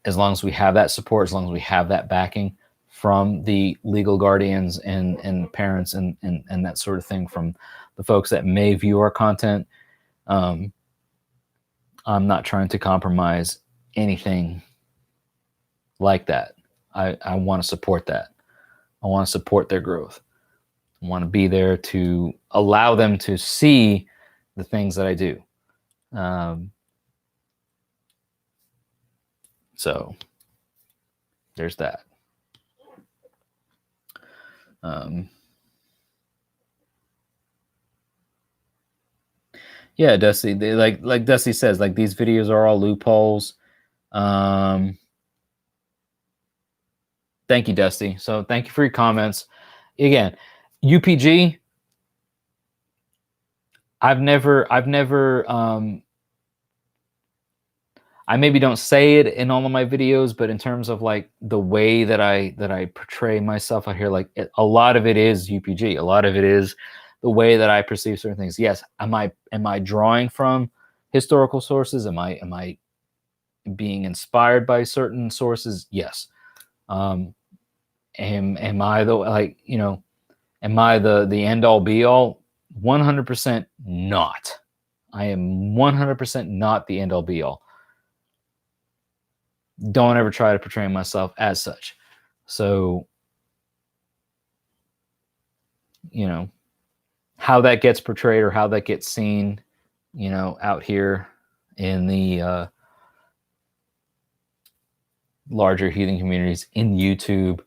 as long as we have that support, as long as we have that backing from the legal guardians and parents and that sort of thing, from the folks that may view our content, I'm not trying to compromise anything like that. I want to support that. I want to support their growth. I want to be there to allow them to see the things that I do. So there's that. Yeah, Dusty. Like Dusty says, like, these videos are all loopholes. Thank you, Dusty. So thank you for your comments. Again, UPG. I've never I maybe don't say it in all of my videos, but in terms of like the way that I portray myself out here, like a lot of it is UPG. A lot of it is the way that I perceive certain things. Yes, am I drawing from historical sources? Am I being inspired by certain sources? Yes. Am I am I the end all be all? 100% not. I am 100% not the end all be all. Don't ever try to portray myself as such. So, how that gets portrayed or how that gets seen, out here in the larger heathen communities in YouTube,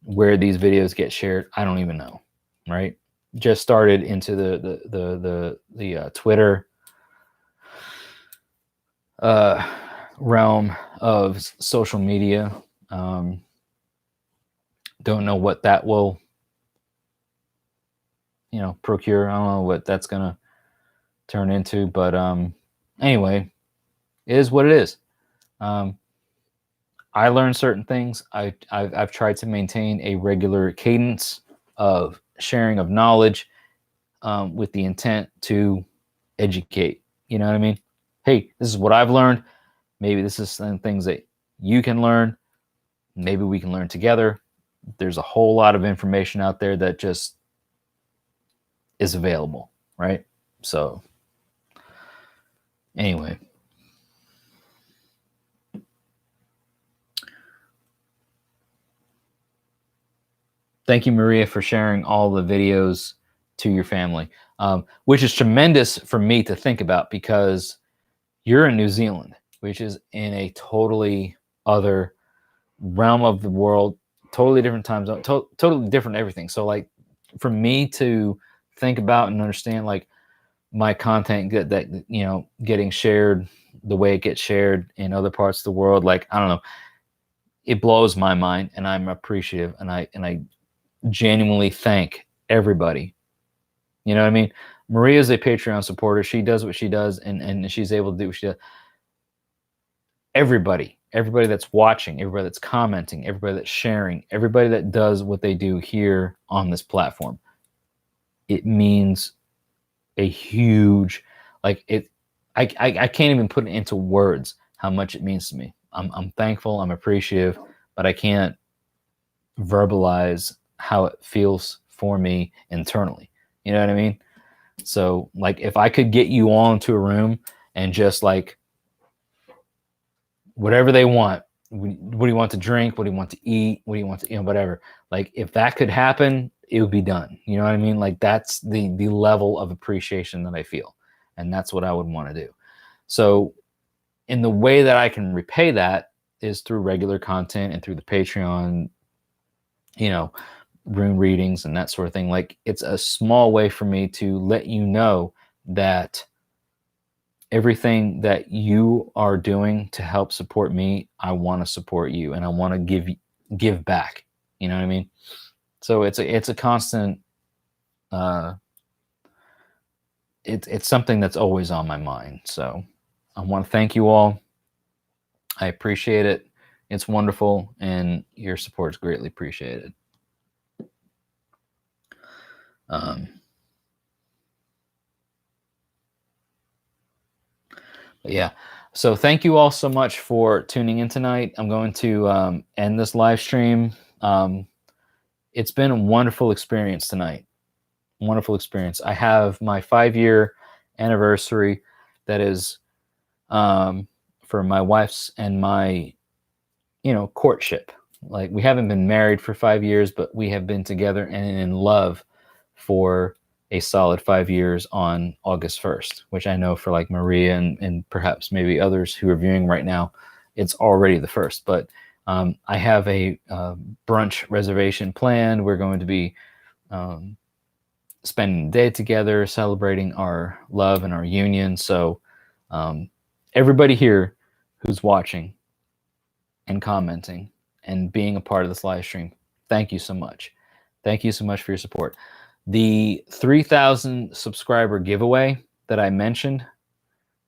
where these videos get shared, I don't even know. Right? Just started into the Twitter realm of social media. Don't know what that will procure. I don't know what that's gonna turn into, but anyway, it is what it is. I learned certain things. I've tried to maintain a regular cadence of sharing of knowledge, with the intent to educate. You know what I mean? Hey, this is what I've learned. Maybe this is some things that you can learn. Maybe we can learn together. There's a whole lot of information out there that just is available, right? So anyway, thank you, Maria, for sharing all the videos to your family, which is tremendous for me to think about, because you're in New Zealand, which is in a totally other realm of the world, totally different time zone, totally different everything. So like for me to think about and understand like my content that getting shared the way it gets shared in other parts of the world, like I don't know, it blows my mind, and I'm appreciative, and I genuinely thank everybody. You know what I mean? Maria's a Patreon supporter. She does what she does, and she's able to do what she does. Everybody that's watching, everybody that's commenting, everybody that's sharing, everybody that does what they do here on this platform, it means a huge, like it. I can't even put it into words how much it means to me. I'm thankful. I'm appreciative, but I can't verbalize how it feels for me internally. You know what I mean? So like if I could get you all into a room and just like whatever they want, what do you want to drink? What do you want to eat? What do you want to, whatever. Like if that could happen, it would be done. You know what I mean? Like that's the level of appreciation that I feel. And that's what I would want to do. So in the way that I can repay that is through regular content and through the Patreon, rune readings and that sort of thing. Like it's a small way for me to let you know that everything that you are doing to help support me, I want to support you, and I want to give back. You know what I mean? So it's a constant. It's something that's always on my mind. So I want to thank you all. I appreciate it. It's wonderful, and your support is greatly appreciated. Yeah. So thank you all so much for tuning in tonight. I'm going to end this live stream. It's been a wonderful experience tonight. Wonderful experience. I have my 5-year anniversary that is for my wife's and my, courtship. Like we haven't been married for 5 years, but we have been together and in love for a solid 5 years on August 1st, which I know for like Maria and perhaps maybe others who are viewing right now, it's already the 1st. But I have a brunch reservation planned. We're going to be spending the day together, celebrating our love and our union. So everybody here who's watching and commenting and being a part of this live stream, thank you so much. Thank you so much for your support. The 3,000 subscriber giveaway that I mentioned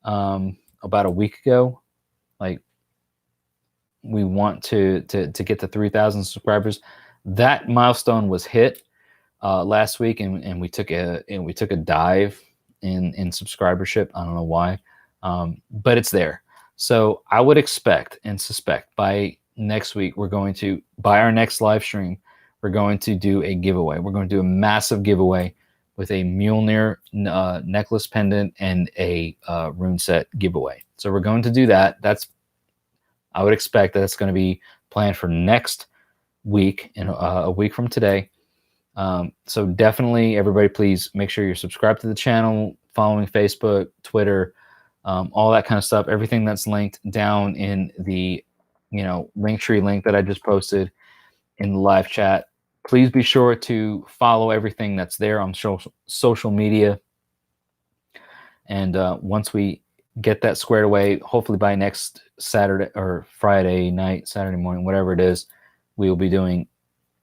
about a week ago, like we want to get to 3,000 subscribers. That milestone was hit last week, and we took a dive in subscribership. I don't know why, but it's there. So I would expect and suspect by next week by our next live stream, we're going to do a giveaway. We're going to do a massive giveaway with a Mjolnir necklace pendant and a rune set giveaway. So we're going to do that. I would expect that's going to be planned for next week, in a week from today. So definitely, everybody, please make sure you're subscribed to the channel, following Facebook, Twitter, all that kind of stuff. Everything that's linked down in the, Linktree link that I just posted in the live chat. Please be sure to follow everything that's there on social media. And once we get that squared away, hopefully by next Saturday or Friday night, Saturday morning, whatever it is, we will be doing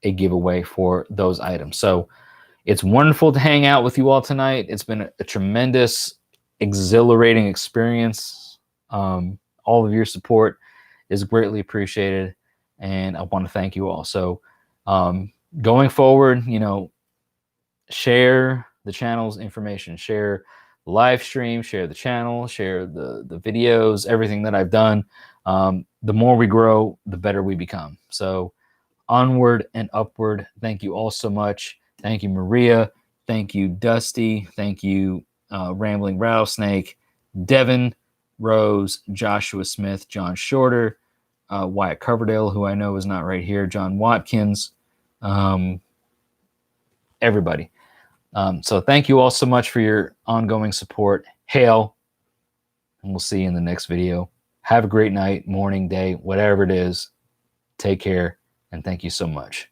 a giveaway for those items. So It's wonderful to hang out with you all tonight. It's been a tremendous, exhilarating experience. All of your support is greatly appreciated, and I want to thank you all. So going forward, share the channel's information, share the live stream, share the channel, share the videos, everything that I've done. The more we grow, the better we become. So onward and upward. Thank you all so much. Thank you, Maria. Thank you, Dusty. Thank you, Rambling Rattlesnake, Devin, Rose, Joshua Smith, John Shorter, Wyatt Coverdale, who I know is not right here, John Watkins, everybody. So thank you all so much for your ongoing support. Hail, and we'll see you in the next video. Have a great night, morning, day, whatever it is. Take care, and thank you so much.